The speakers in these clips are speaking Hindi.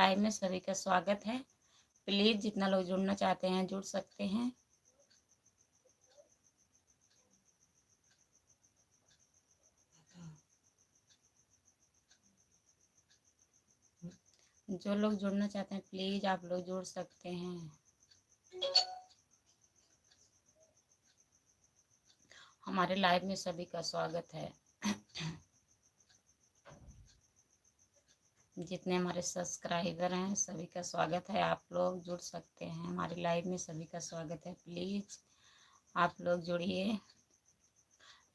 लाइव में सभी का स्वागत है। प्लीज़ जितना लोग जुड़ना चाहते हैं जुड़ सकते हैं। जो लोग जुड़ना चाहते हैं प्लीज़ आप लोग जुड़ सकते हैं। हमारे लाइव में सभी का स्वागत है। जितने हमारे सब्सक्राइबर हैं सभी का स्वागत है। आप लोग जुड़ सकते हैं। हमारे लाइव में सभी का स्वागत है। प्लीज़ आप लोग जुड़िए,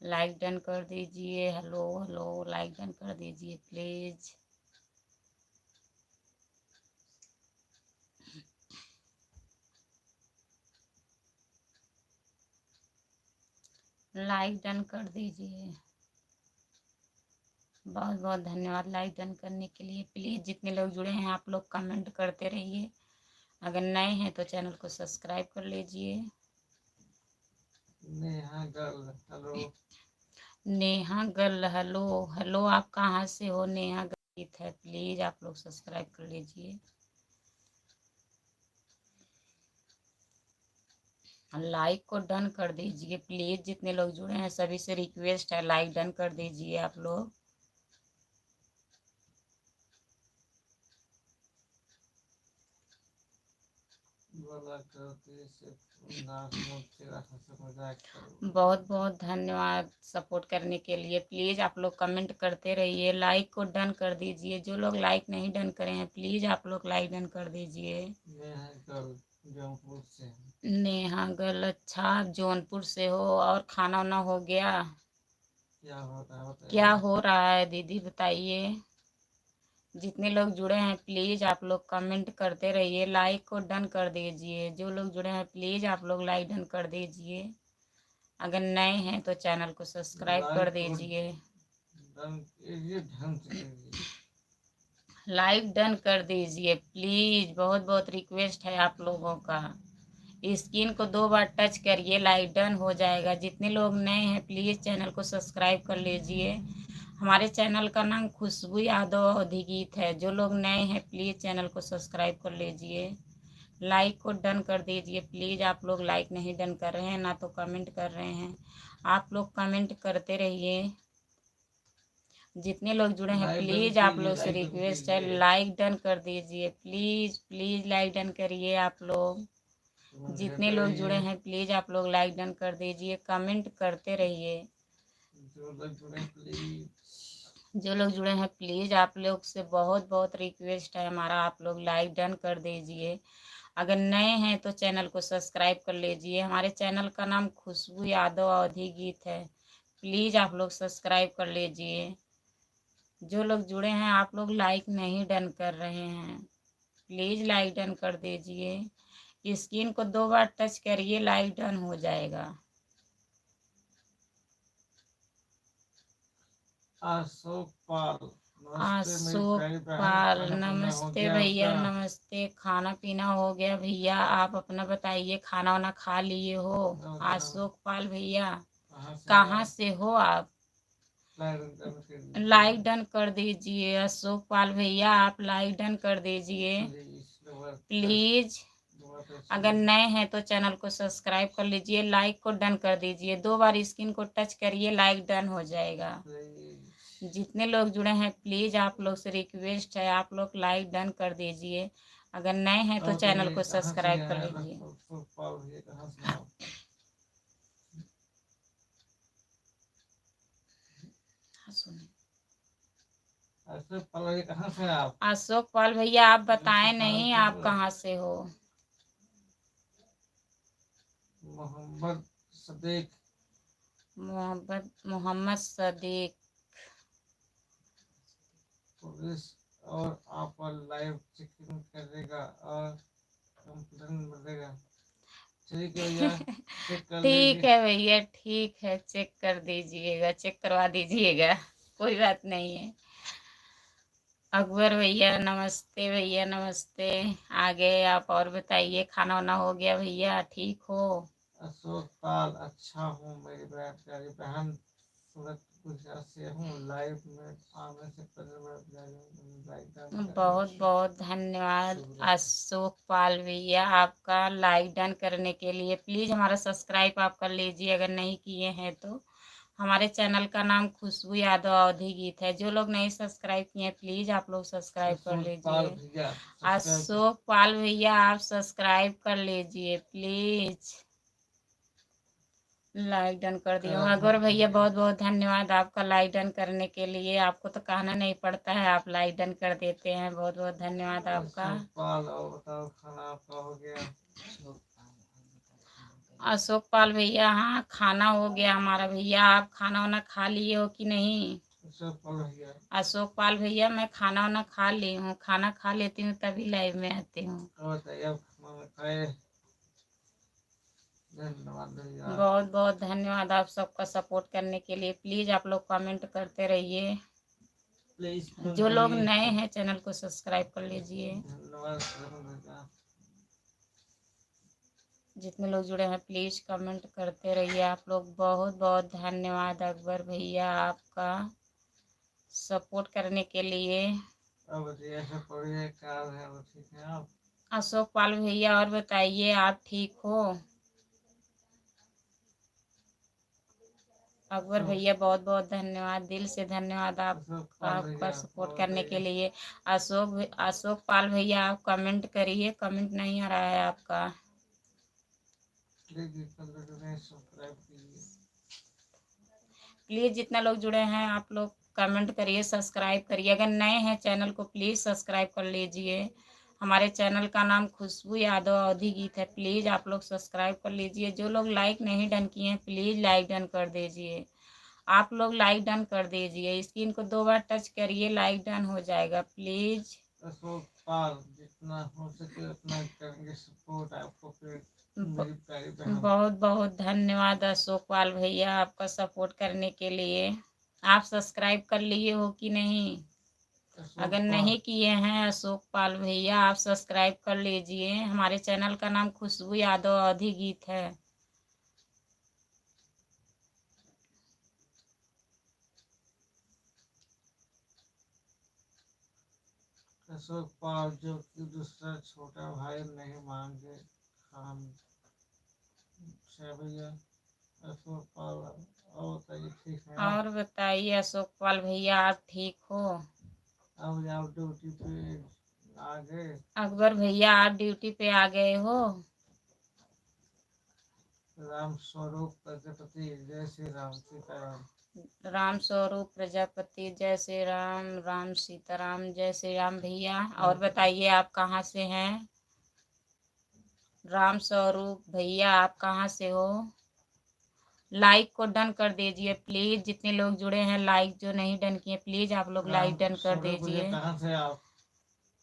लाइक डन कर दीजिए। हेलो हेलो, लाइक डन कर दीजिए प्लीज़। लाइक डन कर दीजिए। बहुत बहुत धन्यवाद लाइक डन करने के लिए। प्लीज़ जितने लोग जुड़े हैं आप लोग कमेंट करते रहिए। अगर नए हैं तो चैनल को सब्सक्राइब कर लीजिए। Neha girl hello. Neha girl hello hello, आप कहाँ से हो? नेहा गर्ल है। प्लीज़ आप लोग सब्सक्राइब कर लीजिए। लाइक को डन कर दीजिए प्लीज़। जितने लोग जुड़े हैं सभी से रिक्वेस्ट है, लाइक डन कर दीजिए आप लोग। बहुत बहुत धन्यवाद सपोर्ट करने के लिए। प्लीज़ आप लोग कमेंट करते रहिए, लाइक को डन कर दीजिए। जो लोग लाइक नहीं डन करे हैं प्लीज़ आप लोग लाइक डन कर दीजिए। नेहा गर्ल, अच्छा आप जौनपुर से हो। और खाना वाना हो गया? क्या हो रहा है दीदी बताइए। जितने लोग जुड़े हैं प्लीज़ आप लोग कमेंट करते रहिए, लाइक को डन कर दीजिए। जो लोग जुड़े हैं प्लीज़ आप लोग लाइक डन कर दीजिए। अगर नए हैं तो चैनल को सब्सक्राइब कर दीजिए। लाइक डन कर दीजिए प्लीज़। बहुत बहुत रिक्वेस्ट है आप लोगों का। स्क्रीन को 2 बार टच करिए, लाइक डन हो जाएगा। जितने लोग नए हैं प्लीज़ चैनल को सब्सक्राइब कर लीजिए। हमारे चैनल का नाम खुशबू यादव अवधी गीत है। जो लोग नए हैं प्लीज़ चैनल को सब्सक्राइब कर लीजिए। लाइक को डन कर दीजिए प्लीज़। आप लोग लाइक नहीं डन कर रहे हैं ना तो कमेंट कर रहे हैं। आप लोग कमेंट करते रहिए। जितने लोग जुड़े हैं प्लीज़ आप लोग से रिक्वेस्ट है, लाइक डन कर दीजिए प्लीज़। प्लीज़ लाइक डन करिए आप लोग। जितने लोग जुड़े हैं प्लीज़ आप लोग लाइक डन कर दीजिए, कमेंट करते रहिए। जो लोग जुड़े हैं प्लीज़ आप लोग से बहुत बहुत रिक्वेस्ट है हमारा, आप लोग लाइक डन कर दीजिए। अगर नए हैं तो चैनल को सब्सक्राइब कर लीजिए। हमारे चैनल का नाम खुशबू यादव अवधी गीत है। प्लीज़ आप लोग सब्सक्राइब कर लीजिए। जो लोग जुड़े हैं आप लोग लाइक नहीं डन कर रहे हैं, प्लीज़ लाइक डन कर दीजिए। स्क्रीन को 2 बार टच करिए, लाइक डन हो जाएगा। अशोक पाल नमस्ते भैया नमस्ते। खाना पीना हो गया भैया? आप अपना बताइए, खाना वाना खा लिए हो? अशोक पाल भैया कहाँ से हो आप? लाइक डन कर दीजिए। अशोक पाल भैया आप लाइक डन कर दीजिए प्लीज़। अगर नए हैं तो चैनल को सब्सक्राइब कर लीजिए, लाइक को डन कर दीजिए। 2 बार स्क्रीन को टच करिए, लाइक डन हो जाएगा। जितने लोग जुड़े हैं प्लीज़ आप लोग से रिक्वेस्ट है, आप लोग लाइक डन कर दीजिए। अगर नए हैं तो चैनल को सब्सक्राइब कर लीजिए। अशोक पाल भैया आप बताएं नहीं, आप कहाँ से हो? मोहम्मद सदीक। पुलिस और आप लाइव चेकिंग करेगा और कंप्लेन मिलेगा। ठीक है भैया ठीक है भैया, ठीक है चेक कर दीजिएगा, चेक करवा दीजिएगा, कोई बात नहीं है। अकबर भैया नमस्ते, भैया नमस्ते। आ गए आप? और बताइए खाना वाना हो गया भैया? ठीक हो? अशोक पाल अच्छा हूँ, मेरी प्यारी बहन सूरत गुजरात से हूँ। लाइव में आने से पहले मैं लाइक डाउन कर बहुत बहुत धन्यवाद अशोक पाल भैया, आपका लाइक डन करने के लिए। प्लीज़ हमारा सब्सक्राइब आप कर लीजिए अगर नहीं किए हैं तो। हमारे चैनल का नाम खुशबू यादव अवधी गीत है। जो लोग नहीं सब्सक्राइब किए हैं प्लीज़ आप लोग सब्सक्राइब कर अशोक पाल लीजिए। भैया सब्सक्राइब अशोक पाल भैया आप सब्सक्राइब कर लीजिए प्लीज़, लाइक डन कर दिया। कर अकबर भैया बहुत बहुत धन्यवाद आपका लाइक डन करने के लिए। आपको तो कहना नहीं पड़ता है, आप लाइक डन कर देते हैं। बहुत बहुत धन्यवाद आपका। अशोक पाल। और बताओ खाना आपका हो गया? अशोक पाल भैया हाँ खाना हो गया हमारा भैया। आप खाना वाना खा लिए हो कि नहीं? अशोक पाल भैया अशोक पाल भैया मैं खाना वाना खा ली हूँ। खाना खा लेती हूँ तभी लाइव में आती हूँ। और बताइए आप खाना खाए? धन्यवाद भैया। बहुत बहुत धन्यवाद आप सबका सपोर्ट करने के लिए। प्लीज़ आप लोग कमेंट करते रहिए। प्लीज जो लोग नए हैं चैनल को सब्सक्राइब कर लीजिए। धन्यवाद भैया। जितने लोग जुड़े हैं प्लीज़ कमेंट करते रहिए आप लोग। बहुत बहुत धन्यवाद अकबर भैया आपका सपोर्ट करने के लिए। अब बताइए ऐसा पढ़िए क्या है? वो ठीक है आप? अशोक पाल भैया और बताइए आप ठीक हो? अकबर भैया बहुत बहुत धन्यवाद, दिल से धन्यवाद आपका सपोर्ट करने के लिए। अशोक पाल भैया आप कमेंट करिए, कमेंट नहीं आ रहा है आपका। प्लीज़ जितना लोग जुड़े हैं आप लोग कमेंट करिए, सब्सक्राइब करिए। अगर नए हैं चैनल को प्लीज़ सब्सक्राइब कर लीजिए। हमारे चैनल का नाम खुशबू यादव अवधी गीत है। प्लीज़ आप लोग सब्सक्राइब कर लीजिए। जो लोग लाइक नहीं डन किए हैं प्लीज़ लाइक डन कर दीजिए। आप लोग लाइक डन कर दीजिए। स्क्रीन को 2 बार टच करिए, लाइक डन हो जाएगा प्लीज़। अशोक पाल जितना हो सके उतना करेंगे सपोर्ट आपको। फिर मेरी प्यारी बहन बहुत बहुत धन्यवाद अशोक पाल भैया आपका सपोर्ट करने के लिए। आप सब्सक्राइब कर लिए हो कि नहीं? अगर नहीं किए हैं अशोक पाल भैया आप सब्सक्राइब कर लीजिए। हमारे चैनल का नाम खुशबू यादव अवधी गीत है। अशोक पाल जो कि दूसरा छोटा भाई नहीं मांगे खान। अच्छा भैया अशोक पाल। और बताइए ठीक है आप? और बताइए अशोक पाल भैया आप ठीक हो? अब आप ड्यूटी पे आ गए? अकबर भैया आप ड्यूटी पे आ गए हो? राम स्वरूप प्रजापति जय श्री राम सीताराम। राम स्वरूप प्रजापति जय श्री राम। राम सीताराम जय श्री राम भैया। और बताइए आप कहाँ से हैं? राम स्वरूप भैया आप कहाँ से हो? लाइक को डन कर दीजिए प्लीज़। जितने लोग जुड़े हैं लाइक जो नहीं डन किए प्लीज़ आप लोग लाइक डन कर दीजिए। कहाँ से आप?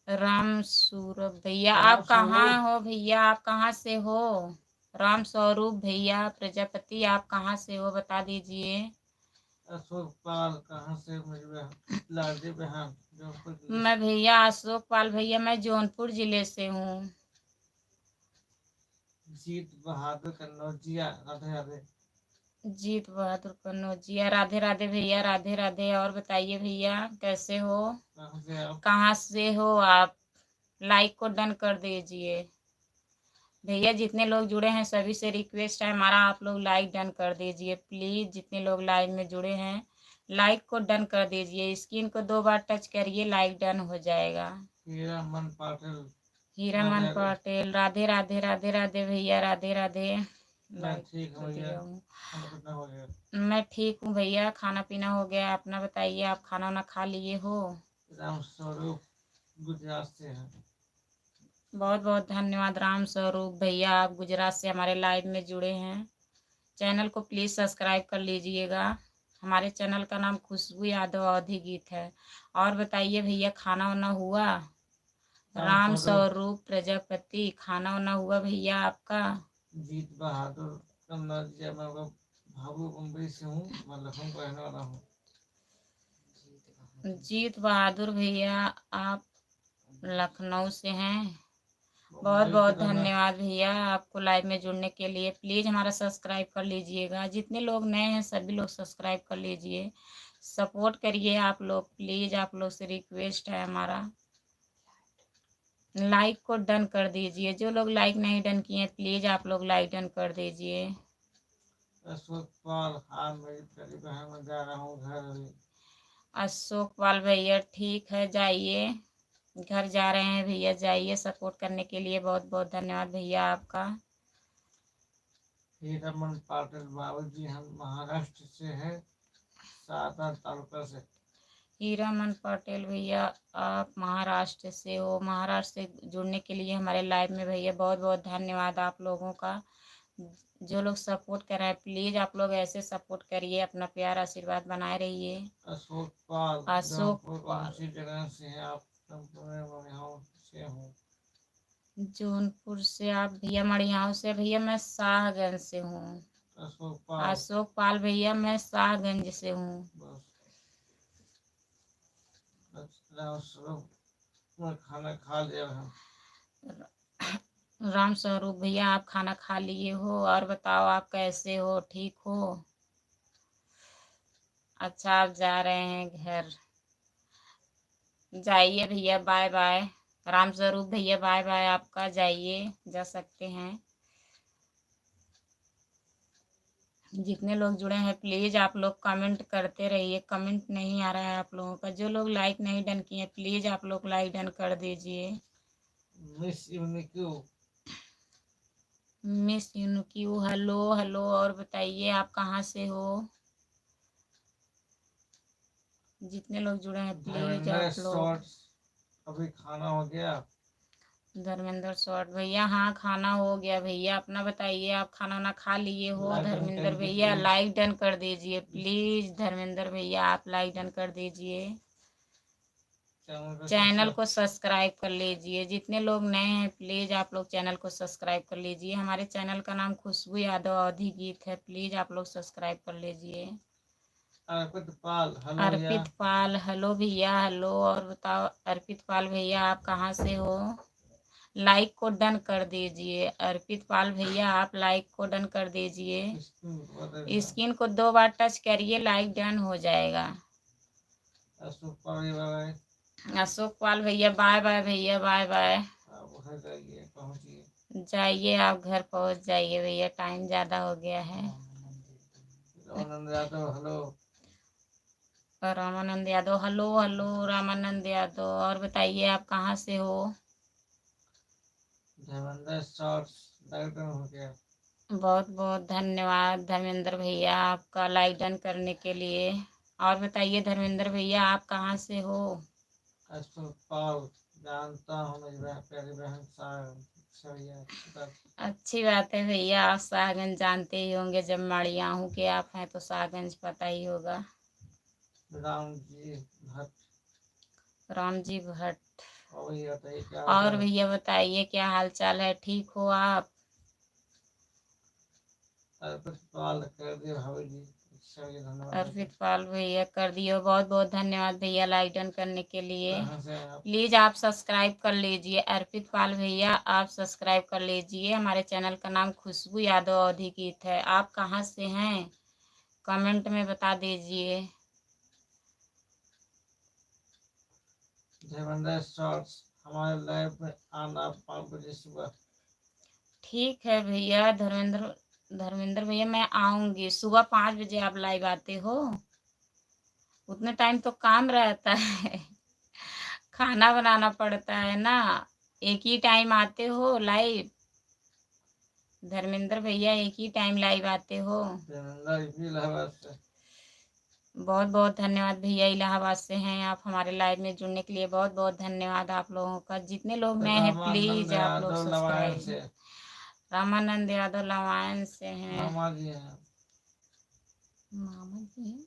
राम स्वरूप भैया आप कहाँ हो? भैया आप कहाँ से हो? राम स्वरूप भैया प्रजापति आप कहाँ से हो बता दीजिए। अशोक पाल कहाँ से? मेरी लाडली बहन जौनपुर। मैं भैया अशोक पाल भैया मैं जौनपुर जिले से हूँ। जीत बहादुर कन्नौजिया राधे राधे। जीत बहादुर कन्नौजिया राधे राधे भैया राधे राधे। और बताइए भैया कैसे हो? कहाँ से हो आप? लाइक को डन कर दीजिए भैया। जितने लोग जुड़े हैं सभी से रिक्वेस्ट है हमारा आप लोग लाइक डन कर दीजिए प्लीज़। जितने लोग लाइव में जुड़े हैं लाइक को डन कर दीजिए। स्क्रीन को 2 बार टच करिए, लाइक डन हो जाएगा। हीरामन पाटिल हीरामन पटेल राधे राधे राधे राधे भैया राधे राधे। मैं ठीक हूँ भैया। मैं ठीक हूँ भैया, खाना पीना हो गया अपना बताइए। आप खाना वाना खा लिए हो? राम स्वरूप गुजरात से है। बहुत बहुत धन्यवाद राम स्वरूप भैया आप गुजरात से हमारे लाइव में जुड़े हैं। चैनल को प्लीज़ सब्सक्राइब कर लीजिएगा। हमारे चैनल का नाम खुशबू यादव अवधी गीत है। और बताइए भैया खाना वाना हुआ? राम स्वरूप प्रजापति खाना वाना हुआ भैया आपका? जीत बहादुर कन्नौजिया मैं भाबू मुंबई से हूँ। मैं लखनऊ का रहने वाला हूँ। जीत बहादुर भैया आप लखनऊ से हैं। बहुत मुंबई की बहुत तरफ धन्यवाद भैया आपको लाइव में जुड़ने के लिए। प्लीज़ हमारा सब्सक्राइब कर लीजिएगा, जितने लोग नए हैं सभी लोग सब्सक्राइब कर लीजिए, सपोर्ट करिए आप लोग, प्लीज़ आप लोग से रिक्वेस्ट है हमारा। लाइक को डन कर दीजिए, जो लोग लाइक नहीं डन किए हैं प्लीज़ आप लोग लाइक डन कर दीजिए। अशोक पाल, हाँ मेरी प्यारी बहन, मैं जा रहा हूँ घर अभी। अशोक पाल भैया ठीक है, जाइए, घर जा रहे हैं भैया, जाइए, सपोर्ट करने के लिए बहुत बहुत धन्यवाद भैया आपका। हीरामन पाटिल बाबू जी, हम महाराष्ट्र से हैं, सागर तालुका से। हीरामन पटेल भैया आप महाराष्ट्र से हो, महाराष्ट्र से जुड़ने के लिए हमारे लाइव में भैया बहुत बहुत धन्यवाद आप लोगों का। जो लोग सपोर्ट कर रहे हैं प्लीज़ आप लोग ऐसे सपोर्ट करिए, अपना प्यार आशीर्वाद बनाए रहिए। अशोक पाल, अशोक जौनपुर कौन पाल सी जगह से हैं आप? जौनपुर में मनिहाव से हूँ। जौनपुर से आप भैया? मड़ियाव से भैया मैं शाहगंज से हूँ। अशोक पाल, अशोक पाल भैया मैं शाहगंज से हूँ। बस राम स्वरूप, मैं खाना खा लिया है। राम स्वरूप भैया आप खाना खा लिए हो? और बताओ आप कैसे हो, ठीक हो? अच्छा आप जा रहे हैं घर, जाइए भैया, बाय बाय। राम स्वरूप भैया बाय बाय आपका, जाइए, जा सकते हैं। जितने लोग जुड़े हैं प्लीज़ आप लोग कमेंट करते रहिए, कमेंट नहीं आ रहा है आप लोगों का। जो लोग लाइक नहीं डन किए प्लीज़ आप लोग लाइक डन कर दीजिए। मिस यूनिक्यू, मिस यूनिक्यू हेलो हेलो, और बताइए आप कहाँ से हो? जितने लोग जुड़े हैं प्लीज धर्मेंद्र आप लोग। शॉर्ट्स, अभी खाना हो गया? धर्मेंद्र शॉर्ट भैया हाँ खाना हो गया भैया, अपना बताइए आप खाना वाना खा लिए हो? लाइक डन धर्मेंद्र करके भैया प्लीज। लाइक डन कर दीजिए प्लीज, धर्मेंद्र भैया आप लाइक डन कर दीजिए। चैनल को सब्सक्राइब कर लीजिए, जितने लोग नए हैं प्लीज आप लोग चैनल को सब्सक्राइब कर लीजिए। हमारे चैनल का नाम खुशबू यादव अवधी गीत है, प्लीज आप लोग सब्सक्राइब कर लीजिए। अर्पित पाल, हेलो भैया। अर्पित पाल हेलो भैया हेलो, और बताओ अर्पित पाल भैया आप कहाँ से हो? लाइक को डन कर दीजिए, अर्पित पाल भैया आप लाइक को डन कर दीजिए। स्क्रीन को 2 बार टच करिए, लाइक डन हो जाएगा। अशोक पाल, बाय। अशोक पाल भैया बाय बाय भैया, बाय बाय। आप घर जाइए, पहुँचिए। जाइए आप घर पहुंच जाइए भैया, टाइम ज़्यादा हो गया है। Ramanand Yadav, hello. Ramanand Yadav hello hello, Ramanand Yadav, और बताइए आप कहाँ से हो? धर्मेंद्र शॉर्ट्स, लाइक डन हो गया। बहुत बहुत धन्यवाद धर्मेंद्र भैया आपका लाइक डन करने के लिए। और बताइए धर्मेंद्र भैया आप कहाँ से हो? अशोक पाल, जानता हूँ मेरी प्यारी बहन सरिया। अच्छी बात है भैया, आप शाहगंज जानते ही होंगे, जब मड़ियाहू के आप हैं तो शाहगंज पता ही होगा। राम जी भट्ट, राम जी भट्ट, और ये बताइए क्या और होता है? भैया बताइए क्या हाल चाल है, ठीक हो आप? अर्पित पाल कर दिया भाभी जी, चलिए धन्यवाद। अर्पित पाल भैया कर दियो, बहुत बहुत धन्यवाद भैया लाइक डन करने के लिए। कहाँ से हैं आप? प्लीज़ आप सब्सक्राइब कर लीजिए, अर्पित पाल भैया आप सब्सक्राइब कर लीजिए। हमारे चैनल का नाम खुशबू यादव अवधी गीत है। आप कहाँ से हैं कमेंट में बता दीजिए। धर्मेंद्र शॉर्ट्स, हमारे लाइव में आना 5 बजे सुबह। ठीक है भैया धर्मेंद्र भैया मैं आऊँगी सुबह 5 बजे। आप लाइव आते हो? उतने टाइम तो काम रहता है खाना बनाना पड़ता है ना, एक ही टाइम आते हो लाइव? धर्मेंद्र भैया एक ही टाइम लाइव आते हो? धर्मेंद्र इलाहाबाद से। बहुत बहुत धन्यवाद भैया, इलाहाबाद से हैं आप। हमारे लाइव में जुड़ने के लिए बहुत बहुत धन्यवाद आप लोगों का। जितने लोग नए हैं रामानंद प्लीज आप लोग यादव लवायन सब्सक्राइब। से। रामानंद यादव लवायन से हैं। मामा जी हैं। मामा जी हैं।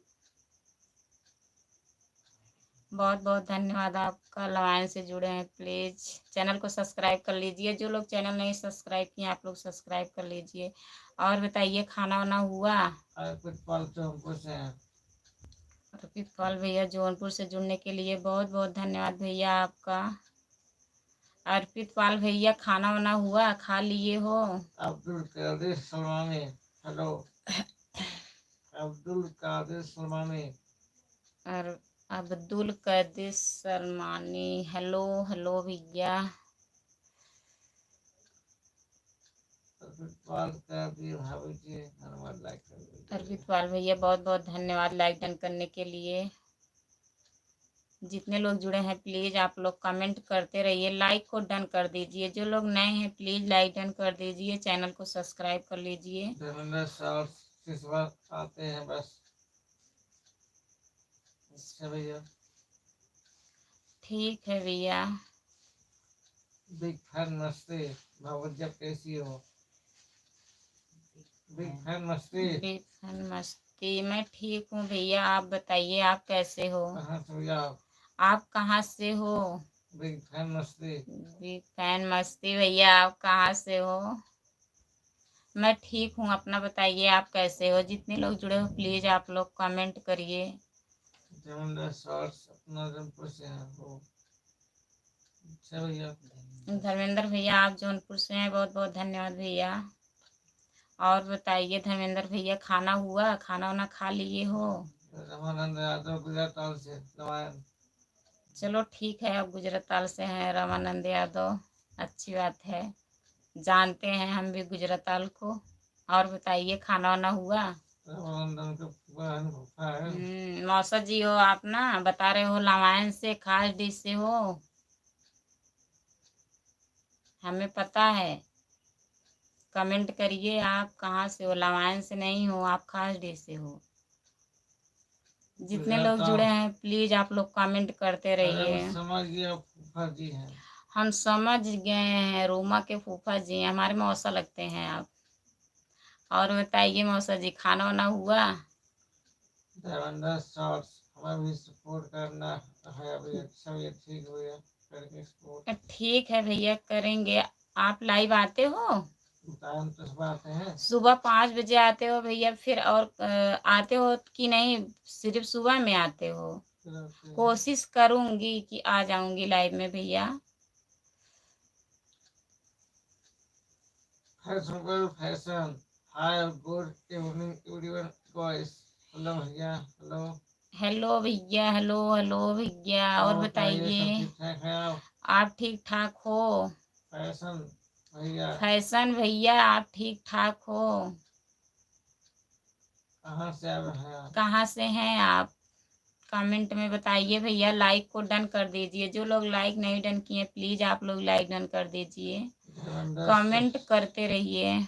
बहुत बहुत धन्यवाद आपका, लवायन से जुड़े हैं। प्लीज़ चैनल को सब्सक्राइब कर लीजिए, जो लोग चैनल नहीं सब्सक्राइब किए आप लोग सब्सक्राइब कर लीजिए। और बताइए खाना वाना हुआ? अर्पित पाल चौमपुर से हैं। अर्पित पाल भैया जौनपुर से जुड़ने के लिए बहुत बहुत धन्यवाद भैया आपका। अर्पित पाल भैया खाना वाना हुआ, खा लिए हो? अब्दुल कादिर सलमानी, हेलो। अब्दुल कादिर सलमानी, और अब्दुल कादिर सलमानी, हेलो हेलो भैया। अर्पित पाल कर दिए भाभी जी, धन्यवाद लाइक कर दीजिए। अर्पित पाल भैया बहुत बहुत धन्यवाद लाइक डन करने के लिए। जितने लोग जुड़े हैं प्लीज़ आप लोग कमेंट करते रहिए, लाइक को डन कर दीजिए। जो लोग नए हैं प्लीज़ लाइक डन कर दीजिए, चैनल को सब्सक्राइब कर लीजिए। धर्मेंद्र शॉर्ट्स किस वक्त आते हैं बस? अच्छा भैया, ठीक है भैया। बिग फैन मस्ती, भावत कैसी हो? बिग फैन मस्ती, बिग फैन मस्ती, मैं ठीक हूँ भैया, आप बताइए आप कैसे हो? कहाँ से भैया? आप कहाँ से हो? बिग फैन मस्ती, बिग फैन मस्ती भैया, आप कहाँ से हो? मैं ठीक हूँ, अपना बताइए आप कैसे हो? जितने लोग जुड़े हो प्लीज़ आप लोग कमेंट करिए। धर्मेंद्र शॉर्ट्स अपना जौनपुर से हैं हो? अच्छा भैया, धर्मेंद्र भैया आप जौनपुर से हैं, बहुत बहुत धन्यवाद भैया। और बताइए धर्मेंद्र भैया खाना हुआ, खाना वाना खा लिए हो? रामानंद यादव गुजरात से, रामायण। चलो ठीक है, अब गुजराताल से हैं रामानंद यादव, अच्छी बात है, जानते हैं हम भी गुजराताल को। और बताइए खाना वाना हुआ? रामानंदन का बहन फूफा है। मौसा जी हो आप ना, बता रहे हो रामायण से, खास डिश से हो, हमें पता है। कमेंट करिए आप कहाँ से हो, रामायण से नहीं हो, आप खास डिश से हो। जितने लोग जुड़े हैं प्लीज आप लोग कमेंट करते रहिए। समझ गया, फूफा जी हैं। हम समझ गए हैं, रोमा के फूफा जी हैं, हमारे मौसा लगते हैं आप। और बताइए मौसा जी खाना वाना हुआ? देवेंद्र शॉर्ट्स, हमें भी सपोर्ट करना है अभी। अच्छा भैया, ठीक भैया, करके सपोर्ट। ठीक है भैया करेंगे। आप लाइव आते हो? टाइम तो सुबह आते हैं। सुबह 5 बजे आते हो भैया, फिर और आते हो कि नहीं, सिर्फ सुबह में आते हो? कोशिश करूंगी कि आ जाऊंगी लाइव में भैया। Fashion, hi good evening everyone guys. Hello भैया, हेलो। हेलो भैया, हेलो हेलो भैया। और बताइए ठीक ठाक है आप ठीक ठाक हो? फैशन भैया, फैशन भैया आप ठीक ठाक हो? कहाँ से आए हैं? कहाँ से हैं आप? कमेंट में बताइए भैया, लाइक को डन कर दीजिए। जो लोग लाइक नहीं डन किए प्लीज आप लोग लाइक डन कर दीजिए, कमेंट करते रहिए।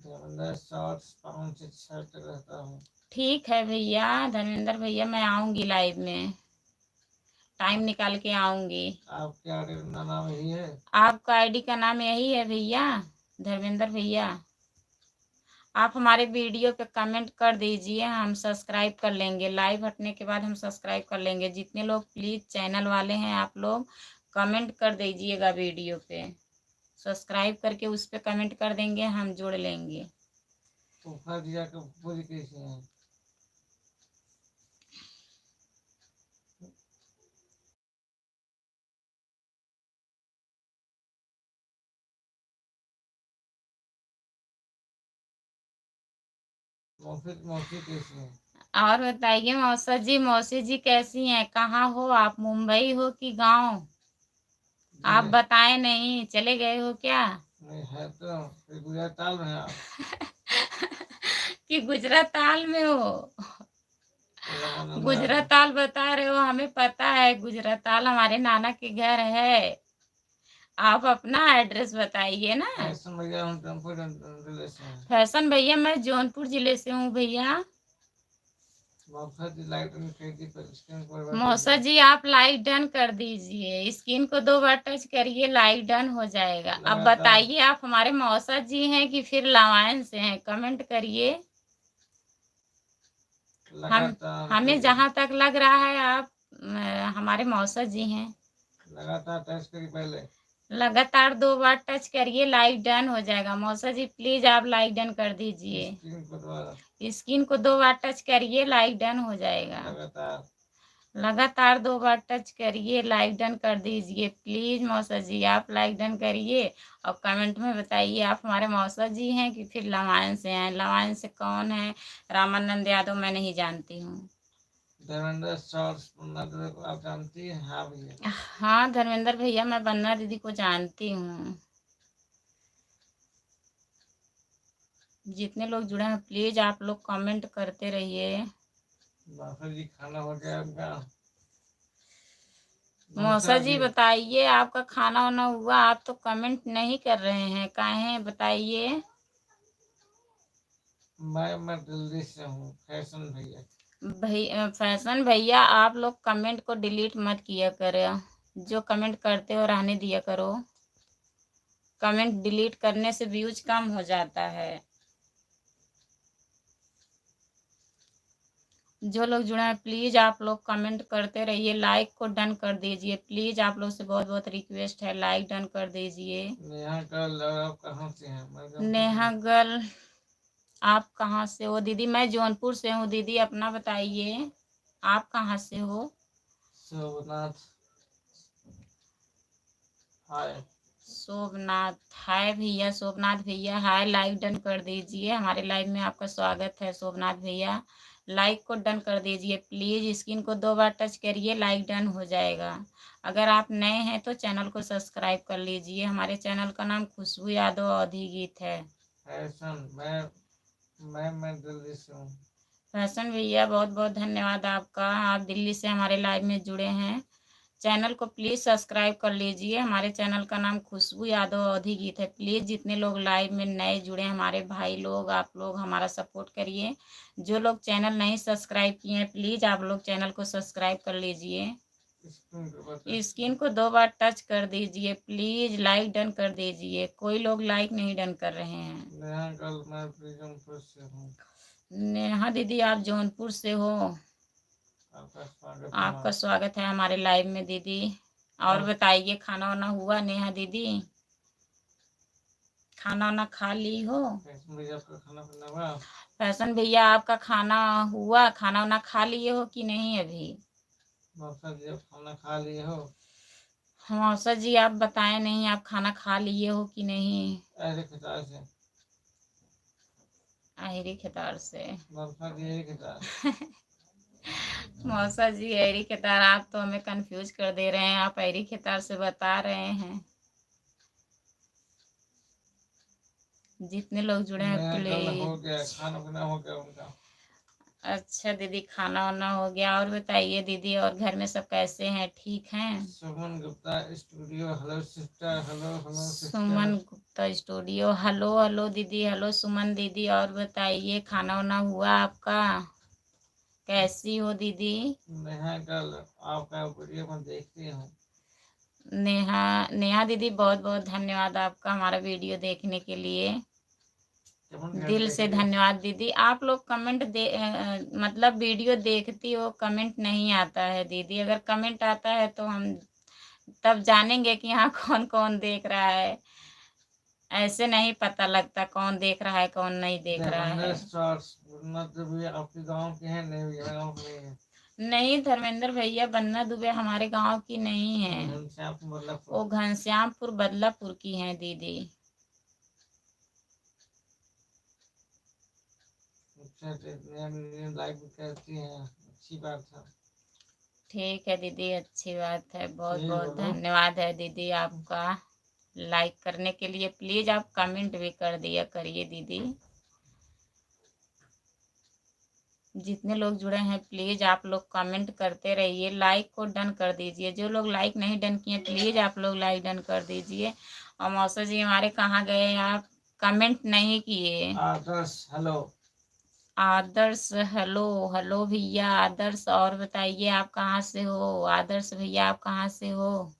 शॉर्ट्स 5 से 6 तक रहता हूँ। ठीक है भैया धर्मेंद्र भैया, मैं आऊंगी लाइव में, टाइम निकाल के आऊंगी। आपके आईडी का नाम यही है? आपका आईडी का नाम यही है भैया धर्मेंद्र भैया। आप हमारे वीडियो पे कमेंट कर दीजिए, हम सब्सक्राइब कर लेंगे। लाइव हटने के बाद हम सब्सक्राइब कर लेंगे। जितने लोग प्लीज़ चैनल वाले हैं आप लोग कमेंट कर दीजिएगा वीडियो पे, सब्सक्राइब करके उस पर कमेंट कर देंगे, हम जोड़ लेंगे। फूफा जिया का पूरी कैसे हैं? मौसी कैसी हैं? और बताइए मौसा जी, मौसी जी कैसी हैं? कहाँ हो आप, मुंबई हो कि गांव? आप बताएं नहीं, चले गए हो क्या? नहीं है तो गुजराताल में आप। कि गुजराताल में हो? गुजराताल बता रहे हो, हमें पता है गुजराताल हमारे नाना के घर है। आप अपना एड्रेस बताइए ना। फैशन भैया मैं जौनपुर जिले से हूँ भैया। मौसा जी आप लाइक डन कर दीजिए, स्क्रीन को 2 बार टच करिए, लाइक डन हो जाएगा। अब बताइए आप हमारे मौसा जी हैं कि फिर लावायन से हैं, कमेंट करिए। हमें जहाँ तक लग रहा है आप हमारे मौसा जी हैं। लगातार टच करिए, पहले लगातार 2 बार टच करिए, लाइक डन हो जाएगा। मौसा जी प्लीज आप लाइक डन कर दीजिए, स्क्रीन को 2 बार टच करिए, लाइक डन हो जाएगा। लगातार 2 बार टच करिए, लाइक डन कर दीजिए प्लीज मौसा जी, आप लाइक डन करिए और कमेंट में बताइए आप हमारे मौसा जी हैं कि फिर लवायन से हैं। लवायन से कौन है? रामानंद यादव मैं नहीं जानती हूँ। धर्मेंद्र शॉर्ट्स को आप जानती हैं? हाँ भैया। हाँ धर्मेंद्र भैया, मैं बन्ना दीदी को जानती हूँ। जितने लोग जुड़े हैं प्लीज आप लोग कमेंट करते रहिए। मौसा जी खाना हो गया उनका? मौसा जी बताइए आपका खाना वाना हुआ? आप तो कमेंट नहीं कर रहे हैं, काहे बताइए। मैं दिल्ली से हूँ, फैशन भैया। फैशन भैया, आप लोग कमेंट को डिलीट मत किया करो, जो कमेंट करते हो रहने दिया करो। कमेंट डिलीट करने से व्यूज कम हो जाता है। जो लोग जुड़े हैं प्लीज आप लोग कमेंट करते रहिए, लाइक को डन कर दीजिए प्लीज। आप लोग से बहुत बहुत रिक्वेस्ट है, लाइक डन कर दीजिए। नेहा गर्ल आप कहाँ से हैं? नेहा गर्ल आप कहाँ से हो? दीदी मैं जौनपुर से हूँ दीदी, अपना बताइए आप कहाँ से हो? सोमनाथ हाय। शोभनाथ हाय भैया, शोभनाथ भैया हाय, लाइक डन कर दीजिए। हमारे लाइव में आपका स्वागत है शोभनाथ भैया। लाइक को डन कर दीजिए प्लीज, स्क्रीन को 2 बार टच करिए, लाइक डन हो जाएगा। अगर आप नए हैं तो चैनल को सब्सक्राइब कर लीजिए। हमारे चैनल का नाम खुशबू यादव अवधी गीत है। फैशन मैं दिल्ली से हूँ। फैशन भैया बहुत बहुत धन्यवाद आपका, आप दिल्ली से हमारे लाइव में जुड़े हैं। चैनल को प्लीज़ सब्सक्राइब कर लीजिए। हमारे चैनल का नाम खुशबू यादव अवधी गीत है। प्लीज़ जितने लोग लाइव में नए जुड़े हैं हमारे भाई लोग, आप लोग हमारा सपोर्ट करिए। जो लोग चैनल नहीं सब्सक्राइब किए हैं प्लीज़ आप लोग चैनल को सब्सक्राइब कर लीजिए। स्क्रीन को 2 बार टच कर दीजिए प्लीज़, लाइक डन कर दीजिए। कोई लोग लाइक नहीं डन कर रहे हैं। नेहा दीदी आप जौनपुर से हो, आपका स्वागत है हमारे लाइव में दीदी। और बताइए खाना वाना हुआ नेहा दीदी? खाना वाना खा ली हो? फैशन भैया आपका खाना हुआ? खाना वाना खा लिए हो कि नहीं अभी? खाना खा लिए हो? मौसा जी आप बताएं नहीं, आप खाना खा लिए हो कि नहीं? आहिरी खेतार से मौसा जी एरी खेतार, आप तो हमें कंफ्यूज कर दे रहे हैं, आप एरी खेतार से बता रहे हैं। जितने लोग जुड़े हैं प्लीज। खाना पीना हो गया उनका? अच्छा दीदी खाना वाना हो गया। और बताइए दीदी, और घर में सब कैसे हैं, ठीक हैं? Suman Gupta studio hello sister, hello hello Suman Gupta studio hello hello दीदी, हेलो सुमन दीदी। और बताइए खाना वाना हुआ आपका? कैसी हो दीदी? नेहा कल आपका वीडियो में देखती हूँ। नेहा दीदी बहुत बहुत धन्यवाद आपका हमारा वीडियो देखने के लिए, दिल से धन्यवाद दीदी। आप लोग कमेंट मतलब वीडियो देखती हो कमेंट नहीं आता है दीदी, अगर कमेंट आता है तो हम तब जानेंगे कि हाँ कौन कौन देख रहा है। ऐसे नहीं पता लगता कौन देख रहा है कौन नहीं देख रहा है। आपके गांव के हैं? नहीं भैया गांव के नहीं है। नहीं धर्मेंद्र भैया, बन्ना दुबे हमारे गांव की नहीं है, वो घनश्यामपुर बदलापुर की हैं दीदी। लाइक करती हैं, अच्छी बात है। ठीक है दीदी, अच्छी बात है, बहुत बहुत धन्यवाद है दीदी आपका लाइक करने के लिए। प्लीज आप कमेंट भी कर दिया करिए दीदी। जितने लोग जुड़े हैं प्लीज आप लोग कमेंट करते रहिए, लाइक को डन कर दीजिए। जो लोग लाइक नहीं डन किए प्लीज आप लोग लाइक डन कर दीजिए। और मौसा जी हमारे कहाँ गए? आप कमेंट नहीं किए। आदर्श हेलो। आदर्श हेलो, हेलो भैया आदर्श। और बताइए आप कहाँ से हो? आदर्श भैया आप कहाँ से हो?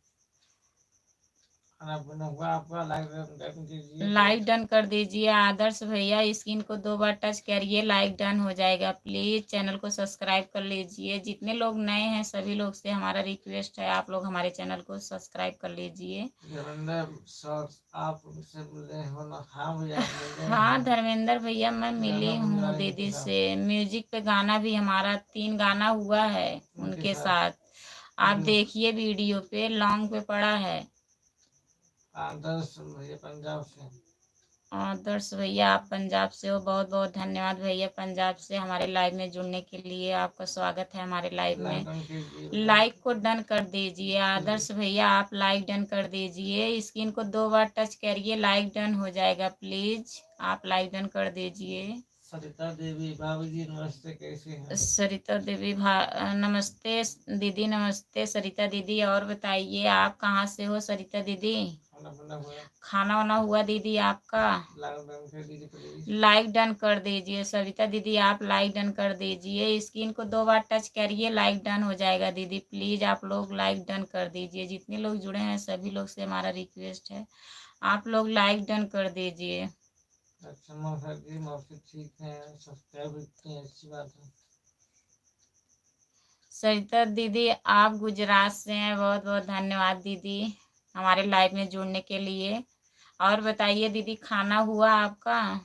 खाना पीना हुआ आपका? लाइक डन कीजिए। लाइक डन कर दीजिए। आदर्श भैया स्क्रीन को 2 बार टच करिए, लाइक डन हो जाएगा। प्लीज चैनल को सब्सक्राइब कर लीजिए। जितने लोग नए हैं सभी लोग से हमारा रिक्वेस्ट है, आप लोग हमारे चैनल को सब्सक्राइब कर लीजिए। धर्मेंद्र सर, आप उनसे मिले हो ना? हाँ भैया, मिले हाँ हैं। धर्मेंद्र भैया, मैं मिली गाना हूँ बजाने दीदी के से। साथ म्यूजिक पे गाना भी हमारा 3 गाना हुआ है उनके उनके साथ। साथ। आप देखिए वीडियो पे लॉन्ग पे पड़ा है। आदर्श भैया पंजाब से। आदर्श भैया आप पंजाब से हो, बहुत बहुत धन्यवाद भैया पंजाब से हमारे लाइव में जुड़ने के लिए। आपका स्वागत है हमारे लाइव लाइक में। डन कीजिए भैया। लाइक को डन कर दीजिए। आदर्श भैया आप लाइक डन कर दीजिए। स्क्रीन को 2 बार टच करिए, लाइक डन हो जाएगा। प्लीज आप लाइक डन कर दीजिए। सरिता देवी, भाभी जी नमस्ते, कैसे हैं? सरिता देवी नमस्ते दीदी। नमस्ते सरिता दीदी। और बताइए आप कहाँ से हो सरिता दीदी? खाना बना हुआ? खाना वाना हुआ दीदी आपका? लाइक डन कर दीजिए प्लीज। लाइक डन कर दीजिए सविता दीदी, आप लाइक डन कर दीजिए। स्क्रीन को 2 बार टच करिए, लाइक डन हो जाएगा दीदी। प्लीज आप लोग लाइक डन कर दीजिए। जितने लोग जुड़े हैं सभी लोग से हमारा रिक्वेस्ट है, आप लोग लाइक डन कर दीजिए। अच्छा मौसा जी, मौसी ठीक है, सब्सक्राइब की अच्छी बात है। सरिता दीदी आप गुजरात से हैं, बहुत बहुत धन्यवाद दीदी हमारे लाइव में जुड़ने के लिए। और बताइए दीदी खाना हुआ आपका?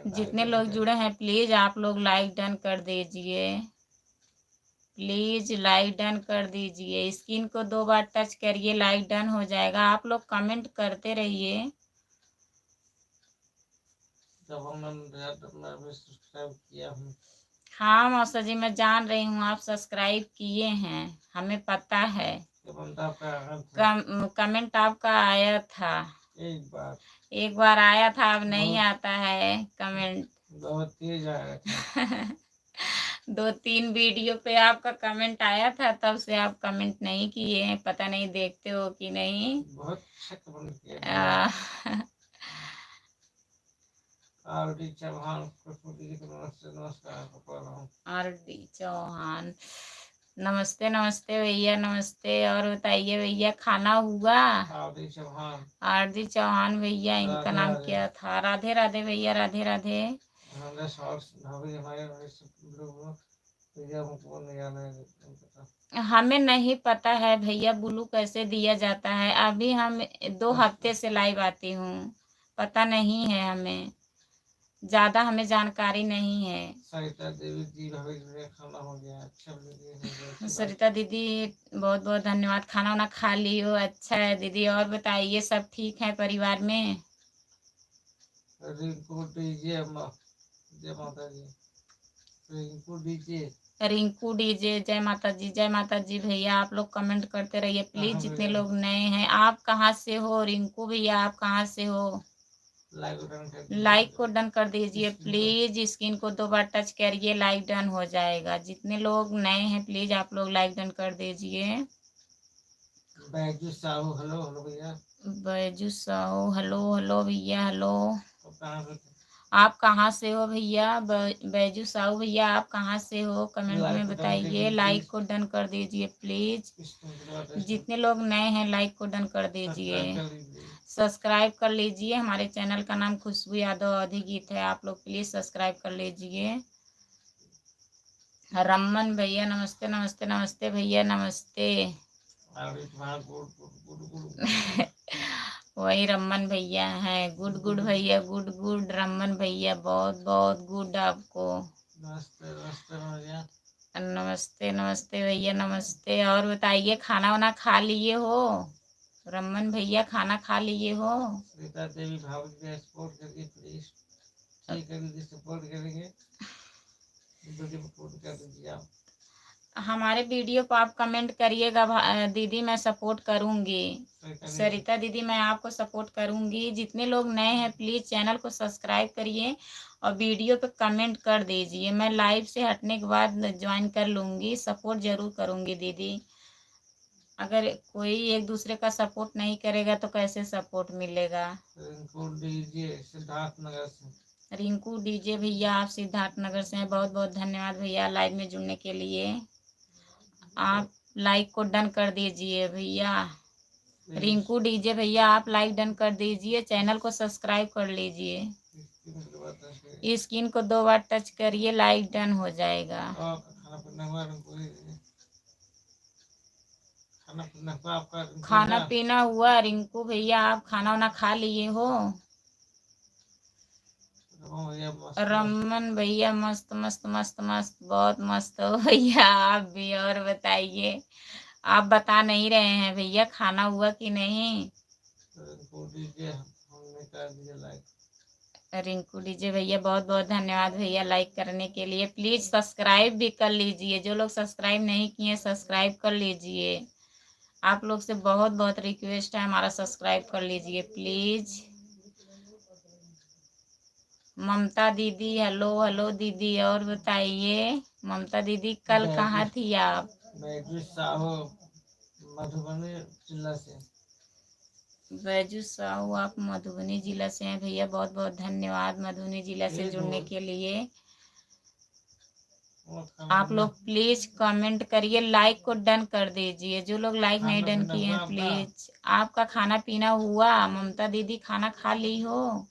जितने लोग जुड़े हैं प्लीज आप लोग लाइक डन कर दीजिए। प्लीज लाइक डन कर दीजिए। स्क्रीन को 2 बार टच करिए, लाइक डन हो जाएगा। आप लोग कमेंट करते रहिए। जब मैं भी सब्सक्राइब किया हूँ। हाँ मौसा जी मैं जान रही हूँ आप सब्सक्राइब किए हैं, हमें पता है। कमेंट आपका आया था एक बार आया था, अब नहीं आता है कमेंट। बहुत तेज आया था। 2-3 वीडियो पे आपका कमेंट आया था, तब से आप कमेंट नहीं किए हैं, पता नहीं देखते हो कि नहीं। बहुत अच्छा कमेंट किया। आरडी चौहान, नमस्कार। आरडी चौहान नमस्ते नमस्ते भैया नमस्ते। और बताइए भैया खाना हुआ? आरडी चौहान भैया, इनका नाम क्या था? राधे राधे भैया, राधे राधे। हमें नहीं पता है भैया ब्लू कैसे दिया जाता है। अभी हम 2 हफ्ते से लाइव आती हूँ, पता नहीं है हमें, ज्यादा हमें जानकारी नहीं है। सरिता देवी जी खाना हो गया, अच्छा। सरिता दीदी बहुत बहुत धन्यवाद, खाना वाना खा लियो, अच्छा है दीदी। और बताइए सब ठीक है परिवार में? रिंकू डीजे, जय माता जी। रिंकू डीजे, रिंकू डीजे, जय माता जी, जय माता जी। भैया आप लोग कमेंट करते रहिए प्लीज। जितने लोग नए हैं, आप कहाँ से हो रिंकू भैया, आप कहाँ से हो? लाइक को डन कर दीजिए प्लीज। स्क्रीन को 2 बार टच करिए, लाइक डन हो जाएगा। जितने लोग नए हैं प्लीज आप लोग लाइक डन कर दीजिए। बैजू साहू हेलो हेलो भैया। बैजू साहू हेलो हेलो भैया हेलो। आप कहाँ से हो भैया? बैजू साहू भैया आप कहाँ से हो? कमेंट में बताइए। लाइक को डन कर दीजिए प्लीज। जितने लोग नए हैं लाइक को डन कर दीजिए, सब्सक्राइब कर लीजिए। हमारे चैनल का नाम खुशबू यादव अवधी गीत है, आप लोग प्लीज सब्सक्राइब कर लीजिए। रमन भैया नमस्ते नमस्ते नमस्ते भैया नमस्ते। वही रमन भैया हैं। गुड गुड भैया, गुड गुड रमन भैया, बहुत बहुत गुड आपको। नमस्ते नमस्ते भैया, नमस्ते नमस्ते भैया नमस्ते। और बताइए खाना वाना खा लिए हो? रमन भैया खाना खा लिए हो? सीता देवी भाभी सपोर्ट करिए प्लीज, सपोर्ट करेंगे, सपोर्ट कर दीजिए आप। हमारे वीडियो पर आप कमेंट करिएगा दीदी, मैं सपोर्ट करूंगी। सरिता दीदी मैं आपको सपोर्ट करूंगी। जितने लोग नए हैं प्लीज चैनल को सब्सक्राइब करिए और वीडियो पे कमेंट कर दीजिए। मैं लाइव से हटने के बाद ज्वाइन कर लूंगी, सपोर्ट जरूर करूंगी दीदी। अगर कोई एक दूसरे का सपोर्ट नहीं करेगा तो कैसे सपोर्ट मिलेगा? रिंकू डीजे सिद्धार्थ नगर से। रिंकू डीजे भैया आप सिद्धार्थ नगर से हैं, बहुत बहुत धन्यवाद भैया लाइव में जुड़ने के लिए। आप लाइक को डन कर दीजिए भैया। रिंकू डीजे भैया आप लाइक डन कर दीजिए, चैनल को सब्सक्राइब कर लीजिए। स्क्रीन को 2 बार टच करिए, लाइक डन हो जाएगा। और खाना पीना हुआ रिंकू जी? खाना पीना हुआ आपका रिंकू खाना भैया? पीना हुआ रिंकू भैया, आप खाना वाना खा लिए हो? भैया मस्त रमन भैया मस्त मस्त मस्त मस्त, बहुत मस्त हो भैया। आप भी और बताइए, आप बता नहीं रहे हैं भैया खाना हुआ कि नहीं। रिंकू डीजे हमने कर दिया लाइक। रिंकू डीजे भैया बहुत बहुत धन्यवाद भैया लाइक करने के लिए। प्लीज सब्सक्राइब भी कर लीजिए, जो लोग सब्सक्राइब नहीं किए सब्सक्राइब कर लीजिए। आप लोग से बहुत बहुत रिक्वेस्ट है, हमारा सब्सक्राइब कर लीजिए प्लीज। ममता दीदी हेलो हेलो दीदी, और बताइए ममता दीदी कल कहाँ थी आप? बैजू साहू मधुबनी जिला से। बैजू साहू आप मधुबनी जिला से हैं भैया, बहुत बहुत धन्यवाद मधुबनी जिला से जुड़ने के लिए। आप लोग प्लीज कमेंट करिए, लाइक को डन कर दीजिए, जो लोग लाइक नहीं डन किए हैं प्लीज। आपका खाना पीना हुआ ममता दीदी, खाना खा ली हो?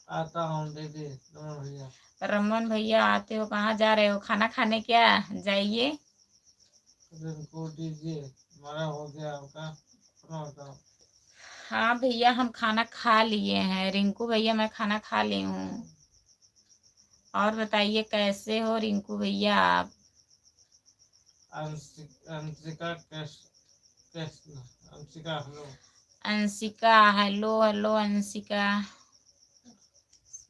आता हूँ दीदी भैया। रमन भैया आते हो, कहाँ जा रहे हो? खाना खाने क्या जाइए। रिंकू डीजे हमारा हो गया आपका, बताओ। हाँ भैया हम खाना खा लिए हैं, रिंकू भैया मैं खाना खा ली हूँ। और बताइए कैसे हो रिंकू भैया आप? Anshika Anshika hello. Anshika hello hello Anshika.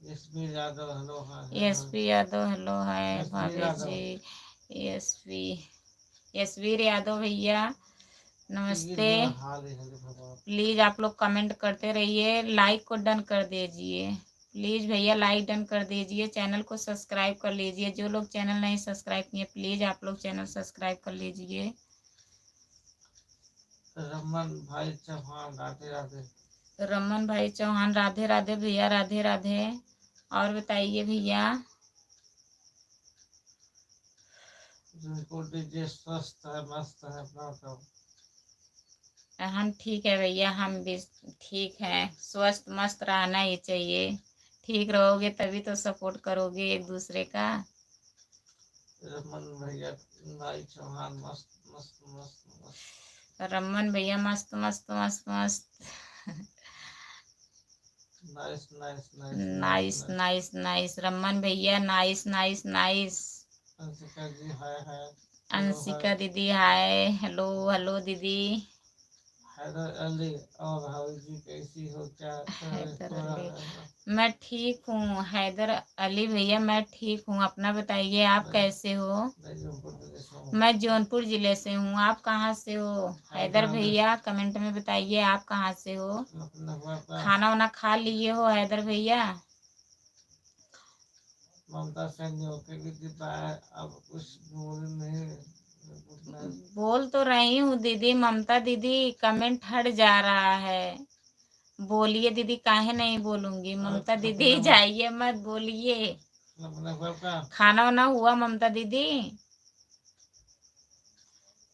SP Yadav hello है। एसपी यादव हेलो है भाभी जी। एसपी एसवीर यादव भैया नमस्ते। प्लीज आप लोग कमेंट करते रहिए, लाइक को डन कर दीजिए प्लीज भैया, लाइक डन कर दीजिए, चैनल को सब्सक्राइब कर लीजिए। जो लोग चैनल नहीं सब्सक्राइब किए प्लीज आप लोग चैनल सब्सक्राइब कर लीजिए। रमन भाई चौहान राधे राधे। रमन भाई चौहान राधे राधे भैया, राधे राधे। और बताइए भैया। डीजे स्वस्थ है मस्त है अपना बताओ। हम ठीक है भैया, हम भी ठीक हैं, स्वस्थ मस्त रहना ही चाहिए। ठीक रहोगे तभी तो सपोर्ट करोगे एक दूसरे का। रमन भैया भाई चौहान मस्त मस्त मस्त मस्त। रमन भैया मस्त मस्त मस्त मस्त। Nice nice nice nice nice Raman भैया, नाइस नाइस नाइस। अंशिका जी हाय हाय। अंशिका दीदी हाय हेलो हेलो दीदी। हैदर अली और भाभी जी कैसी हो क्या? हैदर अली मैं ठीक हूँ, हैदर अली भैया मैं ठीक हूँ, अपना बताइए आप कैसे हो? मैं जौनपुर जिले से हूँ, आप कहाँ से हो? हैदर भैया कमेंट में बताइए आप कहाँ से हो? खाना वाना खा लिए हो हैदर भैया? ममता अब कुछ बोल नहीं। बोल तो रही हूँ दीदी, ममता दीदी कमेंट हट जा रहा है, बोलिए दीदी, काहे नहीं बोलूंगी ममता दीदी, जाइए मत बोलिए। खाना वाना हुआ ममता दीदी?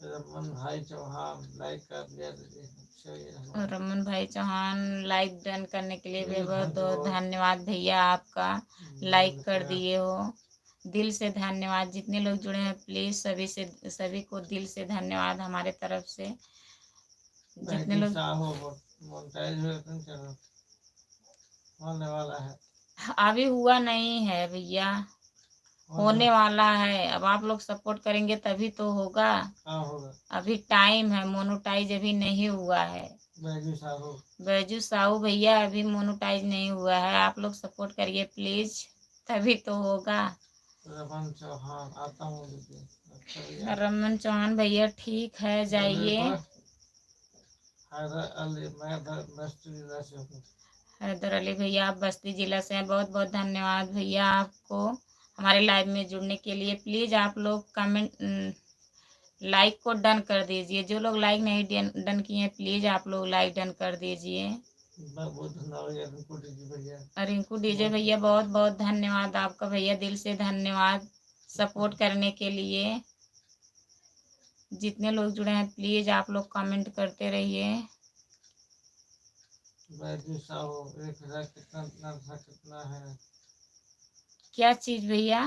रमन भाई चौहान लाइक कर दिया दीदी। रमन भाई चौहान लाइक डन करने के लिए भी बहुत बहुत धन्यवाद भैया, आपका लाइक कर दिए हो, दिल से धन्यवाद। जितने लोग जुड़े हैं प्लीज सभी को दिल से धन्यवाद हमारे तरफ से। जितने लोग होने वाला है, अभी हुआ नहीं है भैया, होने वाला है। अब आप लोग सपोर्ट करेंगे तभी तो होगा। अभी टाइम है, मोनोटाइज अभी नहीं हुआ है। बैजू साहू भैया अभी मोनोटाइज नहीं हुआ है, आप लोग सपोर्ट करिए प्लीज तभी तो होगा। रमन चौहान आता हूँ दीदी। रमन चौहान भैया ठीक है जाइए। हैदर अली मैं बस्ती जिला से हूँ। हैदर अली भैया आप बस्ती जिला से हैं, बहुत बहुत धन्यवाद भैया आपको हमारे लाइव में जुड़ने के लिए। प्लीज आप लोग कमेंट लाइक को डन कर दीजिए, जो लोग लाइक नहीं डन किए हैं प्लीज आप लोग लाइक डन कर दीजिए। रिंकू डीजे भैया बहुत बहुत धन्यवाद आपका भैया, दिल से धन्यवाद सपोर्ट करने के लिए। जितने लोग जुड़े हैं प्लीज आप लोग कमेंट करते रहिए। बैजू साहू 1000 कितना है? क्या चीज भैया?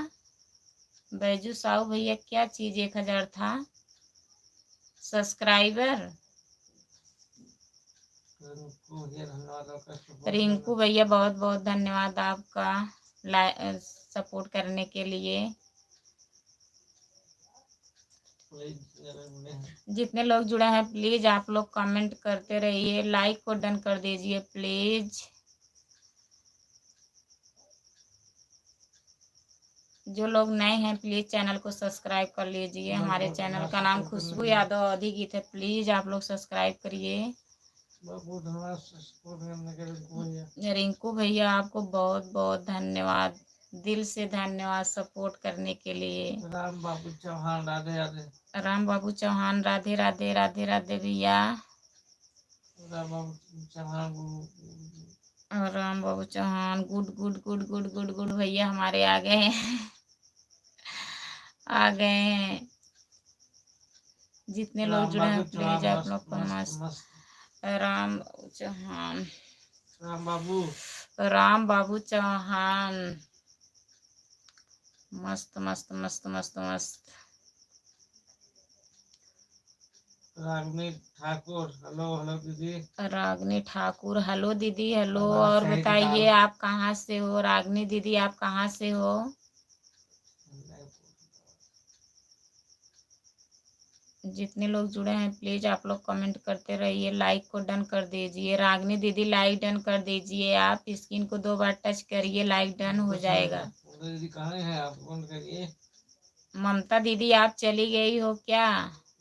बैजू साहू भैया क्या चीज 1000 था? सब्सक्राइबर? रिंकू भैया बहुत बहुत धन्यवाद आपका सपोर्ट करने के लिए। जितने लोग जुड़े हैं प्लीज आप लोग कमेंट करते रहिए, लाइक को डन कर दीजिए प्लीज। जो लोग नए हैं प्लीज चैनल को सब्सक्राइब कर लीजिए। हमारे चैनल का नाम खुशबू यादव अधिगीत है, प्लीज आप लोग सब्सक्राइब करिए। रिंकू भैया आपको बहुत बहुत धन्यवाद, दिल से धन्यवाद सपोर्ट करने के लिए। राम बाबू चौहान राधे राधे। राम बाबू चौहान राधे राधे राधे राधे भैया। राम बाबू चौहान और Ram Babu Chauhan good good good good good good भैया हमारे आ गए हैं आ गए हैं। जितने लोग जुड़े हैं प्लीज आप लोग को मस्त। राम चौहान, राम बाबू चौहान मस्त मस्त मस्त मस्त मस्त। रागनी ठाकुर हेलो हेलो दीदी। रागनी ठाकुर हेलो दीदी हेलो। और बताइए आप कहाँ से हो? रागनी दीदी आप कहाँ से हो? जितने लोग जुड़े हैं प्लीज आप लोग कमेंट करते रहिए, लाइक को डन कर दीजिए। रागनी दीदी लाइक डन कर दीजिए, आप स्क्रीन को 2 बार टच करिए, लाइक डन हो जाएगा। दीदी कहाँ है आप? फोन करिए। ममता दीदी आप चली गई हो क्या?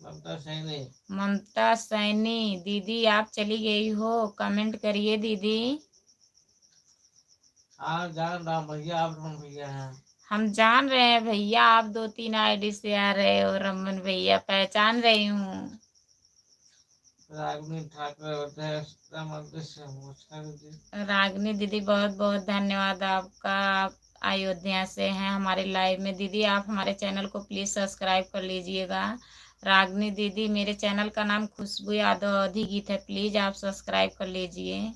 ममता सैनी, ममता सैनी दीदी आप चली गई हो? कमेंट करिए दीदी। हाँ जान रहा भैया, आप कौन भैया हैं? हम जान रहे हैं भैया, आप 2-3 आईडी से आ रहे हो। रमन भैया पहचान रही हूँ। रागनी ठाकुर रागनी दीदी बहुत बहुत धन्यवाद आपका। आप अयोध्या से हैं हमारे लाइव में। दीदी आप हमारे चैनल को प्लीज सब्सक्राइब कर लीजिएगा। रागनी दीदी मेरे चैनल का नाम खुशबू यादव अधिगीत है, प्लीज आप सब्सक्राइब कर लीजिए।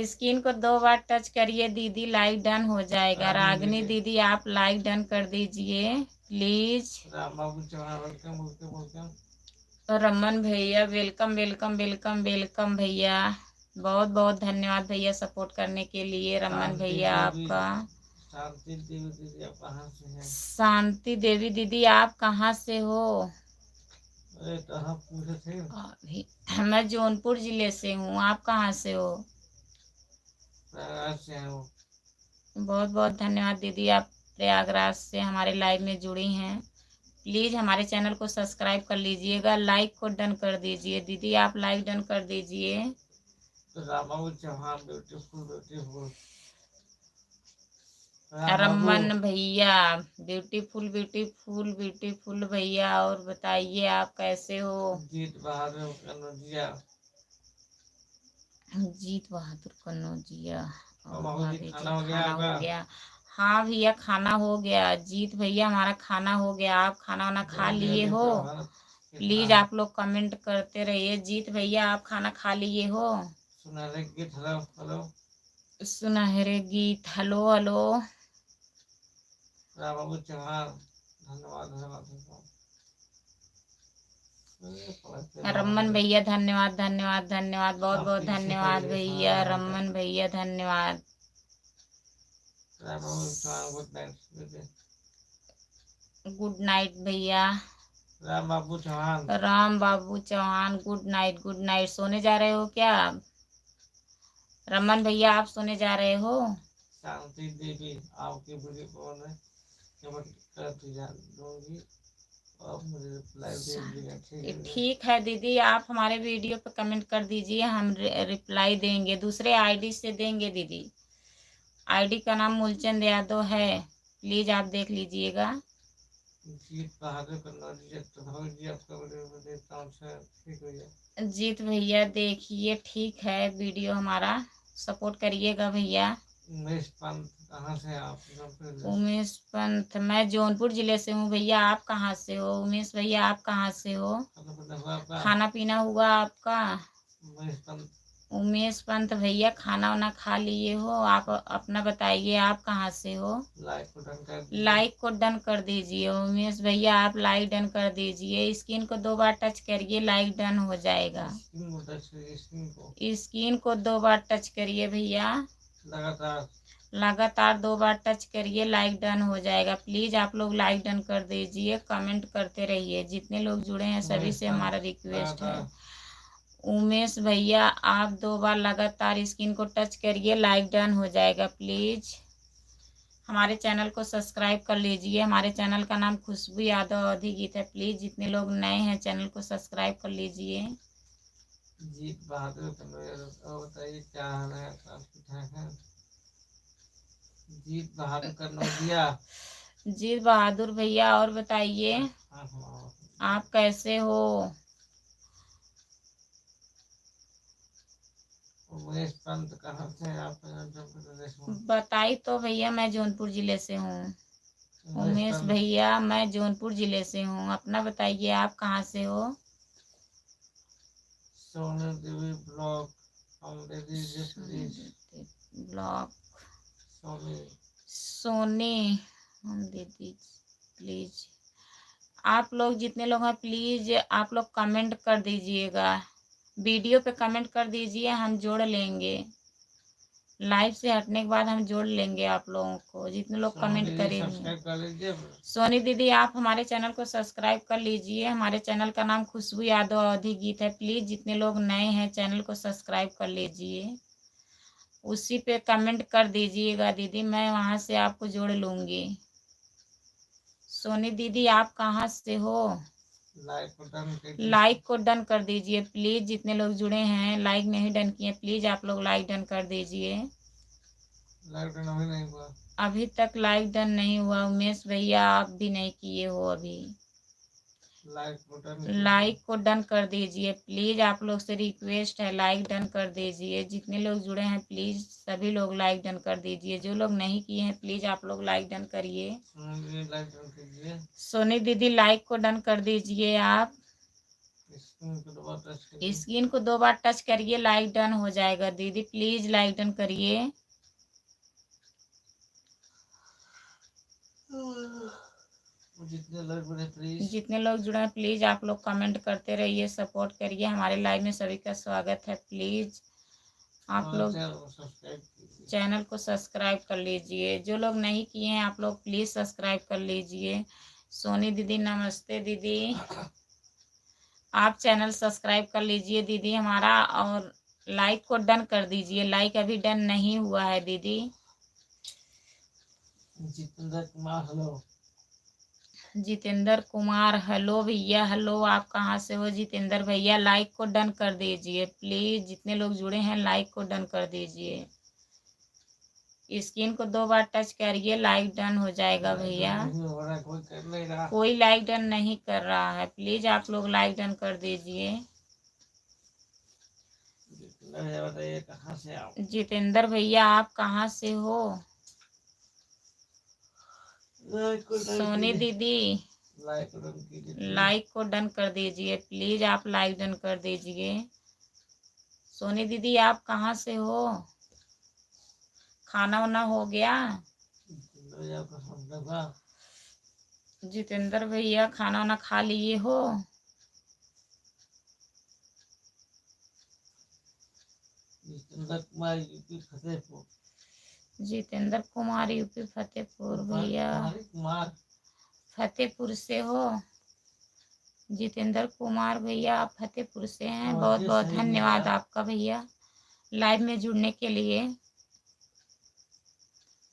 स्क्रीन को 2 बार टच करिए दीदी, लाइक डन हो जाएगा। रागनी दीदी आप लाइक डन कर दीजिए प्लीज। रमन भैया वेलकम वेलकम वेलकम वेलकम भैया, बहुत बहुत धन्यवाद भैया सपोर्ट करने के लिए। रमन भैया आपका। शांति देवी दीदी आप कहाँ से हैं? शांति देवी दीदी आप कहाँ से हो? अरे तो हम पूछे थे। मैं जौनपुर जिले से हूँ, आप कहाँ से हो? प्रयागराज से हूँ। बहुत बहुत धन्यवाद दीदी, आप प्रयागराज से हमारे लाइव में जुड़ी हैं। प्लीज हमारे चैनल को सब्सक्राइब कर लीजिएगा, लाइक को डन कर दीजिए दीदी, आप लाइक डन कर दीजिए। Rambabu Chauhan beautiful beautiful. रमन भैया ब्यूटीफुल ब्यूटीफुल ब्यूटीफुल भैया। और बताइए आप कैसे हो? जीत बहादुर कन्नौजिया। जीत बहादुर कन्नौजिया। खाना हो गया? हाँ भैया खाना हो गया। जीत भैया हमारा खाना हो गया। आप खाना वाना खा लिए हो? प्लीज आप लोग कमेंट करते रहिए। जीत भैया आप खाना खा लिए हो? सुनहरे गीत हेलो हेलो। सुनहरे गीत हेलो हेलो। रामबाबू चौहान धन्यवाद धन्यवाद। रमन भैया धन्यवाद धन्यवाद धन्यवाद, बहुत बहुत धन्यवाद भैया। रमन भैया धन्यवाद। गुड नाइट भैया। Ram Babu Chauhan. Ram Babu Chauhan good night good night. सोने जा रहे हो क्या? रमन भैया आप सोने जा रहे हो? शांति देवी आपकी बुरी कौन है? दूंगी और मुझे रिप्लाई दीजिएगा। ठीक है दीदी, आप हमारे वीडियो पे कमेंट कर दीजिए, हम रिप्लाई देंगे। दूसरे आईडी से देंगे दीदी। आईडी का नाम मूलचंद यादव है, प्लीज आप देख लीजिएगा। जीत भैया देखिए ठीक है वीडियो हमारा, सपोर्ट करिएगा भैया। उमेश पंत कहाँ से आप? जौनपुर जिले से। उमेश पंत, मैं जौनपुर जिले से हूँ भैया। आप कहाँ से हो उमेश भैया? आप कहाँ से हो? खाना पीना हुआ आपका? खाना पीना हुआ आपका? उमेश पंत। उमेश पंत भैया, खाना वाना खा लिए हो? आप अपना बताइए, आप कहाँ से हो? लाइक को डन कर दीजिए। लाइक को डन कर दीजिए। उमेश भैया आप लाइक डन कर दीजिए। स्क्रीन को 2 बार टच करिए, लाइक डन हो जाएगा। स्क्रीन को टच करिए, स्क्रीन को 2 बार टच करिए भैया, लगातार लगातार 2 बार टच करिए, लाइक डन हो जाएगा। प्लीज आप लोग लाइक डन कर दीजिए, कमेंट करते रहिए। जितने लोग जुड़े हैं सभी से हमारा रिक्वेस्ट है। उमेश भैया आप 2 बार लगातार स्क्रीन को टच करिए, लाइक डन हो जाएगा। प्लीज हमारे चैनल को सब्सक्राइब कर लीजिए। हमारे चैनल का नाम खुशबू यादव अवधी गीत है। प्लीज जितने लोग नए हैं चैनल को सब्सक्राइब कर लीजिए। जीत बहादुर और बताइए क्या हाल है? आप ठीक ठाक हैं? जीत बहादुर कन्नौजिया। जी बहादुर भैया और बताइए आप कैसे हो? उमेश पंत कहाँ से आप? जौनपुर प्रदेश में। बताई तो भैया मैं जौनपुर जिले से हूँ। उमेश पंत। भैया मैं जौनपुर जिले से हूँ। अपना बताइए आप कहाँ से हो? सोनू देवी ब्लॉग हम दे दीजिए प्लीज। ब्लॉग सोनी सोनी हम दे दीजिए प्लीज। आप लोग जितने लोग हैं प्लीज आप लोग कमेंट कर दीजिएगा। वीडियो पे कमेंट कर दीजिए, हम जोड़ लेंगे। लाइव से हटने के बाद हम जोड़ लेंगे आप लोगों को, जितने लोग कमेंट करेंगे। सब्सक्राइब कर लीजिए। सोनी दीदी आप हमारे चैनल को सब्सक्राइब कर लीजिए। हमारे चैनल का नाम खुशबू यादव अवधी गीत है। प्लीज जितने लोग नए हैं चैनल को सब्सक्राइब कर लीजिए। उसी पे कमेंट कर दीजिएगा दीदी, मैं वहां से आपको जोड़ लूंगी। सोनी दीदी आप कहाँ से हो? लाइक को डन कर दीजिए प्लीज। जितने लोग जुड़े हैं लाइक नहीं डन किए, प्लीज आप लोग लाइक डन कर दीजिए। लाइक डन अभी नहीं हुआ। अभी तक लाइक डन नहीं हुआ उमेश भैया, आप भी नहीं किए हो अभी। लाइक को डन कर दीजिए प्लीज। आप लोग से रिक्वेस्ट है, लाइक डन कर दीजिए। जितने लोग जुड़े हैं प्लीज सभी लोग लाइक डन कर दीजिए। जो लोग नहीं किए हैं प्लीज आप लोग लाइक डन करिए। सोनी दीदी लाइक को डन कर दीजिए आप। स्क्रीन को 2 बार टच करिए, लाइक डन हो जाएगा दीदी। प्लीज लाइक डन करिए। जितने लोग जुड़े हैं प्लीज आप लोग कमेंट करते रहिए, सपोर्ट करिए। हमारे लाइव में सभी का स्वागत है। प्लीज आप लोग चैनल को सब्सक्राइब कर लीजिए। जो लोग नहीं किए हैं आप लोग प्लीज सब्सक्राइब कर लीजिए। सोनी दीदी नमस्ते दीदी, आप चैनल सब्सक्राइब कर लीजिए दीदी हमारा, और लाइक को डन कर दीजिए। लाइक अभी डन नहीं हुआ है दीदी। जितेंद्र कुमार हेलो। जितेंद्र कुमार हेलो भैया। हेलो आप कहाँ से हो जितेंद्र भैया? लाइक को डन कर दीजिए प्लीज। जितने लोग जुड़े हैं लाइक को डन कर दीजिए। स्क्रीन को 2 बार टच करिए, लाइक डन हो जाएगा भैया। कोई लाइक डन नहीं कर रहा है, प्लीज आप लोग लाइक डन कर दीजिए। जितेंद्र भैया आप कहाँ से हो? सोनी दीदी लाइक को डन कर दीजिए प्लीज। आप लाइक डन कर दीजिए। सोनी दीदी आप कहाँ से हो? खाना वाना हो गया? जितेंद्र भैया खाना वाना खा लिए हो? जितेंद्र कुमार यूपी फतेहपुर। जितेंद्र कुमार यूपी फतेहपुर भैया फतेहपुर से हो? जितेंद्र कुमार भैया आप फतेहपुर से हैं। बहुत बहुत धन्यवाद आपका भैया लाइव में जुड़ने के लिए।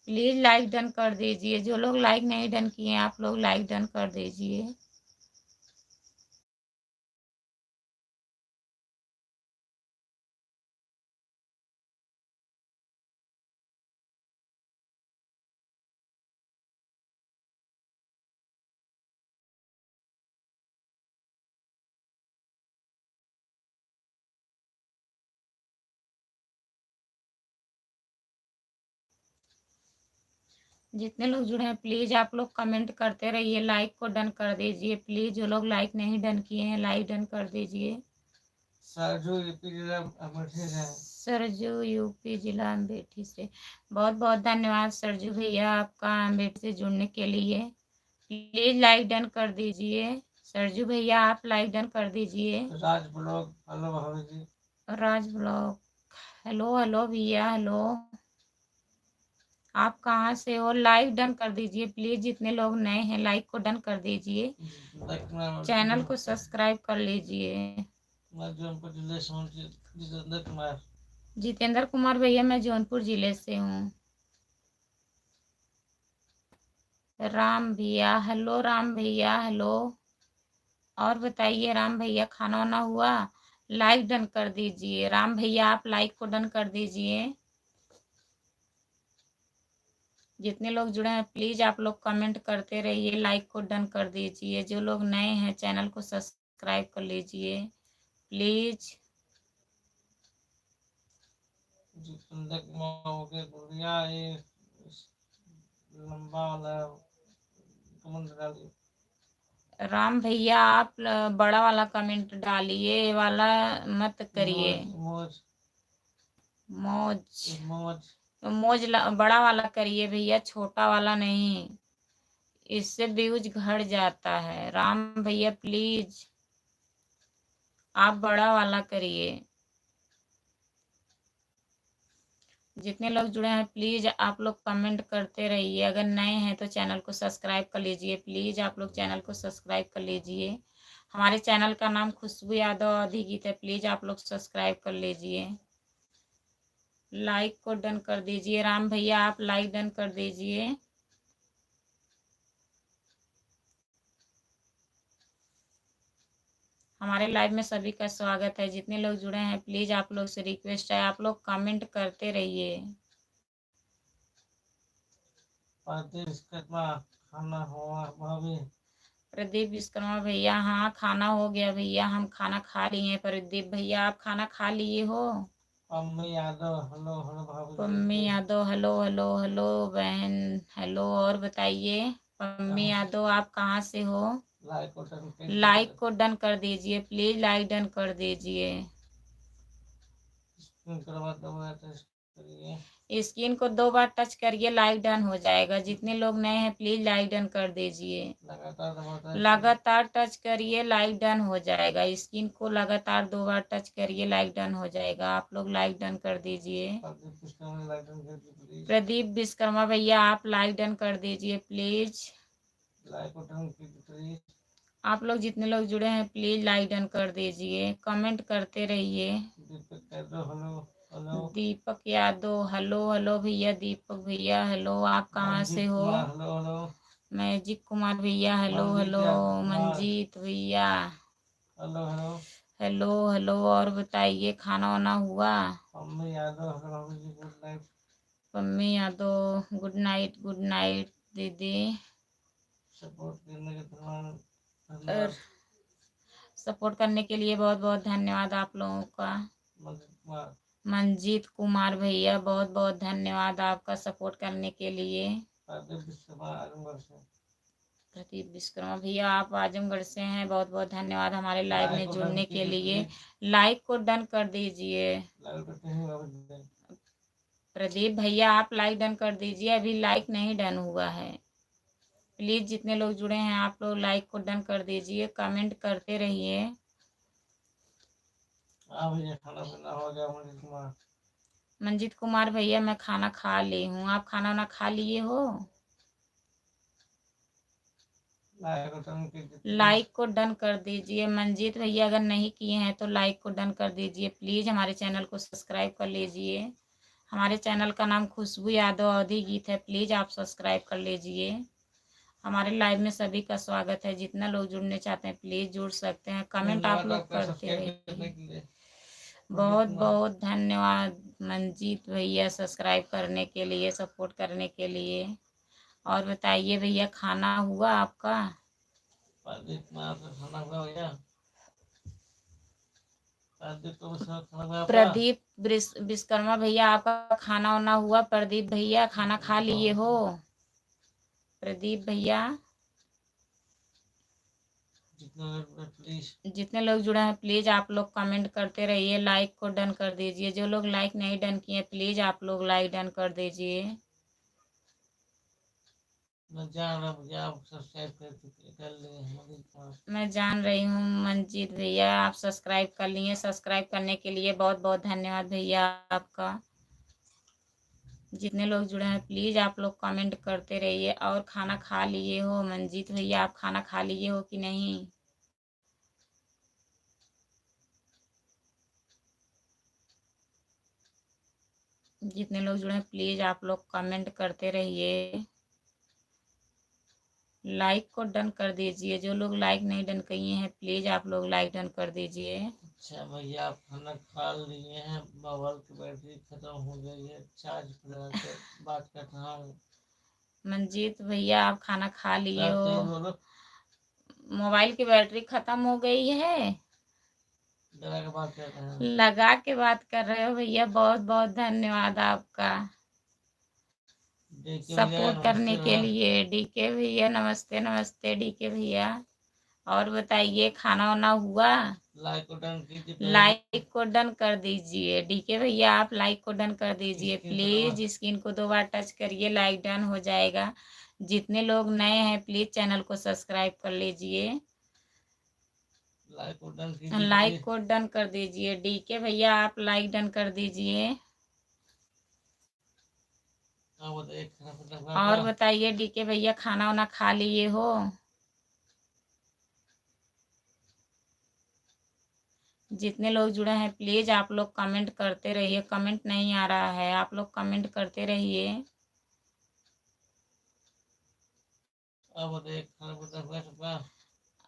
प्लीज लाइक डन कर दीजिए। जो लोग लाइक नहीं डन किए आप लोग लाइक डन कर दीजिए। जितने लोग जुड़े हैं प्लीज आप लोग कमेंट करते रहिए, लाइक को डन कर दीजिए प्लीज। जो लोग लाइक नहीं डन किए हैं लाइक डन कर दीजिए। सरजू यूपी जिला अमेठी से। सरजू यूपी जिला अमेठी से, बहुत बहुत धन्यवाद सरजू भैया आपका अमेठी से जुड़ने के लिए। प्लीज लाइक डन कर दीजिए सरजू भैया, आप लाइक डन कर दीजिए। राज ब्लॉग, हेलो भाभी जी। राज ब्लॉग, हेलो हेलो भैया हेलो, आप कहाँ से हो? लाइक डन कर दीजिए प्लीज। जितने लोग नए हैं लाइक को डन कर दीजिए, चैनल को सब्सक्राइब कर लीजिए। जितेंद्र कुमार भैया मैं जौनपुर जिले से हूँ। राम भैया हेलो, राम भैया हेलो, और बताइए राम भैया खाना वाना हुआ? लाइक डन कर दीजिए राम भैया, आप लाइक को डन कर दीजिए। जितने लोग जुड़े हैं प्लीज आप लोग कमेंट करते रहिए, लाइक को डन कर दीजिए। जो लोग नए हैं चैनल को सब्सक्राइब कर लीजिए प्लीज। लंबा वाला कमेंट डालिए। राम भैया आप बड़ा वाला कमेंट डालिए, ये वाला मत करिए। मौज मौज मौज मौज बड़ा वाला करिए भैया, छोटा वाला नहीं, इससे व्यूज घट जाता है। राम भैया प्लीज आप बड़ा वाला करिए। जितने लोग जुड़े हैं प्लीज आप लोग कमेंट करते रहिए। अगर नए हैं तो चैनल को सब्सक्राइब कर लीजिए प्लीज, आप लोग चैनल को सब्सक्राइब कर लीजिए। हमारे चैनल का नाम खुशबू यादव अवधी गीत है, प्लीज आप लोग सब्सक्राइब कर लीजिए। लाइक को डन कर दीजिए राम भैया, आप लाइक डन कर दीजिए। हमारे लाइव में सभी का स्वागत है। जितने लोग जुड़े हैं प्लीज आप लोग से रिक्वेस्ट है आप लोग कमेंट करते रहिए। खाना हुआ भाभी? प्रदीप विश्वकर्मा भैया, हाँ खाना हो गया भैया, हम खाना खा लिए हैं। प्रदीप भैया आप खाना खा लिए हो? पम्मी यादव हेलो हेलो भाभी। Pammi Yadav hello hello hello बहन हेलो, और बताइए पम्मी यादव आप कहाँ से हो? लाइक को डन कर दीजिए प्लीज, लाइक डन कर दीजिए। स्क्रीन को 2 बार टच करिए लाइक डन हो जाएगा। जितने लोग नए हैं प्लीज लाइक डन कर दीजिए। लगातार टच करिए लाइक डन हो जाएगा। स्क्रीन को लगातार 2 बार टच करिए लाइक डन हो जाएगा। आप लोग लाइक डन कर दीजिए। प्रदीप विश्वकर्मा भैया आप लाइक डन कर दीजिए प्लीज। आप लोग जितने लोग जुड़े हैं प्लीज लाइक डन कर दीजिए, कमेंट करते रहिए। दीपक यादव हेलो हेलो भैया, दीपक भैया हेलो, आप कहाँ से हो? मैजिक कुमार भैया हेलो हेलो, मंजीत भैया हेलो हेलो हेलो हेलो, और बताइए खाना वाना हुआ? पम्मी यादव गुड नाइट दीदी। सपोर्ट करने के लिए बहुत बहुत धन्यवाद आप लोगों का। मंजीत कुमार भैया बहुत बहुत धन्यवाद आपका सपोर्ट करने के लिए। प्रदीप विश्वकर्मा भैया आप आजमगढ़ से हैं, बहुत बहुत धन्यवाद हमारे लाइव में जुड़ने के लिए। लाइक को डन कर दीजिए। प्रदीप भैया आप लाइक डन कर दीजिए, अभी लाइक नहीं डन हुआ है। प्लीज जितने लोग जुड़े हैं आप लोग लाइक को डन कर दीजिए, कमेंट करते रहिए। खाना पीना हो गया मंजीत कुमार भैया मैं खाना खा ली हूँ, आप खाना वाना खा लिए हो? लाइक को डन कर दीजिए। मंजीत भैया अगर नहीं किए हैं तो लाइक को डन कर दीजिए प्लीज। हमारे चैनल को सब्सक्राइब कर लीजिए। हमारे चैनल का नाम खुशबू यादव अवधी गीत है, प्लीज आप सब्सक्राइब कर लीजिए। हमारे लाइव में सभी का स्वागत है। जितना लोग जुड़ने चाहते हैं प्लीज जुड़ सकते हैं, कमेंट आप लोग करते रहिए। बहुत बहुत धन्यवाद मंजीत भैया सब्सक्राइब करने के लिए, सपोर्ट करने के लिए। और बताइए भैया खाना हुआ आपका? प्रदीप विश्वकर्मा भैया आपका खाना वाना हुआ? प्रदीप भैया खाना खा लिए हो? प्रदीप भैया, जितने लोग जुड़े हैं प्लीज आप लोग कमेंट करते रहिए, लाइक को डन कर दीजिए। जो लोग लाइक नहीं डन किए प्लीज आप लोग लाइक डन कर दीजिए। मैं जान रहा हूँ आप सब्सक्राइब कर लिए। मैं जान रही हूँ मंजीत भैया आप सब्सक्राइब कर लिए। सब्सक्राइब करने के लिए बहुत बहुत धन्यवाद भैया आपका। जितने लोग जुड़े हैं प्लीज आप लोग कमेंट करते रहिए। और खाना खा लिए हो मंजीत भैया, आप खाना खा लिए हो कि नहीं? जितने लोग जुड़े हैं प्लीज आप लोग कमेंट करते रहिए, लाइक को डन कर दीजिए। जो लोग लाइक नहीं डन किए हैं प्लीज आप लोग लाइक डन कर दीजिए। अच्छा भैया आप खाना खा लिए हैं, मोबाइल की बैटरी खत्म हो गई है, चार्ज लगा के बात कर रहा हूँ। मंजीत भैया आप खाना खा लिए आप हो, तेज बोलो। मोबाइल की बैटरी खत्म हो गई है, लगा के बात कर रहे हैं। लगा के बात कर रहे हो भैया, बहुत बहुत धन्यवाद आपका सपोर्ट करने के लिए। डीके भैया नमस्ते, नमस्ते डीके भैया। और बताइए खाना वाना हुआ? लाइक को डन कीजिए, लाइक को डन कर दीजिए डीके भैया, आप लाइक को डन कर दीजिए प्लीज। स्क्रीन को 2 बार टच करिए, लाइक डन हो जाएगा। जितने लोग नए हैं प्लीज चैनल को सब्सक्राइब कर लीजिए। लाइक को डन कीजिए, लाइक को डन कर दीजिए डीके भैया, आप लाइक डन कर दीजिए। और बताइए डीके भैया खाना वाना खा लिए हो? जितने लोग जुड़े हैं प्लीज आप लोग कमेंट करते रहिए। कमेंट नहीं आ रहा है, आप लोग कमेंट करते रहिए।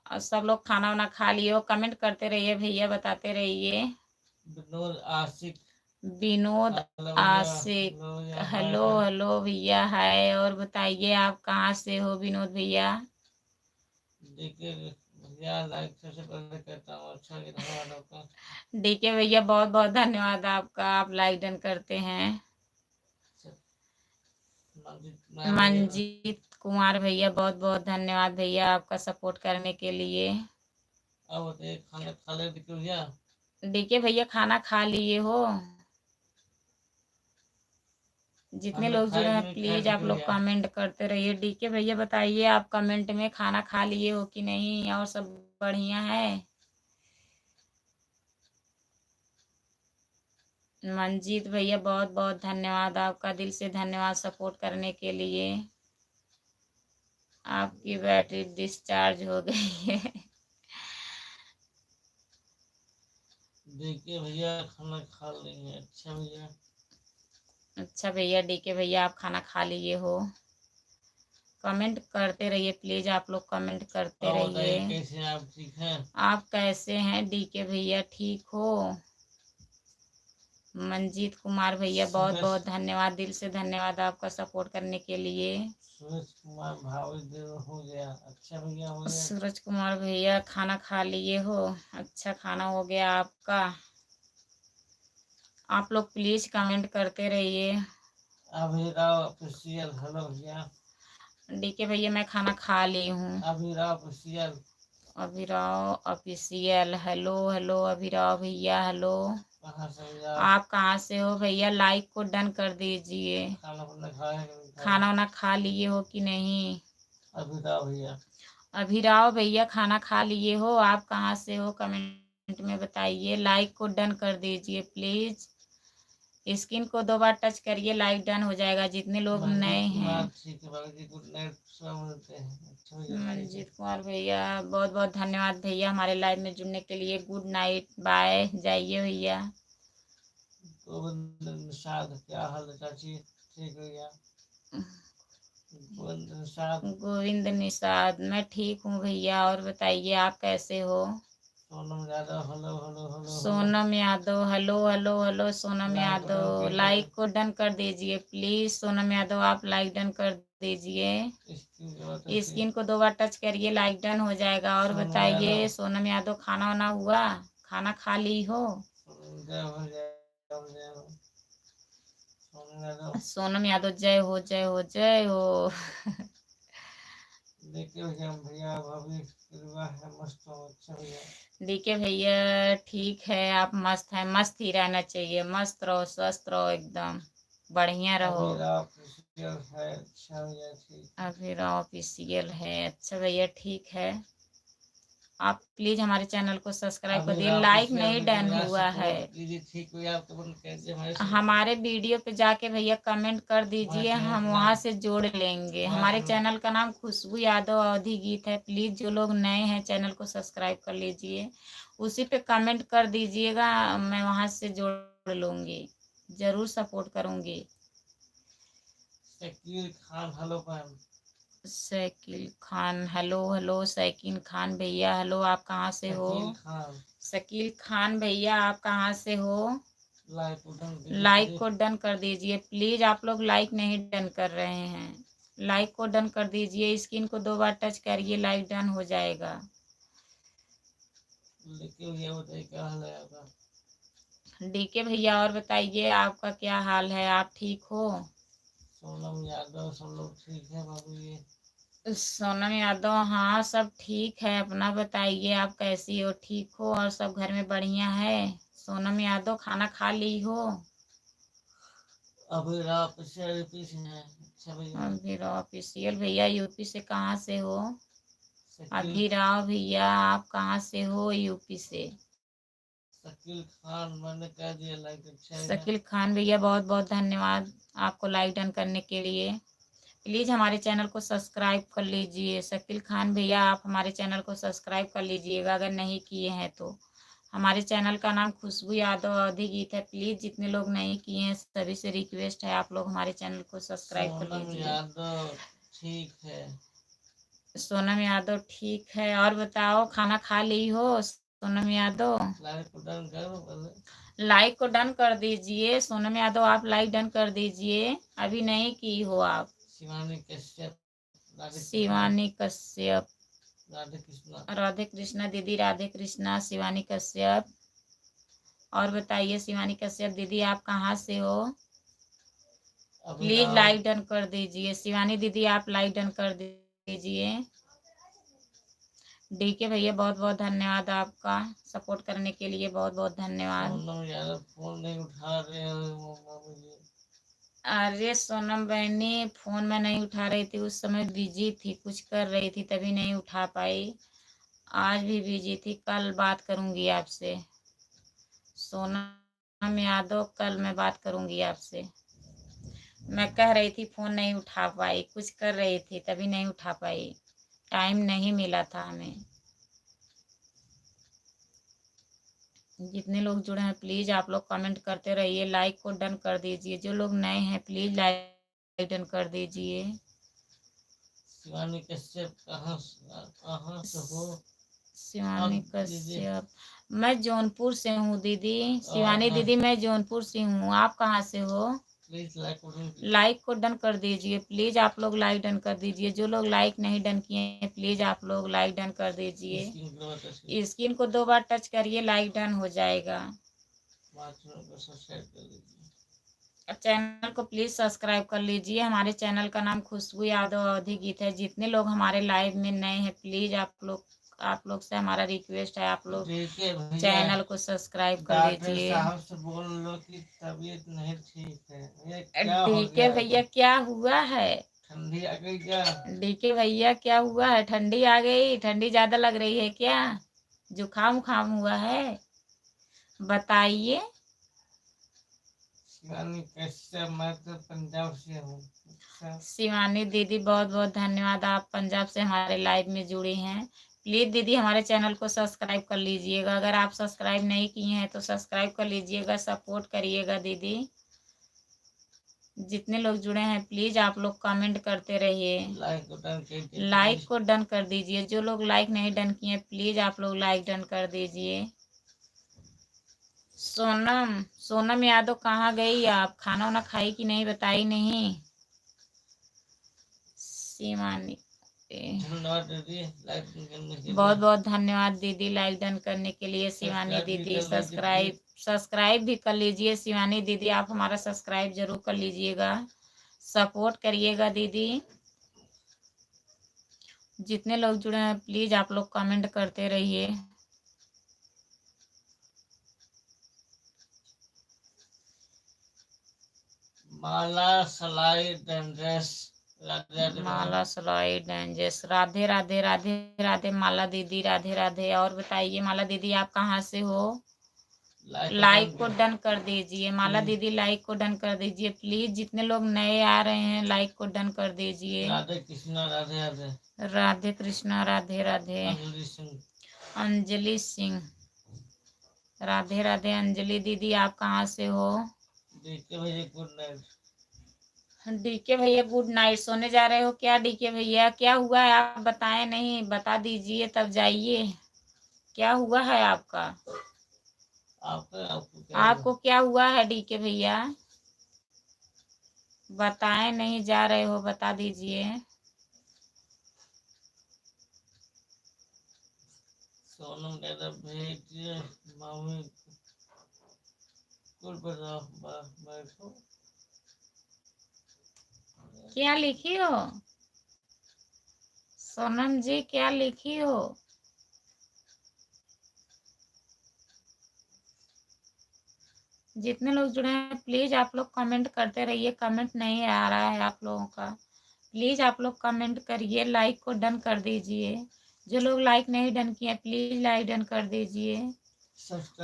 और सब लोग खाना वाना खा लिए हो? कमेंट करते रहिए भैया, बताते रहिए। विनोद आशिक, हेलो हेलो भैया हाय। और बताइए आप कहाँ से हो विनोद भैया? लाइक सबसे पहले करता हूँ, अच्छा डीके भैया बहुत बहुत धन्यवाद आपका, आप लाइक डन करते हैं। मंजीत कुमार भैया बहुत बहुत धन्यवाद भैया आपका सपोर्ट करने के लिए। अब खाना खा ले भैया। डीके भैया खाना खा लिए हो? जितने लोग जुड़े हैं प्लीज आप लोग कमेंट करते रहिए। डीके भैया बताइए आप कमेंट में खाना खा लिए हो कि नहीं, और सब बढ़िया है? मंजीत भैया बहुत बहुत धन्यवाद आपका, दिल से धन्यवाद सपोर्ट करने के लिए। आपकी बैटरी डिस्चार्ज हो गई है। देखिए भैया खाना खा लेंगे। अच्छा भैया, अच्छा भैया डीके भैया आप खाना खा लिए हो? कमेंट करते रहिए प्लीज आप लोग कमेंट करते रहिए। कैसे आप ठीक हैं? आप कैसे हैं डीके भैया, ठीक हो? मंजीत कुमार भैया बहुत बहुत धन्यवाद, दिल से धन्यवाद आपका सपोर्ट करने के लिए। सूरज कुमार हो गया। अच्छा भैया सूरज कुमार भैया खाना खा लिए हो? अच्छा खाना हो गया आपका? आप लोग प्लीज कमेंट करते रहिए। हेलो भैया। डीके भैया मैं खाना खा ली हूँ। Abhirav official, hello hello Abhirav भैया हेलो। आप कहाँ से हो भैया? लाइक को डन कर दीजिए। खाना वाना खा लिए हो कि नहीं? अभिराव भैया खाना खा लिए हो? आप कहाँ से हो कमेंट में बताइए। लाइक को डन कर दीजिए प्लीज। स्क्रीन को 2 बार टच करिए, लाइक डन हो जाएगा। जितने लोग नए हैं। मंजीत कुमार भैया बहुत बहुत धन्यवाद भैया हमारे लाइव में जुड़ने के लिए। गुड नाइट, बाय, जाइए भैया। गोविंद निषाद क्या हाल है चाची? ठीक भैया। गोविंद निषाद मैं ठीक हूँ भैया, और बताइए आप कैसे हो? Sonam Yadav hello hello hello. Sonam Yadav hello hello hello. Sonam Yadav like को डन कर दीजिए प्लीज। सोनम यादव आप लाइक डन कर दीजिए। स्क्रीन को 2 बार टच करिए, लाइक डन हो जाएगा। और बताइए सोनम यादव खाना वाना हुआ? खाना खा ली हो? सोनम यादव जय हो जय हो जय हो। देखिए भैया भैया भाभी कृपा है, मस्त हो अच्छा भैया। देखिए भैया ठीक है, आप मस्त हैं, मस्त ही रहना चाहिए, मस्त रहो, स्वस्थ रहो, एकदम बढ़िया रहो। अभी ऑफिशियल है अच्छा भैया ठीक है। फिर ऑफिशियल है, अच्छा भैया ठीक है। आप प्लीज हमारे चैनल को सब्सक्राइब कर अभी दिए, लाइक ऑफिशियल नहीं लेकिन डन यार हुआ है। सपोर्ट कीजिए, ठीक हुई आप कमेंट कैसे हमारे वीडियो पे जाके भैया कमेंट कर दीजिए, हम वहां से जोड़ लेंगे। हमारे चैनल का नाम खुशबू यादव अवधि गीत है, प्लीज जो लोग नए हैं चैनल को सब्सक्राइब कर लीजिए, उसी पे कमेंट कर दीजिएगा, मैं वहां से जोड़ लूंगी, जरूर सपोर्ट करूंगी। Shakeel Khan hello ma'am. Shakeel Khan hello, hello Shakeel Khan भैया हेलो, आप कहाँ से हो? शकील खान शकील खान भैया आप कहाँ से हो? लाइक को डन कर दीजिए प्लीज, आप लोग लाइक नहीं डन कर रहे हैं, लाइक को डन कर दीजिए, स्क्रीन को 2 बार टच करिए, लाइक डन हो जाएगा। ये बताइए क्या हाल है आपका? डीके भैया और बताइए आपका क्या हाल है, आप ठीक हो? सोनम यादव सब लोग ठीक है भाभी? सोनम यादव हाँ सब ठीक है, अपना बताइए आप कैसी हो, ठीक हो और सब घर में बढ़िया है? सोनम यादव खाना खा ली हो? अभी आप यूपी से हैं अच्छा भैया। अभिराव ऑफिशियल भैया यूपी से कहाँ से हो? शकील अभिराव भैया आप कहाँ से हो? यूपी से। शकील खान मैंने कह दिया लाइक अच्छा है। शकील खान भैया बहुत बहुत धन्यवाद आपको लाइक डन करने के लिए, प्लीज़ हमारे चैनल को सब्सक्राइब कर लीजिए। शकील खान भैया आप हमारे चैनल को सब्सक्राइब कर लीजिएगा अगर नहीं किए हैं तो। हमारे चैनल का नाम खुशबू यादव अवधि गीत है, प्लीज़ जितने लोग नहीं किए हैं सभी से रिक्वेस्ट है आप लोग हमारे चैनल को सब्सक्राइब कर सोनम लीजिए। यादव ठीक है। सोनम यादव ठीक है, और बताओ खाना खा ली हो सोनम यादव? लाइक को डन कर दीजिए सोनम यादव, आप लाइक डन कर दीजिए, अभी नहीं की हो आप। शिवानी कश्यप शिवानी कश्यप राधे कृष्णा राधे कृष्णा दीदी, राधे कृष्णा शिवानी कश्यप। और बताइए शिवानी कश्यप दीदी आप कहाँ से हो? प्लीज लाइक डन कर दीजिए शिवानी दीदी, आप लाइक डन कर दीजिए। डीके भैया बहुत बहुत धन्यवाद आपका सपोर्ट करने के लिए, बहुत बहुत धन्यवाद। फोन नहीं उठा रहे हो? अरे सोनम बहनी फोन में नहीं उठा रही थी, उस समय बिजी थी, कुछ कर रही थी तभी नहीं उठा पाई, आज भी बिजी थी, कल बात करूंगी आपसे। सोनम यादव कल मैं बात करूंगी आपसे, मैं कह रही थी फोन नहीं उठा पाई, कुछ कर रही थी तभी नहीं उठा पाई, टाइम नहीं मिला था हमें। जितने लोग जुड़े हैं प्लीज आप लोग कमेंट करते रहिए, लाइक को डन कर दीजिए, जो लोग नए हैं प्लीज लाइक डन कर दीजिए। शिवानी कश्यप कहाँ से हो? शिवानी कश्यप मैं जौनपुर से हूँ दीदी। शिवानी दीदी मैं जौनपुर से हूँ, आप कहाँ से हो? प्लीज लाइक को डन कर दीजिए, प्लीज आप लोग लाइक डन कर दीजिए, जो लोग लाइक नहीं डन किए हैं प्लीज आप लोग लाइक डन कर दीजिए, स्क्रीन को 2 बार टच करिए, लाइक डन हो जाएगा। चैनल को प्लीज सब्सक्राइब कर लीजिए, हमारे चैनल का नाम खुशबू यादव अवधि गीत है, जितने लोग हमारे लाइव में नए हैं प्लीज आप लोग से हमारा रिक्वेस्ट है आप लोग चैनल को सब्सक्राइब कर लीजिए। साहब से बोल लो कि तबीयत नहीं ठीक है। डीके भैया क्या हुआ है? ठंडी आ गई क्या? डीके भैया क्या हुआ है? ठंडी आ गई? ठंडी ज्यादा लग रही है क्या? जुकाम उखाम हुआ है? बताइए। शिवानी कैसे? मैं तो पंजाब से हूँ। शिवानी दीदी बहुत बहुत धन्यवाद, आप पंजाब से हमारे लाइव में जुड़ी हैं, प्लीज दीदी हमारे चैनल को सब्सक्राइब कर लीजिएगा, अगर आप सब्सक्राइब नहीं किए हैं तो सब्सक्राइब कर लीजिएगा, सपोर्ट करिएगा दीदी। जितने लोग जुड़े हैं प्लीज आप लोग कमेंट करते रहिए, लाइक को डन कर दीजिए, जो लोग लाइक नहीं डन किए प्लीज आप लोग लाइक डन कर दीजिए। सोनम यादव कहाँ गई आप? खाना वाना खाई कि नहीं, बताई नहीं। शिवानी बहुत बहुत धन्यवाद दीदी लाइक डन करने के लिए। शिवानी दीदी सब्सक्राइब भी कर लीजिए, शिवानी दीदी आप हमारा सब्सक्राइब जरूर कर लीजिएगा, सपोर्ट करिएगा दीदी। जितने लोग जुड़े हैं प्लीज आप लोग कमेंट करते रहिए। माला सलाई डेंजरस माला सलाई डेंजरस, राधे राधे राधे राधे माला दीदी, राधे राधे। और बताइए माला दीदी आप कहाँ से हो? लाइक को डन कर दीजिए माला दीदी, लाइक को डन कर दीजिए प्लीज। जितने लोग नए आ रहे हैं लाइक को डन कर दीजिए। राधे कृष्णा राधे राधे। राधे कृष्णा राधे राधे। अंजलि सिंह, अंजलि सिंह, राधे राधे। अंजलि दीदी आप कहाँ से हो? डीके भैया गुड नाइट। डीके भैया गुड नाइट। सोने जा रहे हो क्या डीके भैया? क्या हुआ है आप बताएं नहीं, बता दीजिए तब जाइए। क्या हुआ है आपका? आपको क्या हुआ है डीके भैया? बताएं नहीं जा रहे हो, बता दीजिए। सोनम कहता भेजिए मम्मी कुल बैठो। क्या लिखी हो सोनम जी, क्या लिखी हो? जितने लोग जुड़े हैं प्लीज आप लोग कमेंट करते रहिए। कमेंट नहीं आ रहा है आप लोगों का, प्लीज आप लोग कमेंट करिए। लाइक को डन कर दीजिए। जो लोग लाइक नहीं डन किए प्लीज लाइक डन कर दीजिए।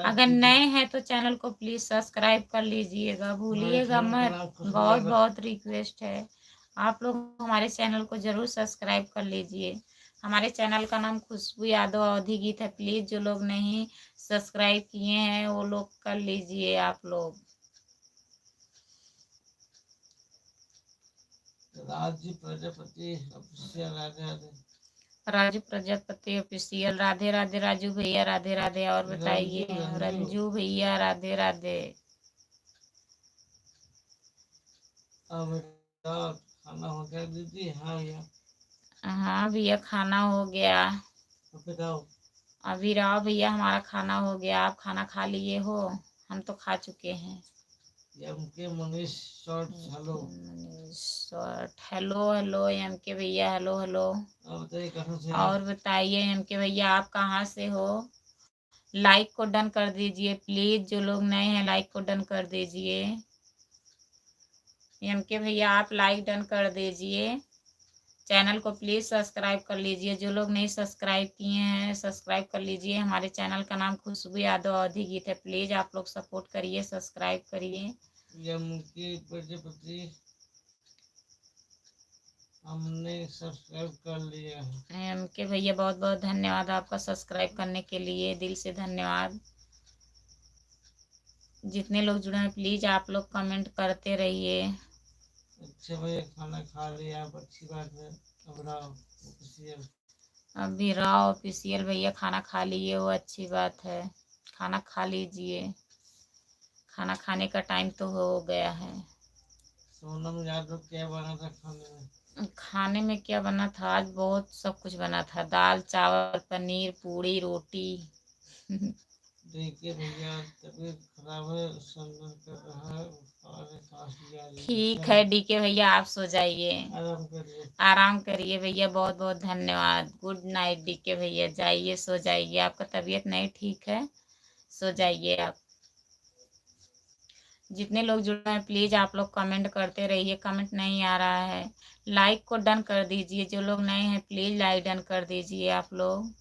अगर नए हैं तो चैनल को प्लीज सब्सक्राइब कर लीजिएगा, भूलिएगा मत। बहुत बहुत रिक्वेस्ट है, आप लोग हमारे चैनल को जरूर सब्सक्राइब कर लीजिए। हमारे चैनल का नाम खुशबू यादव अवधी गीत है। प्लीज जो लोग नहीं सब्सक्राइब किए हैं वो लोग कर लीजिए आप लोग। राजू प्रजापति ऑफिशियल राधे राधे। राजू प्रजापति ऑफिशियल राधे राधे। राजू भैया राधे राधे। और बताइए रंजू भैया राधे राधे। खाना हो गया दीदी? हाँ भैया। हाँ भैया खाना हो गया। अभी राव भैया हमारा खाना हो गया। आप खाना खा लिए हो? हम तो खा चुके हैं। MK Manish short hello. Short hello hello MK भैया हेलो हेलो। और बताइए एमके भैया आप कहाँ से हो? लाइक को डन कर दीजिए प्लीज। जो लोग नए हैं लाइक को डन कर दीजिए। एमके भैया आप लाइक डन कर दीजिए। चैनल को प्लीज सब्सक्राइब कर लीजिए। जो लोग नहीं सब्सक्राइब किए हैं सब्सक्राइब कर लीजिए। हमारे चैनल का नाम खुशबू यादव अवधी गीत है। प्लीज आप लोग सपोर्ट करिए, सब्सक्राइब करिए। प्रजापति हमने सब्सक्राइब कर लिया है। एमके भैया बहुत बहुत धन्यवाद आपका सब्सक्राइब करने के लिए, दिल से धन्यवाद। जितने लोग जुड़े हैं प्लीज आप लोग कमेंट करते रहिए। अच्छा भैया खाना खा लिया आप, अच्छी बात है। अभी राव ऑफिशियल भैया खाना खा लिए, वो अच्छी बात है। खाना खा लीजिए, खाना खाने का टाइम तो हो गया है। सोनम यादव क्या बना था खाने में? खाने में क्या बना था? आज बहुत सब कुछ बना था। दाल चावल पनीर पूड़ी रोटी। देखिए भैया तबीयत खराब है, संदन कर रहा है, ठीक है डीके भैया आप सो जाइए, आराम करिए। आराम करिए भैया, बहुत बहुत धन्यवाद। गुड नाइट डीके भैया, जाइए सो जाइए। आपका तबीयत नहीं ठीक है, सो जाइए आप। जितने लोग जुड़े हैं प्लीज आप लोग कमेंट करते रहिए। कमेंट नहीं आ रहा है, लाइक को डन कर दीजिए। जो लोग नए हैं प्लीज लाइक डन कर दीजिए आप लोग।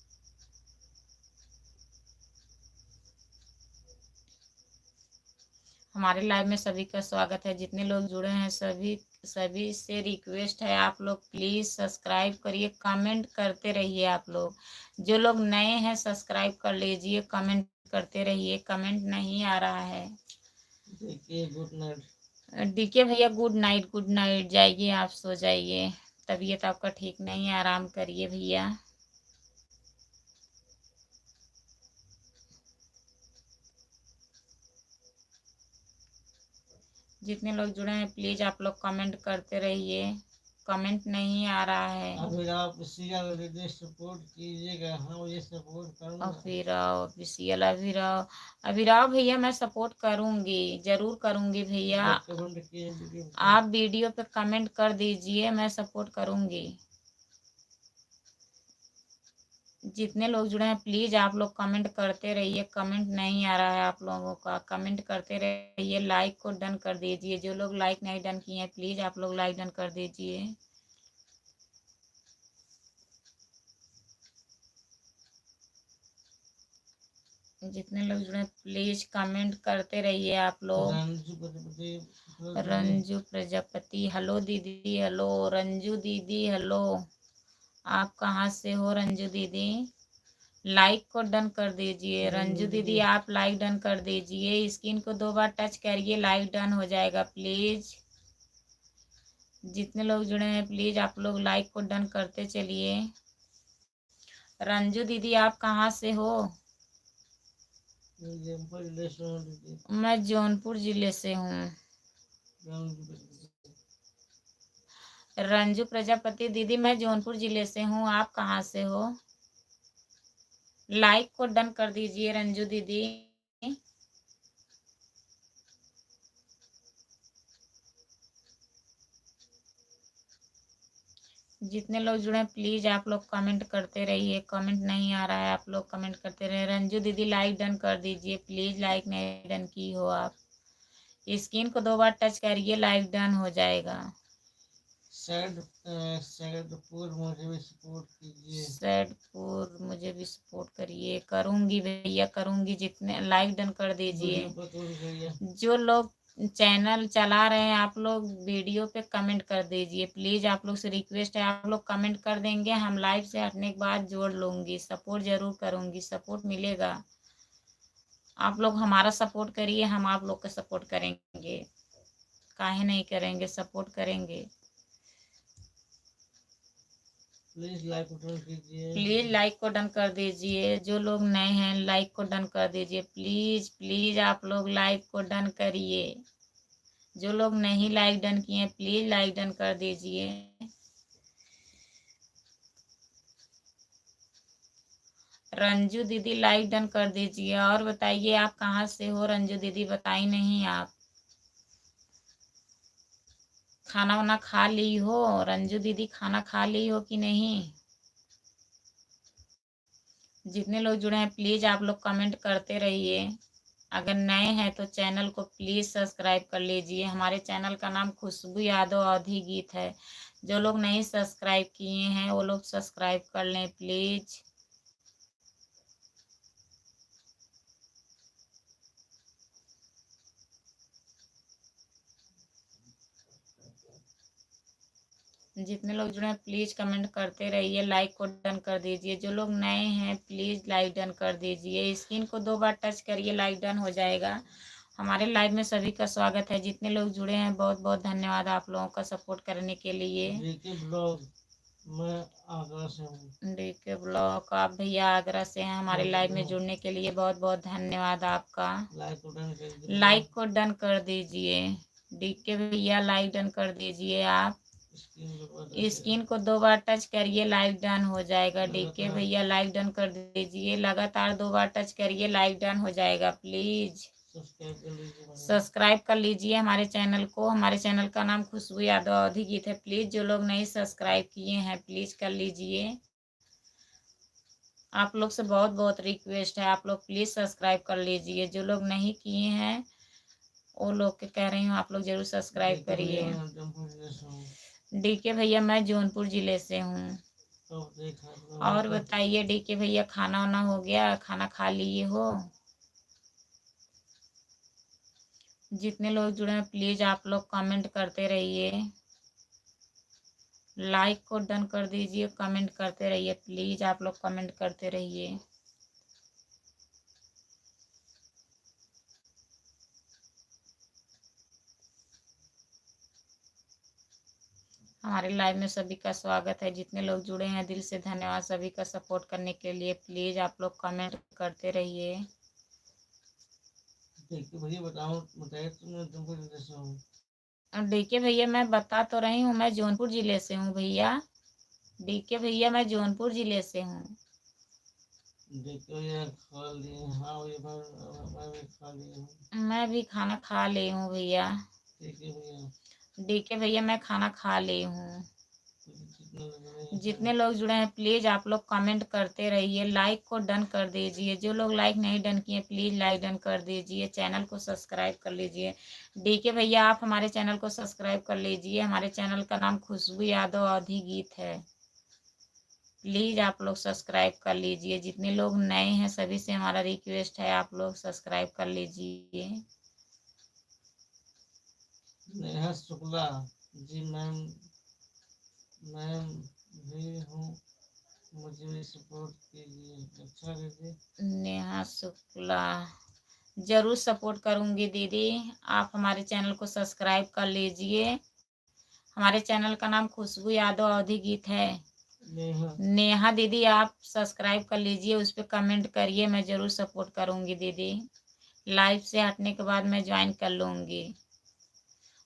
हमारे लाइव में सभी का स्वागत है। जितने लोग जुड़े हैं सभी से रिक्वेस्ट है आप लोग प्लीज सब्सक्राइब करिए, कमेंट करते रहिए आप लोग। जो लोग नए हैं सब्सक्राइब कर लीजिए, कमेंट करते रहिए। कमेंट नहीं आ रहा है। गुड नाइट डीके भैया, गुड नाइट गुड नाइट। जाइए आप सो जाइए, तबीयत आपका ठीक नहीं है, आराम करिए भैया। जितने लोग जुड़े हैं प्लीज आप लोग कमेंट करते रहिए। कमेंट नहीं आ रहा है। अभिराव सपोर्ट कीजिएगा। हाँ ये सपोर्ट करूंगा। अभिराव भैया मैं सपोर्ट करूंगी, जरूर करूंगी भैया। आप वीडियो पे कमेंट कर दीजिए, मैं सपोर्ट करूंगी। जितने लोग जुड़े हैं प्लीज़ आप लोग कमेंट करते रहिए। कमेंट नहीं आ रहा है आप लोगों का, कमेंट करते रहिए। लाइक को डन कर दीजिए। जो लोग लाइक नहीं डन किए हैं प्लीज़ आप लोग लाइक डन कर दीजिए। जितने लोग जुड़े हैं प्लीज़ कमेंट करते रहिए आप लोग। रंजू प्रजापति, हेलो दीदी। रंजू प्रजापति, हेलो दीदी, हेलो रंजू दीदी, हेलो। आप कहाँ से हो रंजू दीदी? लाइक को डन कर दीजिए। रंजू दीदी आप लाइक डन कर दीजिए। स्क्रीन को 2 बार टच करिए, लाइक डन हो जाएगा प्लीज। जितने लोग जुड़े हैं प्लीज आप लोग लाइक को डन करते चलिए। रंजू दीदी आप कहाँ से हो? मैं जौनपुर जिले से हूँ। रंजू प्रजापति दीदी मैं जौनपुर जिले से हूँ। आप कहाँ से हो? लाइक को डन कर दीजिए रंजू दीदी। जितने लोग जुड़े प्लीज आप लोग कमेंट करते रहिए। कमेंट नहीं आ रहा है, आप लोग कमेंट करते रहिए। रंजू दीदी लाइक डन कर दीजिए प्लीज। लाइक नहीं डन की हो आप, स्क्रीन को 2 बार टच करिए, लाइक डन हो जाएगा। सैदपुर मुझे भी सपोर्ट कीजिए। सैदपुर मुझे भी सपोर्ट करिए। करूंगी भैया करूंगी। जितने लाइक डन कर दीजिए। जो लोग चैनल चला रहे हैं आप लोग वीडियो पे कमेंट कर दीजिए प्लीज। आप लोग से रिक्वेस्ट है, आप लोग कमेंट कर देंगे, हम लाइव से हटने के बाद जोड़ लूंगी। सपोर्ट जरूर करूंगी, सपोर्ट मिलेगा। आप लोग हमारा सपोर्ट करिए, हम आप लोग का सपोर्ट करेंगे। काहे नहीं करेंगे, सपोर्ट करेंगे। प्लीज लाइक को डन कीजिए। प्लीज लाइक को डन कर दीजिए। जो लोग नए हैं लाइक को डन कर दीजिए प्लीज। प्लीज आप लोग लाइक को डन करिए। जो लोग नहीं लाइक डन किए प्लीज लाइक डन कर दीजिए। रंजू दीदी लाइक डन कर दीजिए। और बताइए आप कहाँ से हो रंजू दीदी? बताई नहीं आप। खाना वाना खा ली हो रंजू दीदी? खाना खा ली हो कि नहीं? जितने लोग जुड़े हैं प्लीज आप लोग कमेंट करते रहिए। अगर नए हैं तो चैनल को प्लीज सब्सक्राइब कर लीजिए। हमारे चैनल का नाम खुशबू यादव अवधी गीत है। जो लोग नहीं सब्सक्राइब किए हैं वो लोग सब्सक्राइब कर लें प्लीज। जितने लोग जुड़े हैं प्लीज कमेंट करते रहिए। लाइक को डन कर दीजिए। जो लोग नए हैं प्लीज लाइक डन कर दीजिए। स्क्रीन को 2 बार टच करिए, लाइक डन हो जाएगा। हमारे लाइव में सभी का स्वागत है। जितने लोग जुड़े हैं बहुत बहुत धन्यवाद आप लोगों का सपोर्ट करने के लिए। मैं आगरा से हूँ। डीके ब्लॉग आप भैया आगरा से हैं। हमारे लाइव में जुड़ने के लिए बहुत बहुत धन्यवाद आपका। लाइक को डन कर दीजिए। डीके भैया लाइक डन कर दीजिए आप। स्क्रीन को 2 बार टच करिए, लाइक डन हो जाएगा। डीके भैया लाइक डन कर दीजिए। लगातार 2 बार टच करिए, लाइक डन हो जाएगा प्लीज। सब्सक्राइब कर लीजिए हमारे चैनल को। हमारे चैनल का नाम खुशबू यादव अवधी गीत है। प्लीज जो लोग नहीं सब्सक्राइब किए हैं प्लीज कर लीजिए। आप लोग से बहुत बहुत रिक्वेस्ट है, आप लोग प्लीज सब्सक्राइब कर लीजिए। जो लोग नहीं किए हैं वो लोग के कह रही हूँ आप लोग जरूर सब्सक्राइब करिए। डीके भैया मैं जौनपुर जिले से हूँ। और बताइए डीके भैया खाना वाना हो गया? खाना खा लिए हो? जितने लोग जुड़े हैं प्लीज आप लोग कमेंट करते रहिए। लाइक को डन कर दीजिए, कमेंट करते रहिए प्लीज। आप लोग कमेंट करते रहिए। हमारे लाइव में सभी का स्वागत है। जितने लोग जुड़े हैं दिल से धन्यवाद सभी का सपोर्ट करने के लिए। प्लीज आप लोग कमेंट करते रहिए। भैया बताइए तुम जैसे हूँ। डीके भैया मैं बता तो रही हूँ मैं जौनपुर जिले से हूँ भैया। डीके भैया मैं जौनपुर जिले से हूँ। खा लिए। हाँ मैं भी खा ली हूँ। मैं भी खाना खा ली हूँ भैया। ठीक है भैया। डीके भैया मैं खाना खा ली हूँ। जितने लोग जुड़े हैं प्लीज आप लोग कमेंट करते रहिए, लाइक को डन कर दीजिए। जो लोग लाइक नहीं डन किए प्लीज लाइक डन कर दीजिए, चैनल को सब्सक्राइब कर लीजिए। डीके भैया आप हमारे चैनल को सब्सक्राइब कर लीजिए। हमारे चैनल का नाम खुशबू यादव अवधी गीत है, प्लीज आप लोग सब्सक्राइब कर लीजिए। जितने लोग नए हैं सभी से हमारा रिक्वेस्ट है आप लोग सब्सक्राइब कर लीजिए। नेहा शुक्ला जी मैम भी हूँ, मुझे भी सपोर्ट कीजिए। अच्छा दीदी। नेहा शुक्ला जरूर सपोर्ट करूंगी दीदी, आप हमारे चैनल को सब्सक्राइब कर लीजिए। हमारे चैनल का नाम खुशबू यादव अवधी गीत है। नेहा दीदी आप सब्सक्राइब कर लीजिए, उस पर कमेंट करिए, मैं ज़रूर सपोर्ट करूंगी दीदी। लाइव से हटने के बाद मैं ज्वाइन कर लूँगी।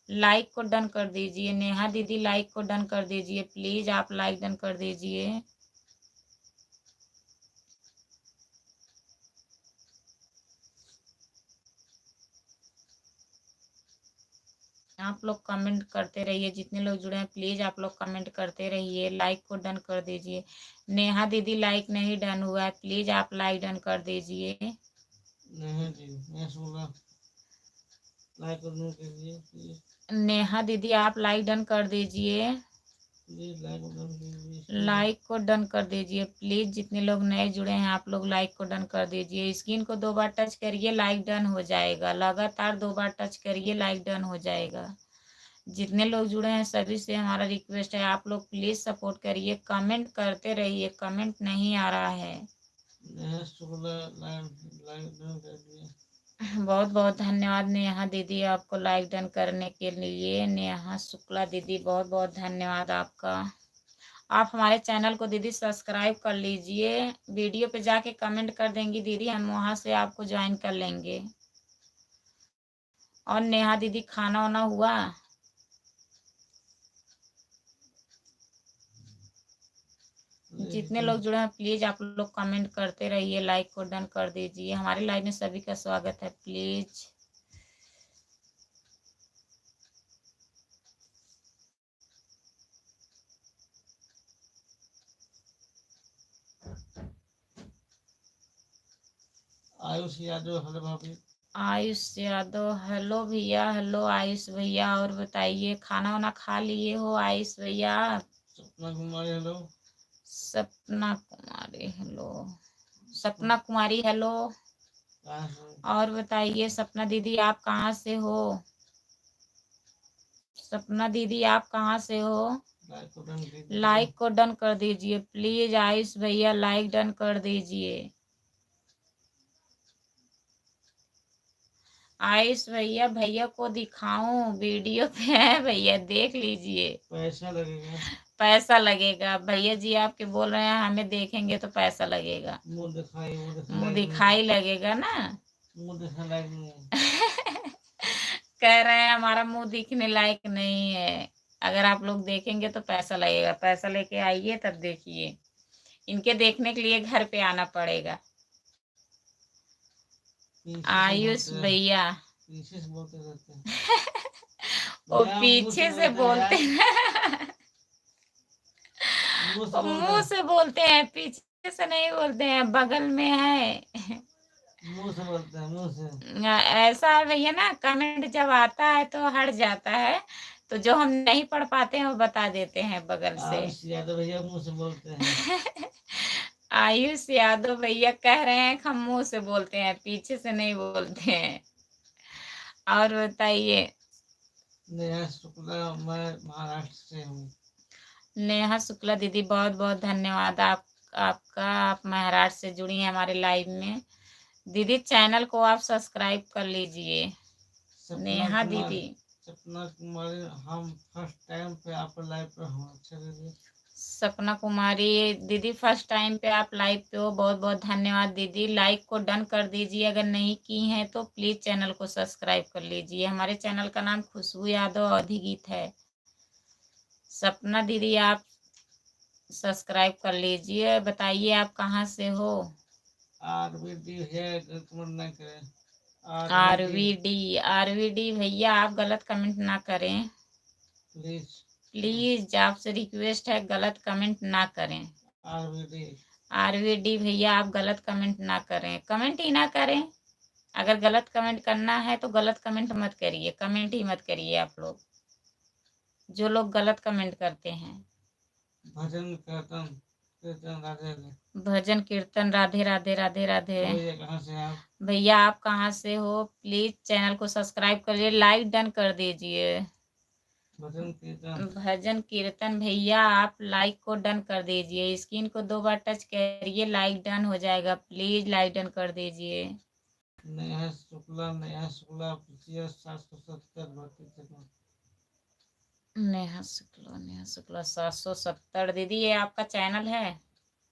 लाइक को डन कर दीजिए नेहा दीदी, लाइक को डन कर दीजिए प्लीज़, आप लाइक डन कर दीजिए। आप लोग कमेंट करते रहिए, जितने लोग जुड़े हैं प्लीज़ आप लोग कमेंट करते रहिए। लाइक को डन कर दीजिए। नेहा दीदी लाइक नहीं डन हुआ है, प्लीज़ आप लाइक डन कर दीजिए। नेहा दीदी आप लाइक डन कर दीजिए, लाइक को डन कर दीजिए प्लीज़। जितने लोग नए जुड़े हैं आप लोग लाइक को डन कर दीजिए। स्क्रीन को 2 बार टच करिए, लाइक डन हो जाएगा। लगातार 2 बार टच करिए, लाइक डन हो जाएगा। जितने लोग जुड़े हैं सभी से हमारा रिक्वेस्ट है आप लोग प्लीज़ सपोर्ट करिए, कमेंट करते रहिए। कमेंट नहीं आ रहा है। बहुत बहुत धन्यवाद नेहा दीदी आपको लाइक डन करने के लिए। नेहा शुक्ला दीदी बहुत बहुत धन्यवाद आपका। आप हमारे चैनल को दीदी सब्सक्राइब कर लीजिए। वीडियो पे जाके कमेंट कर देंगी दीदी, हम वहाँ से आपको ज्वाइन कर लेंगे। और नेहा दीदी खाना वाना हुआ? जितने लोग जुड़े हैं प्लीज आप लोग कमेंट करते रहिए, लाइक को डन कर दीजिए। हमारे लाइव में सभी का स्वागत है प्लीज। आयुष यादव हेलो भाभी। आयुष यादव हेलो भैया। हेलो आयुष भैया, और बताइए खाना वाना खा लिए हो आयुष भैया? Sapna Kumari hello. Sapna Kumari hello. Sapna Kumari hello. और बताइए सपना दीदी आप कहाँ से हो? सपना दीदी आप कहाँ से हो? लाइक को डन कर दीजिए प्लीज। आयुष भैया लाइक डन कर दीजिए। आयुष भैया, भैया को दिखाऊं? वीडियो पे है भैया, देख लीजिए। पैसा लगेगा। पैसा लगेगा भैया जी, आपके बोल रहे हैं हमें देखेंगे तो पैसा लगेगा। मुँह दिखाई लगेगा ना। मुँह दिखने लायक नहीं है। कह रहे हैं हमारा मुंह दिखने लायक नहीं है, अगर आप लोग देखेंगे तो पैसा लगेगा। पैसा लेके आइए तब देखिए। इनके देखने के लिए घर पे आना पड़ेगा। आयुष भैया पीछे से बोलते रहते हैं। वो पीछे से बोलते हैं। मुंह से बोलते हैं, पीछे से नहीं बोलते हैं, बगल में है। मुंह से बोलते हैं, मुंह से। ऐसा है भैया ना, कमेंट जब आता है तो हट जाता है, तो जो हम नहीं पढ़ पाते हैं वो बता देते हैं बगल से। आयुष यादव भैया मुंह से बोलते हैं। आयुष यादव भैया कह रहे हैं हम मुंह से बोलते हैं, पीछे से नहीं बोलते हैं। और बताइए। नेहा शुक्ला मैं महाराष्ट्र से हूँ। नेहा शुक्ला दीदी बहुत बहुत धन्यवाद आपका। आप महाराष्ट्र से जुड़ी हैं हमारे लाइव में। दीदी चैनल को आप सब्सक्राइब कर लीजिए। नेहा दीदी। सपना कुमारी हम फर्स्ट टाइम पे आप लाइव पे हूँ। अच्छा दीदी। सपना कुमारी दीदी फर्स्ट टाइम पे आप लाइव पे हो, बहुत बहुत धन्यवाद दीदी। लाइक को डन कर दीजिए, अगर नहीं की हैं तो प्लीज़ चैनल को सब्सक्राइब कर लीजिए। हमारे चैनल का नाम खुशबू यादव अवधी गीत है। सपना दीदी आप सब्सक्राइब कर लीजिए। बताइए आप कहाँ से हो? आरवीडी है, कमेंट ना करें। आरवीडी भैया आप गलत कमेंट ना करें प्लीज। प्लीज आपसे रिक्वेस्ट है गलत कमेंट ना करें। आरवीडी आरवीडी भैया आप गलत कमेंट ना करें, कमेंट ही ना करें। अगर गलत कमेंट करना है तो गलत कमेंट मत करिए, कमेंट ही मत करिए आप लोग, जो लोग गलत कमेंट करते हैं। भजन कीर्तन कीर्तन राधे राधे। भजन कीर्तन राधे राधे राधे राधे। भैया कहाँ से आप? भैया आप कहाँ से हो? प्लीज चैनल को सब्सक्राइब करिए, लाइक डन कर दीजिए। भजन कीर्तन भजन कीर्तन भैया आप लाइक को डन कर दीजिए, स्क्रीन को 2 बार टच करिए, लाइक डन हो जाएगा, प्लीज लाइक डन कर दीजिए। नेहा शुक्ला पिछले 770 भक्ति चरण। नेहा शुक्ला 770 दीदी ये आपका चैनल है?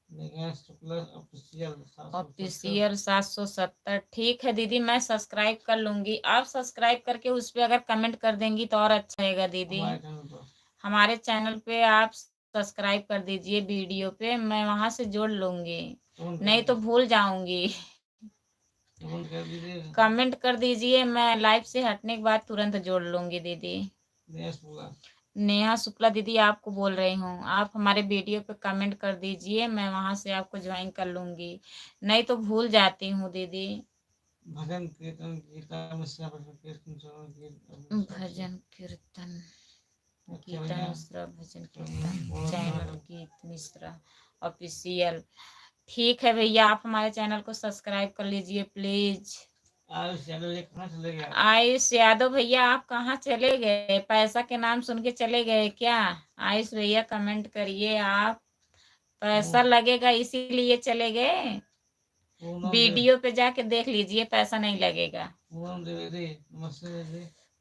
नेहा शुक्ला ऑफिशियल ऑफिशियल 770 ठीक है दीदी, मैं सब्सक्राइब कर लूंगी। आप सब्सक्राइब करके उस पर अगर कमेंट कर देंगी तो और अच्छा रहेगा दीदी। हमारे चैनल पे आप सब्सक्राइब कर दीजिए, वीडियो पे मैं वहां से जोड़ लूंगी, नहीं तो भूल जाऊंगी। कमेंट कर दीजिए, मैं लाइव से हटने के बाद तुरंत जोड़ लूंगी दीदी। नेहा शुक्ला दीदी आपको बोल रही हूँ, आप हमारे वीडियो पे कमेंट कर दीजिए, मैं वहां से आपको ज्वाइन कर लूंगी, नहीं तो भूल जाती हूँ दीदी। भजन कीर्तन गीता मिश्रा भजन कीर्तन गीता मिश्रा भजन कीर्तन चैनल गीत मिश्रा ऑफिशियल। ठीक है भैया, आप हमारे चैनल को सब्सक्राइब कर लीजिए प्लीज। आयुष यादव भैया आप कहाँ चले गए? पैसा के नाम सुन के चले गए क्या? आयुष भैया कमेंट करिए, आप पैसा लगेगा इसीलिए चले गए? वीडियो पे जाके देख लीजिए, पैसा नहीं लगेगा।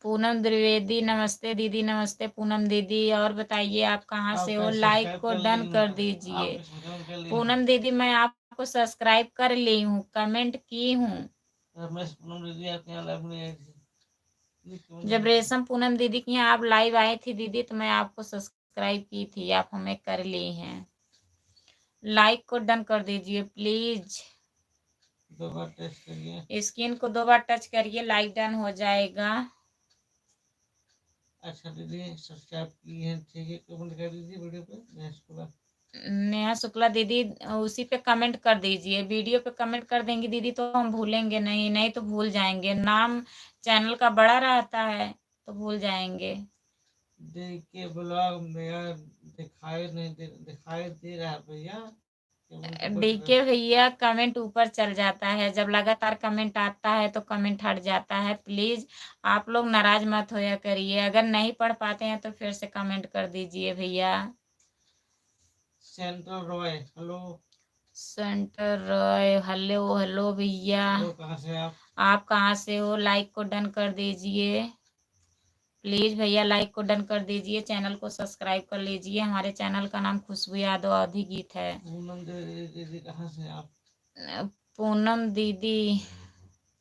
पूनम द्विवेदी नमस्ते दीदी, नमस्ते पूनम दीदी। और बताइए आप कहाँ से हो? लाइक को डन कर दीजिए। पूनम दीदी मैं आपको सब्सक्राइब कर ली हूँ, कमेंट की हूँ। जब रेशम पूनम दीदी के यहाँ आप लाइव आई थी दीदी तो मैं आपको सब्सक्राइब की थी, आप हमें कर ली हैं। लाइक को डन कर दीजिए प्लीज। 2 बार टच करिए, स्क्रीन को 2 बार टच करिए, लाइक डन हो जाएगा। अच्छा दीदी सब्सक्राइब की है, ठीक है, कमेंट कर दीजिए वीडियो पे। नेहा शुक्ला दीदी उसी पे कमेंट कर दीजिए, वीडियो पे कमेंट कर देंगी दीदी तो हम भूलेंगे नहीं, नहीं तो भूल जाएंगे, नाम चैनल का बड़ा रहता है तो भूल जाएंगे। देखिए ब्लॉग में दिखाई दे रहा है भैया। डीके भैया कमेंट ऊपर चल जाता है, जब लगातार कमेंट आता है तो कमेंट हट जाता है। प्लीज आप लोग नाराज मत होया करिए, अगर नहीं पढ़ पाते हैं तो फिर से कमेंट कर दीजिए भैया। Central Roy hello. Centre Roy hello hello भैया। कहाँ से आप कहाँ से हो? लाइक को डन कर दीजिए प्लीज भैया, लाइक को डन कर दीजिए, चैनल को सब्सक्राइब कर लीजिए। हमारे चैनल का नाम खुशबू यादव अवधी गीत है। पूनम दीदी कहाँ से आप? पूनम दीदी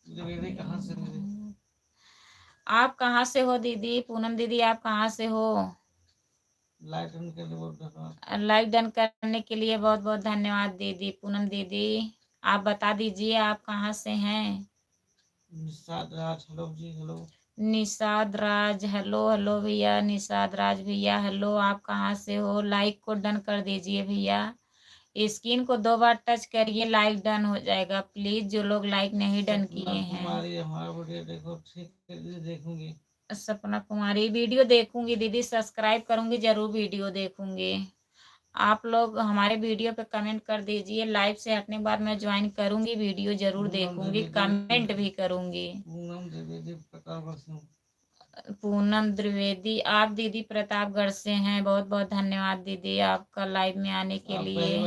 कहाँ से दीदी? आप कहाँ से हो दीदी? पूनम दीदी आप कहाँ से हो? लाइक डन के लिए बहुत धन्यवाद। लाइक डन करने के लिए बहुत बहुत धन्यवाद दीदी। पूनम दीदी आप बता दीजिए आप कहाँ से हैं? निषाद राज हेलो जी hello. Nishad Raj hello hello भैया। निषाद राज भैया हेलो, आप कहाँ से हो? लाइक को डन कर दीजिए भैया, स्क्रीन को 2 बार टच करिए, लाइक डन हो जाएगा प्लीज। जो लोग लाइक नहीं डन किए हैं। हमारा वीडियो देखो, ठीक है देखूंगी। सपना कुमारी वीडियो देखूंगी दीदी, सब्सक्राइब करूंगी जरूर, वीडियो देखूंगी। आप लोग हमारे वीडियो पे कमेंट कर दीजिए, लाइव से हटने के बाद मैं ज्वाइन करूंगी, वीडियो जरूर देखूंगी, कमेंट भी करूंगी। पूनम द्विवेदी आप दीदी प्रतापगढ़ से हैं, बहुत बहुत धन्यवाद दीदी आपका लाइव में आने के लिए।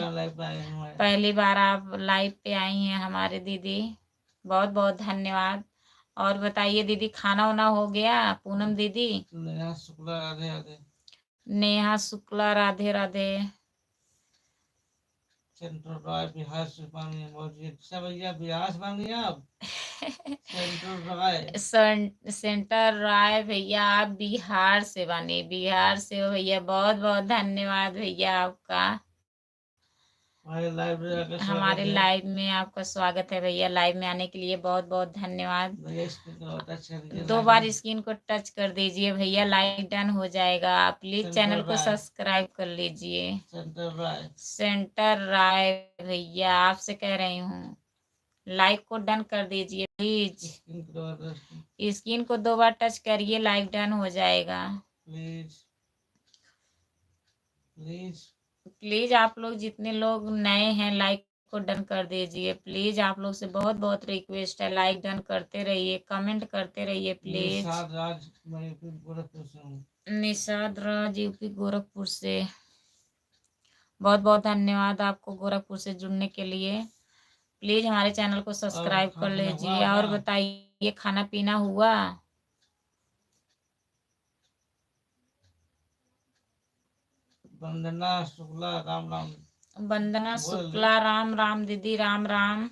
पहली बार आप लाइव पे आई हैं हमारे दीदी, बहुत बहुत धन्यवाद। और बताइए दीदी खाना वाना हो गया? पूनम दीदी नेहा शुक्ला राधे राधे। नेहा शुक्ला राधे राधे। सेंट्रल रॉय बिहार से पानी भैया बिहार से पानी आप। सेंट्रल रॉय सेंटर राय भैया आप बिहार से बने, बिहार से हो भैया, बहुत बहुत धन्यवाद भैया आपका। हमारे लाइव में आके स्वागत हमारे है। लाइव में आपका स्वागत है भैया। लाइव में आने के लिए बहुत बहुत धन्यवाद। भैया स्क्रीन को टच कर दीजिए, 2 लाइव बार में स्क्रीन को टच कर दीजिए भैया, लाइव डन हो जाएगा। प्लीज सेंटर चैनल को राय, सब्सक्राइब कर लीजिए। सेंटर राय, सेंटर राय भैया आपसे कह रही हूँ, लाइव को डन कर दीजिए प्लीज। स्क्रीन को स्क्रीन को 2 बार टच करिए, लाइव डन हो जाएगा। प्लीज प्लीज प्लीज आप लोग जितने लोग नए हैं लाइक को डन कर दीजिए प्लीज। आप लोग से बहुत बहुत रिक्वेस्ट है, लाइक डन करते रहिए, कमेंट करते रहिए प्लीज। निषाद राज, मैं यूपी गोरखपुर से हूँ। निषाद राज यूपी गोरखपुर से, बहुत बहुत धन्यवाद आपको गोरखपुर से जुड़ने के लिए। प्लीज हमारे चैनल को और सब्सक्राइब कर खाना पीना हुआ लीजिए। और आपका? बताइए खाना पीना हुआ? वंदना शुक्ला, राम राम। वंदना बोल शुक्ला, राम राम दीदी, राम राम।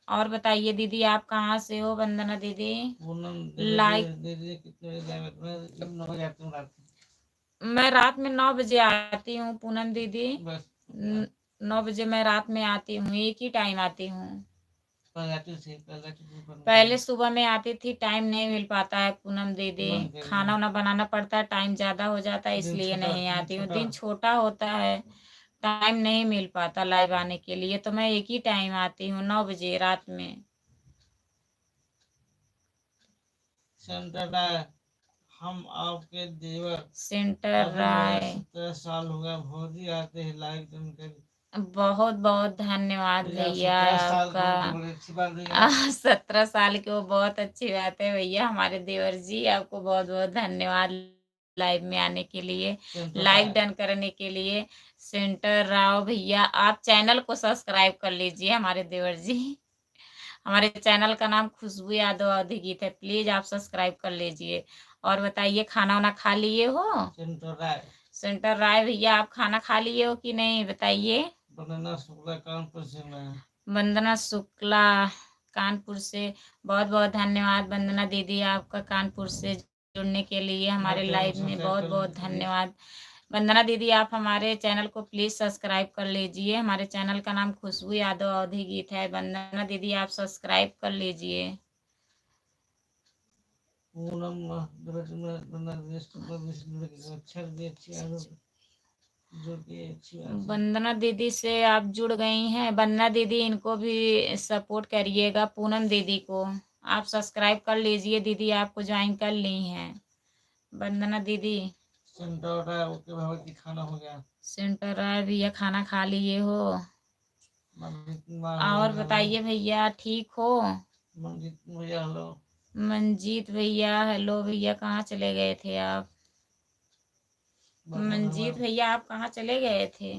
और बताइए दीदी आप कहाँ से हो? वंदना दीदी पूनम लाइक, दीदी कितने बजे लाइव में 9 बजे आती हूँ रात में। मैं रात में 9 बजे आती हूँ पूनम दीदी। बस 9 बजे मैं रात में आती हूँ, एक ही टाइम आती हूँ। पहले पहले सुबह में आती थी, टाइम नहीं मिल पाता है पूनम दीदी, खाना वाना बनाना पड़ता है, टाइम ज्यादा हो जाता है, इसलिए नहीं आती हूँ। दिन छोटा होता है, टाइम नहीं मिल पाता लाइव आने के लिए, तो मैं एक ही टाइम आती हूँ, 9 बजे रात में। सेंटर राय, हम आपके देवर। सेंटर राय, 17 साल हो गया भौजी आते हैं लाइव कर। बहुत बहुत धन्यवाद भैया 17 साल आपका। की बड़ी अच्छी बात है। 17 साल के, वो बहुत अच्छी बात है भैया। हमारे देवर जी आपको बहुत बहुत धन्यवाद लाइव में आने के लिए, लाइव डन करने के लिए। सेंटर राव भैया आप चैनल को सब्सक्राइब कर लीजिए हमारे देवर जी। हमारे चैनल का नाम खुशबू यादव अवधि गीत है, प्लीज आप सब्सक्राइब कर लीजिए। और बताइए खाना वाना खा लिए हो? सेंटर राय भैया आप खाना खा लिए हो कि नहीं बताइए। वंदना शुक्ला कानपुर से मैं। वंदना शुक्ला कानपुर से, बहुत बहुत धन्यवाद वंदना दीदी आपका कानपुर से जुड़ने के लिए हमारे लाइव में, बहुत बहुत धन्यवाद। वंदना दीदी आप हमारे चैनल को प्लीज सब्सक्राइब कर लीजिए। हमारे चैनल का नाम खुशबू यादव अवधि गीत है। वंदना दीदी आप सब्सक्राइब कर लीजिए। वंदना दीदी से आप जुड़ गई हैं, वंदना दीदी इनको भी सपोर्ट करिएगा। पूनम दीदी को आप सब्सक्राइब कर लीजिए, दीदी आपको ज्वाइन कर ली हैं वंदना दीदी। खाना हो गया। सेंटर राय भैया खाना खा लिए हो? और बताइए भैया ठीक हो? मंजीत भैया हेलो। मंजीत भैया हेलो भैया, कहाँ चले गए थे आप? मंजीत भैया आप कहाँ चले गए थे?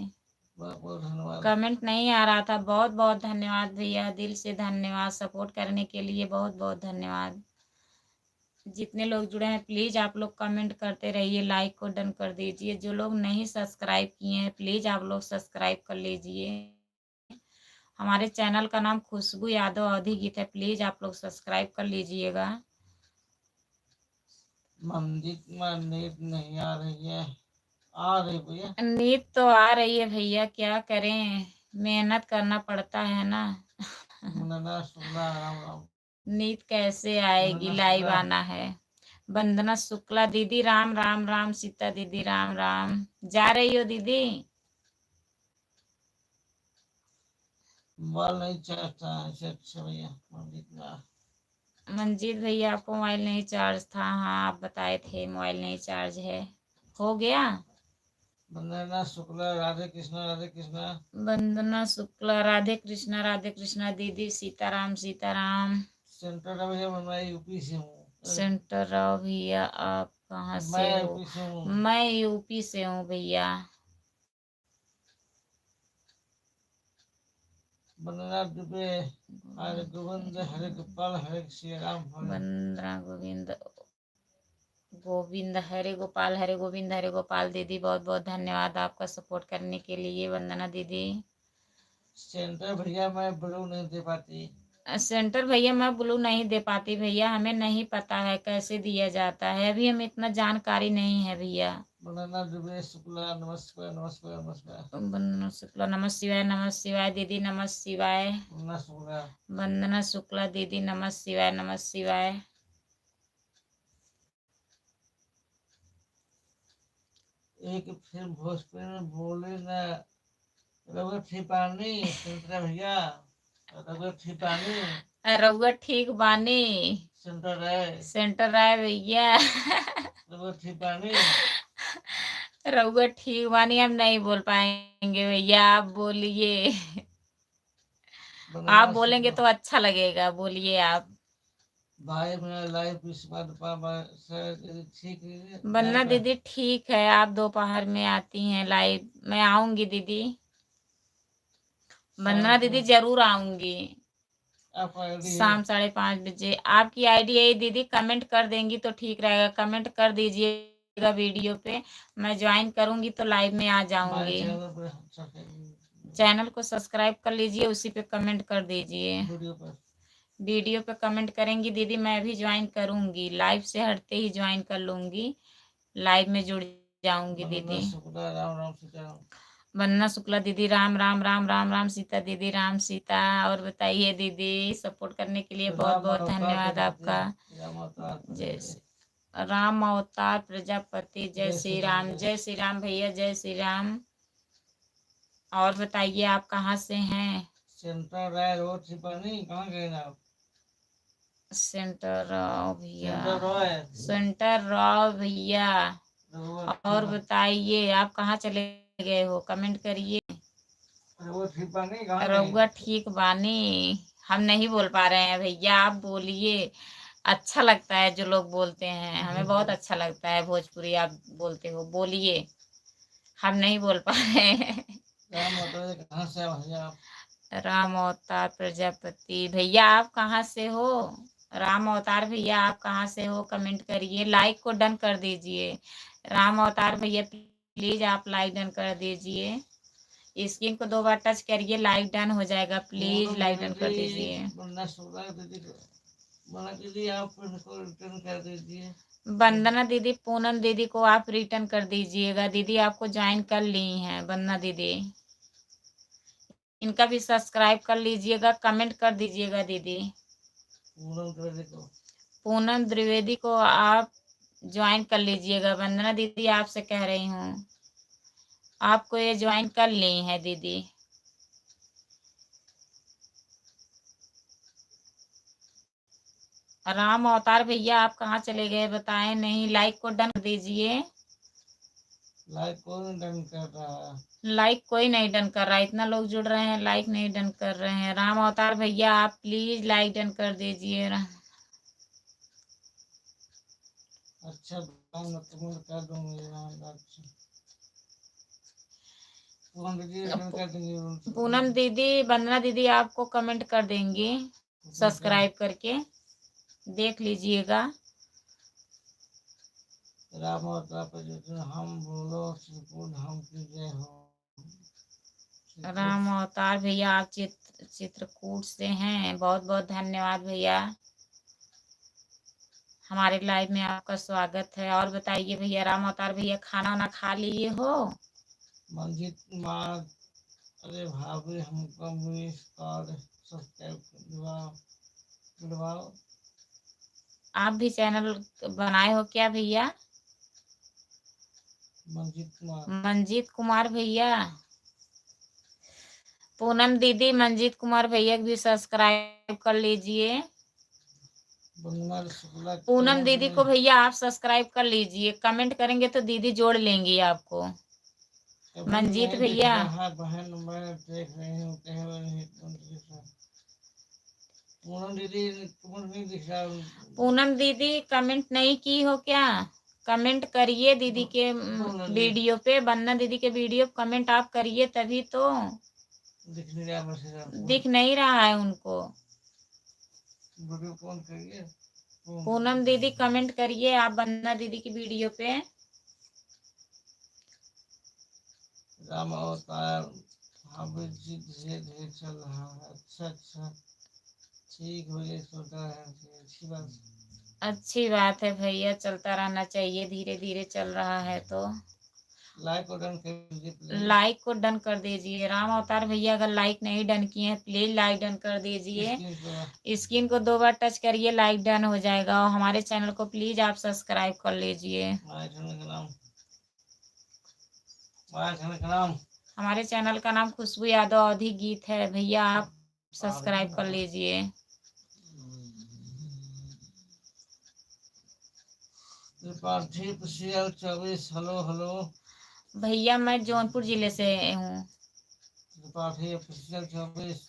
कमेंट नहीं आ रहा था। बहुत बहुत धन्यवाद भैया, दिल से धन्यवाद सपोर्ट करने के लिए, बहुत बहुत धन्यवाद। जितने लोग जुड़े हैं प्लीज आप लोग कमेंट करते रहिए, लाइक को डन कर दीजिए। जो लोग नहीं सब्सक्राइब किए हैं प्लीज आप लोग सब्सक्राइब कर लीजिए। हमारे चैनल का नाम खुशबू यादव अवधि गीत है, प्लीज आप लोग सब्सक्राइब कर लीजिएगा। मंदिर में नींद नहीं आ रही है, आ रही भैया? नींद तो आ रही है भैया, क्या करें, मेहनत करना पड़ता है ना। राम राम। नींद कैसे आएगी, लाइव आना है। वंदना शुक्ला दीदी राम राम, राम सीता दीदी राम राम। जा रही हो दीदी? मोबाइल नहीं चाहता अच्छा भैया। मंजीत भैया आपको मोबाइल नहीं चार्ज था? हाँ आप बताए थे मोबाइल नहीं चार्ज है, हो गया। वंदना शुक्ला राधे कृष्णा, राधे कृष्णा। वंदना शुक्ला राधे कृष्णा दीदी, सीताराम सीताराम। सेंटर भैया मैं यूपी से हूँ। सेंटर राव भैया आप कहाँ से हो? मैं यूपी से हूँ भैया। वंदना दुबे, हरे गोविंद हरे गोपाल हरे श्री राम। वंदना गोविंद गोविंद हरे गोपाल दीदी, बहुत बहुत धन्यवाद आपका सपोर्ट करने के लिए वंदना दीदी। सेंटर भैया मैं ब्लू नहीं दे पाती। सेंटर भैया मैं ब्लू नहीं दे पाती भैया, हमें नहीं पता है कैसे दिया जाता है, अभी हमें इतना जानकारी नहीं है भैया। वंदना दुबे शुक्ला नमस्कार नमस्कार नमस्कार। वंदना शुक्ला नमः शिवाय दीदी नमः शिवाय। वंदना शुक्ला वंदना शुक्ला दीदी नमः शिवाय नमः शिवाय। एक फिर भोजपुरी में बोले ना, रघुवर ठिपानी संतरा भैया, रघुवर ठिपानी रउआ ठीक बानी। सेंटर है सेंटर है भैया। रघुवर ठिपानी। रउआ ठीक बानी, हम नहीं बोल पाएंगे भैया, आप बोलिए। वंदना आप बोलेंगे शुक्ला तो अच्छा लगेगा, बोलिए आप। भाई मेरा लाइफ इस बात पर ठीक है। वंदना दीदी ठीक है, आप दोपहर में आती हैं लाइव, मैं आऊंगी दीदी। वंदना दीदी जरूर आऊंगी आपका आईडी है शाम 5:30 बजे। आपकी आईडी है दीदी, कमेंट कर देंगी तो ठीक रहेगा, कमेंट कर दीजिएगा वीडियो पे, मैं ज्वाइन करूंगी तो लाइव में आ हमारे जाऊंगी। चैनल पर चैनल को सब्सक्राइब कर लीजिए, उसी पे कमेंट कर दीजिए। वीडियो पे कमेंट करेंगी दीदी, मैं भी ज्वाइन करूंगी, लाइव से हटते ही ज्वाइन कर लूंगी, लाइव में जुड़ जाऊंगी दीदी। राम राम सीता। वंदना शुक्ला दीदी राम राम राम राम राम सीता दीदी राम सीता। और बताइए दीदी, सपोर्ट करने के लिए बहुत बहुत धन्यवाद आपका। जय श्री राम अवतार प्रजापति, जय श्री राम, जय श्री राम भैया, जय श्री राम। और बताइए आप कहाँ से हैं? सेंटर राय रोड छिपानी, कहाँ गए ना आप? सेंटर राव भैया, सेंटर राव भैया। और बताइए आप कहाँ चले गए हो, कमेंट करिए। रउआ ठीक बानी, हम नहीं बोल पा रहे हैं भैया, आप बोलिए। अच्छा लगता है जो लोग बोलते हैं, हमें बहुत अच्छा लगता है भोजपुरी आप बोलते हो, बोलिए। हम नहीं बोल पा रहे हैं। कहाँ से आप? राम अवतार प्रजापति भैया, आप कहाँ से हो? राम अवतार भैया आप कहाँ से हो, कमेंट करिए, लाइक को डन कर दीजिए। राम अवतार भैया प्लीज आप लाइक डन कर दीजिए, स्क्रीन को 2 बार टच करिए, लाइक डन हो जाएगा, प्लीज लाइक डन कर दीजिए। वंदना दीदी पूनम दीदी को आप रिटर्न कर दीजिएगा, दीदी आपको ज्वाइन कर ली हैं वंदना दीदी, इनका भी सब्सक्राइब कर लीजिएगा, कमेंट कर दीजिएगा दीदी। पूनम द्विवेदी को आप ज्वाइन कर लीजिएगा, वंदना दीदी आपसे कह रही हूँ, आपको ये ज्वाइन कर ली है दीदी। राम अवतार भैया आप कहाँ चले गए बताएं नहीं, लाइक को डन कर दीजिए। लाइक कोई डन कर रहा है, लाइक कोई नहीं डन कर रहा है, इतना लोग जुड़ रहे हैं, लाइक नहीं डन कर रहे हैं। राम अवतार भैया आप प्लीज लाइक डन कर दीजिए। अच्छा कर दूंगी। पूनम दीदी वंदना दीदी आपको कमेंट कर देंगी, सब्सक्राइब करके देख लीजिएगा। राम अवतार हम बोलो हम की जय हो। राम अवतार भैया आप चित्रकूट से हैं, बहुत बहुत धन्यवाद भैया, हमारे लाइव में आपका स्वागत है। और बताइए भैया, राम अवतार भैया खाना वाना खा लिए हो? मंजित कुमार, अरे भाभी हमको भी सब्सक्राइब करवाओ। आप भी चैनल बनाए हो क्या भैया? मंजीत कुमार भैया, पूनम दीदी मंजीत कुमार भैया भी सब्सक्राइब कर लीजिए। पूनम दीदी को भैया आप सब्सक्राइब कर लीजिए, कमेंट करेंगे तो दीदी जोड़ लेंगी आपको। मंजीत भैया पूनम दीदी कमेंट नहीं की हो क्या? कमेंट करिए दीदी के वीडियो पे, वंदना दीदी के वीडियो कमेंट आप करिए, तभी तो दिख नहीं रहा है उनको। पूनम दीदी कमेंट करिए आप वंदना दीदी की वीडियो पे। राम अवतार धीरे चल रहा है, अच्छा ठीक हो गया, सोचा है अच्छी बात। अच्छी बात है भैया, चलता रहना चाहिए, धीरे धीरे चल रहा है तो। लाइक को डन कर दीजिए प्लीज। लाइक को डन कर दीजिए। राम अवतार भैया अगर लाइक नहीं डन किए हैं प्लीज लाइक डन कर दीजिए। स्क्रीन को 2 बार टच करिए, लाइक डन हो जाएगा। और हमारे चैनल को प्लीज आप सब्सक्राइब कर लीजिए। हमारे चैनल का नाम खुशबू यादव अवधी गीत है भैया, आप सब्सक्राइब कर लीजिए। त्रिपाठी ऑफिशियल 24 हेलो हेलो भैया मैं जौनपुर जिले से हूँ। Tripathi official 24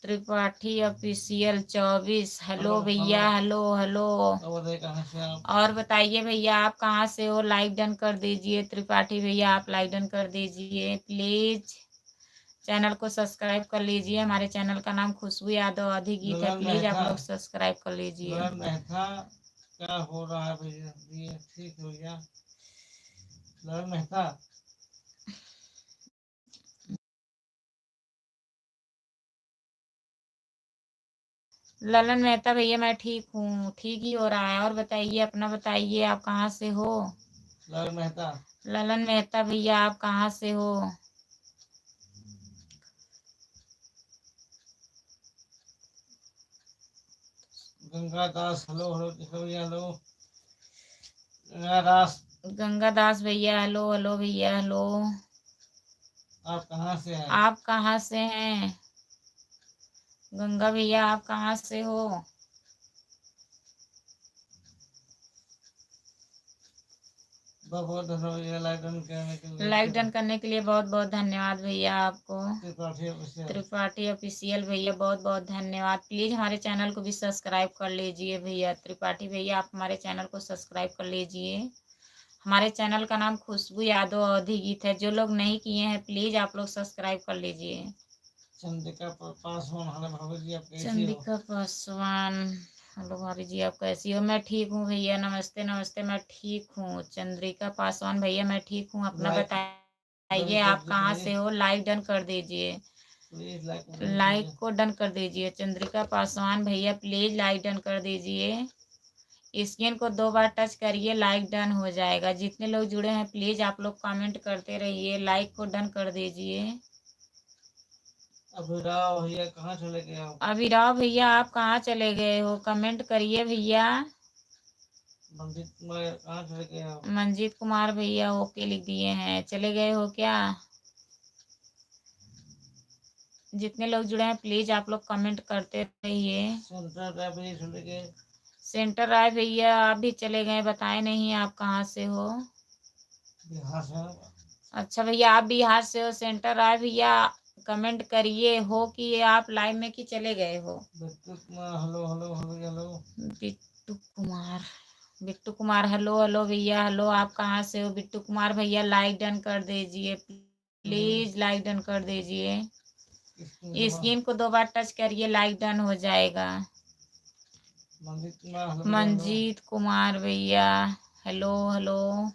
Tripathi official 24 hello भैया, हेलो हेलो। कहाँ से आप? और बताइए भैया आप कहाँ से हो? लाइक डन कर दीजिए। त्रिपाठी भैया आप लाइक डन कर दीजिए प्लीज। चैनल को सब्सक्राइब कर लीजिए। हमारे चैनल का नाम खुशबू यादव अवधी गीत है, प्लीज आप लोग सब्सक्राइब कर लीजिए। क्या हो रहा है भैया? ये ठीक हो गया ललन मेहता। ललन मेहता भैया मैं ठीक हूँ, ठीक ही हो रहा है। और बताइए अपना बताइए, आप कहाँ से हो? ललन मेहता। ललन मेहता भैया आप कहाँ से हो? गंगा दास हेलो हेलो भैया हेलो। गंगा दास। गंगा दास भैया हेलो हेलो भैया हेलो। आप कहाँ से हैं? आप कहाँ से हैं? गंगा भैया आप कहाँ से हो? बहुत बहुत धन्यवाद लाइक डन करने के लिए। लाइक डन करने के लिए बहुत बहुत धन्यवाद भैया आपको। त्रिपाठी त्रिपाठी ऑफिशियल भैया बहुत बहुत धन्यवाद। प्लीज हमारे चैनल को भी सब्सक्राइब कर लीजिए भैया। त्रिपाठी भैया आप हमारे चैनल को सब्सक्राइब कर लीजिए। हमारे चैनल का नाम खुशबू यादव अवधी गीत है। जो लोग नहीं किए हैं प्लीज आप लोग सब्सक्राइब कर लीजिए। चंद्रिका पासवान हेलो भाभी जी आप कैसी हो? चंद्रिका पासवान हेलो भाभी जी आप कैसी हो? मैं ठीक हूँ भैया, नमस्ते नमस्ते, मैं ठीक हूँ। चंद्रिका पासवान भैया मैं ठीक हूँ, अपना बताइए आप कहाँ से हो? लाइक डन कर दीजिए। प्लीज लाइक को डन कर दीजिए। चंद्रिका पासवान भैया प्लीज लाइक डन कर दीजिए। स्क्रीन को 2 बार टच करिए, लाइक डन हो जाएगा। जितने लोग जुड़े हैं प्लीज आप लोग कमेंट करते रहिए। लाइक को डन कर दीजिए। अभिराव भैया कहाँ चले गए आप? अभिराव भैया आप कहाँ चले गए हो? कमेंट करिए भैया। मंजित कुमार कहाँ चले गए आप? मंजीत कुमार भैया ओके लिख दिए हैं, चले गए हो क्या? जितने लोग जुड़े हैं प्लीज आप लोग कमेंट करते रहिए। सेंटर राय भैया आप भी चले गए, बताए नहीं आप कहाँ से हो? बिहार से। अच्छा भैया आप बिहार से हो। सेंटर राय भैया कमेंट करिए हो कि आप लाइव में कि चले गए हो? Bittu Kumar hello hello hello hello. Bittu Kumar hello hello भैया हेलो। आप कहाँ से हो बिट्टू कुमार भैया? लाइक डन कर दीजिए प्लीज, लाइक डन कर दीजिए। स्क्रीन को 2 बार टच करिए, लाइक डन हो जाएगा। मंजीत कुमार भैया हेलो हेलो।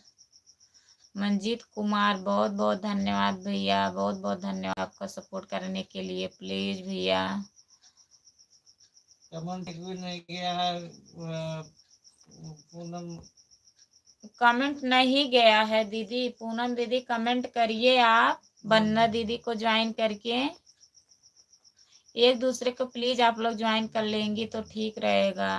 मंजीत कुमार बहुत बहुत धन्यवाद भैया, बहुत बहुत धन्यवाद आपका सपोर्ट करने के लिए। प्लीज भैया कमेंट भी नहीं किया है। पूनम कमेंट नहीं गया है दीदी। पूनम दीदी कमेंट करिए आप, बन्ना दीदी को ज्वाइन करके। एक दूसरे को प्लीज आप लोग ज्वाइन कर लेंगी तो ठीक रहेगा।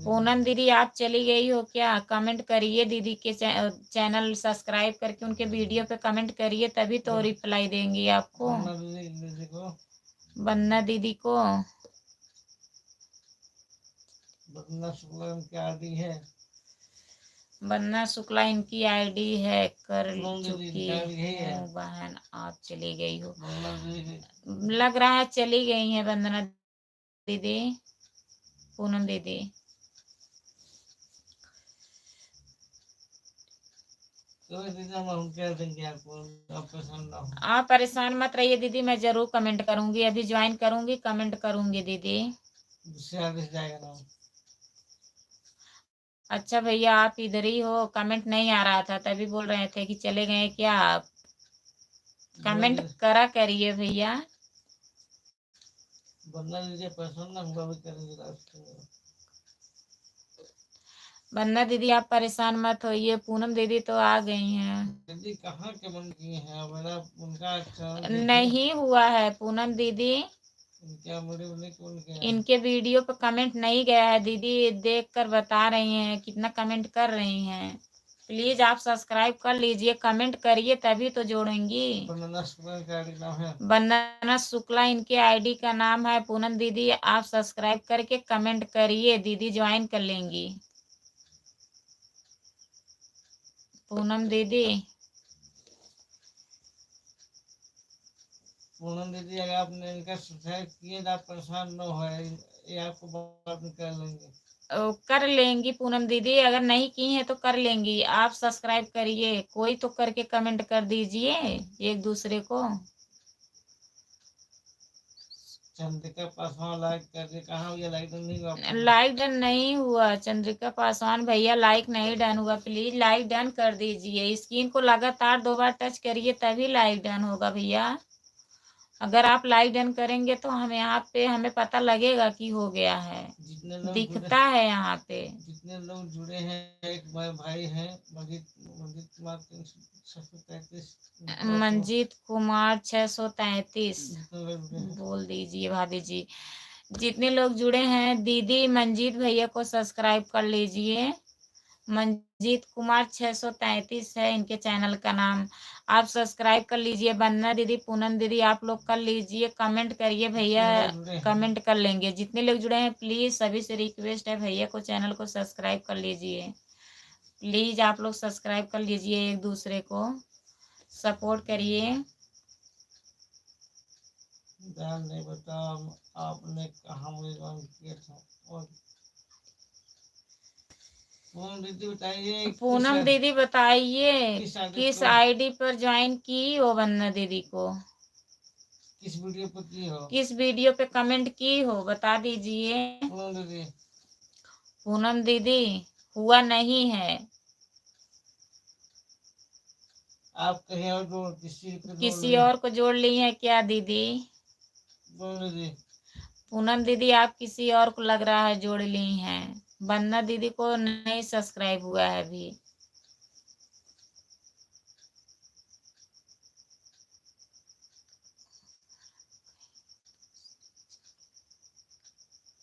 पूनम दीदी आप चली गई हो क्या? कमेंट करिए दीदी के चैनल सब्सक्राइब करके उनके वीडियो पे कमेंट करिए, तभी तो रिप्लाई देंगी आपको। बन्ना दीदी को बन्ना शुक्ला इनकी आईडी है। बन्ना शुक्ला इनकी आईडी है। कर चुकी हूँ बहन, आप चली गई हो। लग रहा है चली गई है वंदना दीदी, पूनम दीदी। आप परेशान मत रहिए दीदी, मैं जरूर कमेंट करूंगी। अभी ज्वाइन करूंगी, कमेंट करूंगी दीदी। अच्छा भैया आप इधर ही हो? कमेंट नहीं आ रहा था तभी बोल रहे थे कि चले गए क्या आप? कमेंट करा करिए भैया। वंदना दीदी आप परेशान मत होइए, पूनम दीदी तो आ गई हैं। दीदी कहाँ के बन किए हैं? मेरा उनका चैनल देखिए, नहीं हुआ है पूनम दीदी, क्या मेरे उनके हैं। इनके वीडियो पे कमेंट नहीं गया है दीदी, देख कर बता रही हैं कितना कमेंट कर रही हैं। प्लीज आप सब्सक्राइब कर लीजिए, कमेंट करिए तभी तो जोड़ेंगी। वंदना शुक्ला का आईडी नाम है। वंदना शुक्ला इनके आईडी का नाम है। पूनम दीदी आप सब्सक्राइब करके कमेंट करिए, दीदी ज्वाइन कर लेंगी। पूनम दीदी पूनम दीदी अगर आपने इनका सब्सक्राइब किए तो आप परेशान न हो, ये आपको बाद में कर लेंगे। कर लेंगी पूनम दीदी, अगर नहीं की है तो कर लेंगी। आप सब्सक्राइब करिए, कोई तो करके कमेंट कर दीजिए एक दूसरे को। चंद्रिका पासवान लाइक कर दिए, कहाँ भैया लाइक नहीं हुआ आपका? लाइक डन नहीं हुआ चंद्रिका पासवान भैया, लाइक नहीं डन हुआ। प्लीज लाइक डन कर दीजिए, स्क्रीन को लगातार 2 बार टच करिए तभी लाइक डन होगा भैया। अगर आप लाइक डन करेंगे तो हम यहाँ पे हमें पता लगेगा कि हो गया है, जितने लोग दिखता है यहाँ पे। जितने लोग जुड़े हैं, एक भाई हैं मंजीत कुमार 633, मंजीत कुमार 633 जितने लोग जुड़े हैं। बोल दीजिए भाभी जी। जितने लोग जुड़े हैं दीदी मंजीत भैया को सब्सक्राइब कर लीजिए। मंजीत कुमार 633 है इनके चैनल का नाम, आप सब्सक्राइब कर लीजिए। वंदना दीदी पूनम दीदी आप लोग कर लीजिए, कमेंट करिए भैया, कमेंट कर लेंगे। जितने लोग जुड़े हैं प्लीज सभी से रिक्वेस्ट है भैया को चैनल को सब्सक्राइब कर लीजिए। प्लीज आप लोग सब्सक्राइब कर लीजिए, एक दूसरे को सपोर्ट करिए। नहीं बता आपने कहा मुझे ज्वाइन किया था। और पूनम दीदी बताइए, पूनम दीदी बताइए किस को आईडी पर ज्वाइन की हो वंदना दीदी को, किस वीडियो पर की हो, किस वीडियो पे कमेंट की हो बता दीजिए। पूनम दीदी हुआ नहीं है, आप कहीं और किसी और को जोड़ ली है क्या दीदी? पूनम दीदी आप किसी और को लग रहा है जोड़ ली हैं। वंदना दीदी को नहीं सब्सक्राइब हुआ है अभी।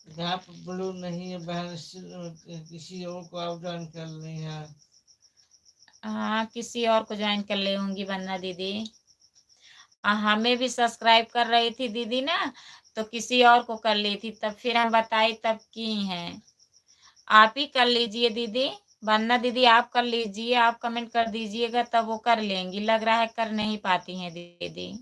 जहाँ पर ब्लू नहीं है बहन, किसी और को आप ज्वाइन कर ली है। हाँ किसी और को ज्वाइन कर ले होंगी वंदना दीदी। हमें भी सब्सक्राइब कर रही थी दीदी ना, तो किसी और को कर ली थी, तब फिर हम बताई तब की हैं। आप ही कर लीजिए दीदी, वंदना दीदी आप कर लीजिए, आप कमेंट कर दीजिएगा तब वो कर लेंगी। लग रहा है कर नहीं पाती हैं दीदी।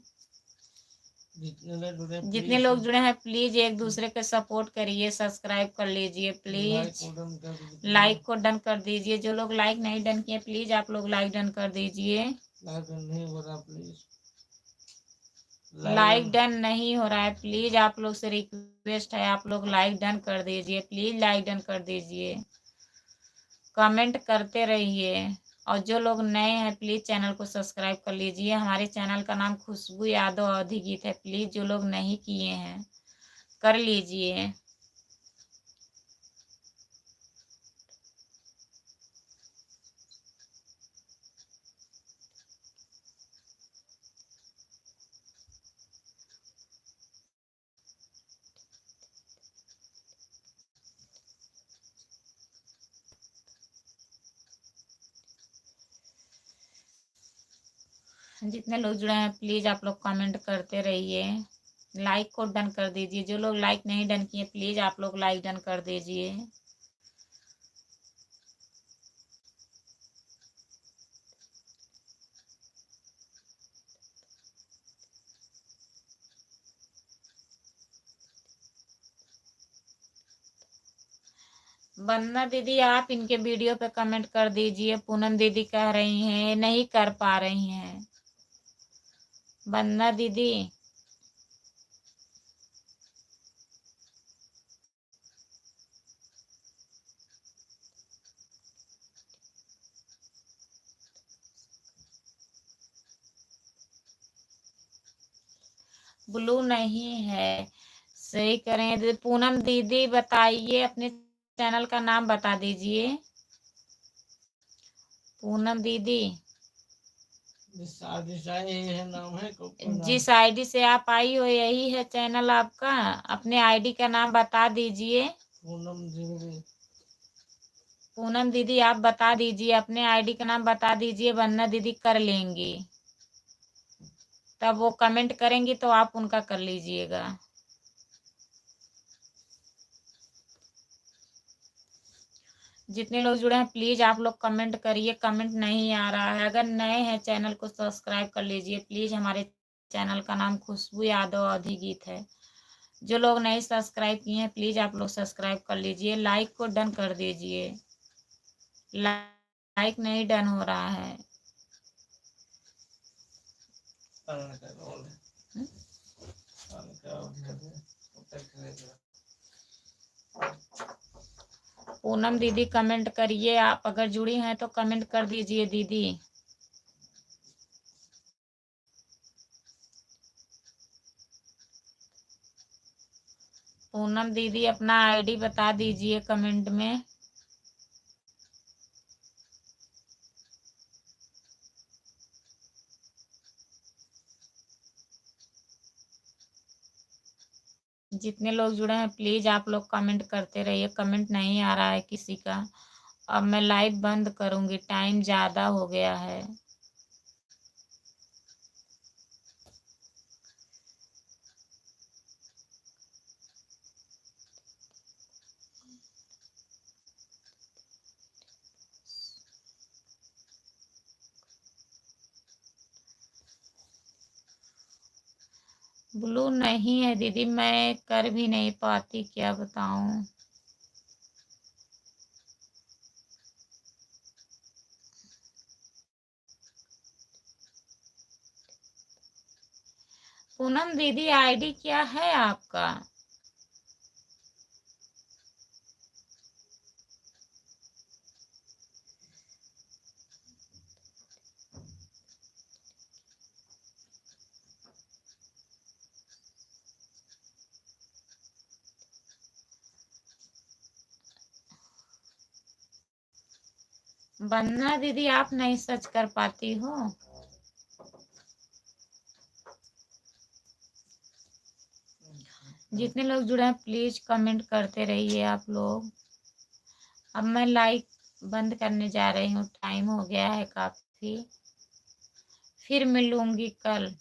जितने लोग जुड़े हैं प्लीज एक दूसरे के सपोर्ट करिए, सब्सक्राइब कर लीजिए प्लीज, लाइक को डन कर दीजिए। जो लोग लाइक नहीं डन किए प्लीज आप लोग लाइक डन कर दीजिए। लाइक डन नहीं हो रहा है, प्लीज आप लोग से रिक्वेस्ट है आप लोग लाइक डन कर दीजिए, प्लीज लाइक डन कर दीजिए, कमेंट करते रहिए। और जो लोग नए हैं प्लीज चैनल को सब्सक्राइब कर लीजिए। हमारे चैनल का नाम खुशबू यादव अवधी गीत है, प्लीज जो लोग नहीं किए हैं कर लीजिए। जितने लोग जुड़े हैं प्लीज आप लोग कमेंट करते रहिए, लाइक को डन कर दीजिए। जो लोग लाइक नहीं डन किए प्लीज आप लोग लाइक डन कर दीजिए। वंदना दीदी आप इनके वीडियो पे कमेंट कर दीजिए। पूनम दीदी कह रही हैं नहीं कर पा रही हैं। वंदना दीदी ब्लू नहीं है, सही करें। पूनम दीदी बताइए अपने चैनल का नाम बता दीजिए। पूनम दीदी, जिस यही है नाम है जिस आईडी से आप आई हो यही है चैनल आपका? अपने आईडी का नाम बता दीजिए। पूनम दीदी। पूनम दीदी आप बता दीजिए, अपने आईडी का नाम बता दीजिए, वरना दीदी कर लेंगी। तब वो कमेंट करेंगी तो आप उनका कर लीजिएगा। जितने लोग जुड़े हैं प्लीज आप लोग कमेंट करिए। कमेंट नहीं आ रहा है। अगर नए हैं चैनल को सब्सक्राइब कर लीजिए प्लीज। हमारे चैनल का नाम खुशबू यादव अवधी गीत है। जो लोग नहीं सब्सक्राइब किए हैं प्लीज आप लोग सब्सक्राइब कर लीजिए। लाइक को डन कर दीजिए। लाइक नहीं डन हो रहा है। पूनम दीदी कमेंट करिए। आप अगर जुड़ी हैं तो कमेंट कर दीजिए दीदी। पूनम दीदी अपना आईडी बता दीजिए कमेंट में। जितने लोग जुड़े हैं प्लीज आप लोग कमेंट करते रहिए। कमेंट नहीं आ रहा है किसी का। अब मैं लाइव बंद करूंगी, टाइम ज़्यादा हो गया है। ब्लू नहीं है दीदी, मैं कर भी नहीं पाती, क्या बताऊं। पूनम दीदी आईडी क्या है आपका? वंदना दीदी आप नहीं सर्च कर पाती हो? जितने लोग जुड़े हैं प्लीज कमेंट करते रहिए आप लोग। अब मैं लाइक बंद करने जा रही हूँ, टाइम हो गया है काफी। फिर मिलूंगी कल।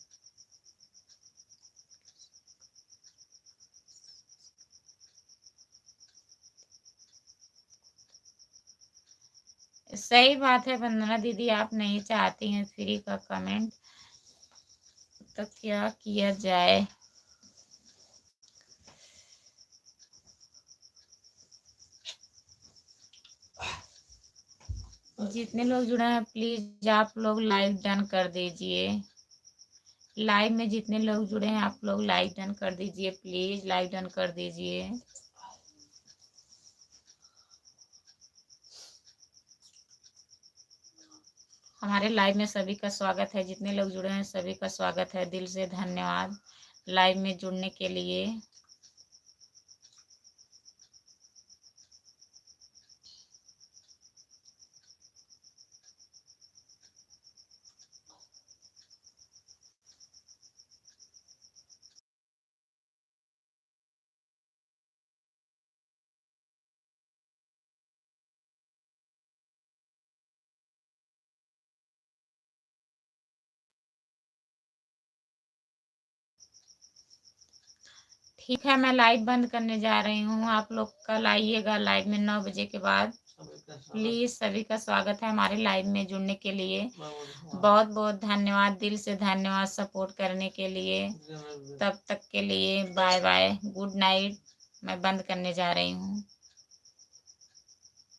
सही बात है वंदना दीदी, आप नहीं चाहती हैं फ्री का कमेंट, तो क्या किया जाए। जितने लोग जुड़े हैं प्लीज आप लोग लाइव डन कर दीजिए। लाइव में जितने लोग जुड़े हैं आप लोग लाइव डन कर दीजिए प्लीज, लाइव डन कर दीजिए। हमारे लाइव में सभी का स्वागत है। जितने लोग जुड़े हैं सभी का स्वागत है। दिल से धन्यवाद लाइव में जुड़ने के लिए। ठीक है मैं लाइव बंद करने जा रही हूँ। आप लोग कल आइएगा लाइव में 9 बजे के बाद। प्लीज सभी का स्वागत है हमारे लाइव में जुड़ने के लिए। बहुत बहुत धन्यवाद, दिल से धन्यवाद सपोर्ट करने के लिए। तब तक के लिए बाय बाय, गुड नाइट। मैं बंद करने जा रही हूँ।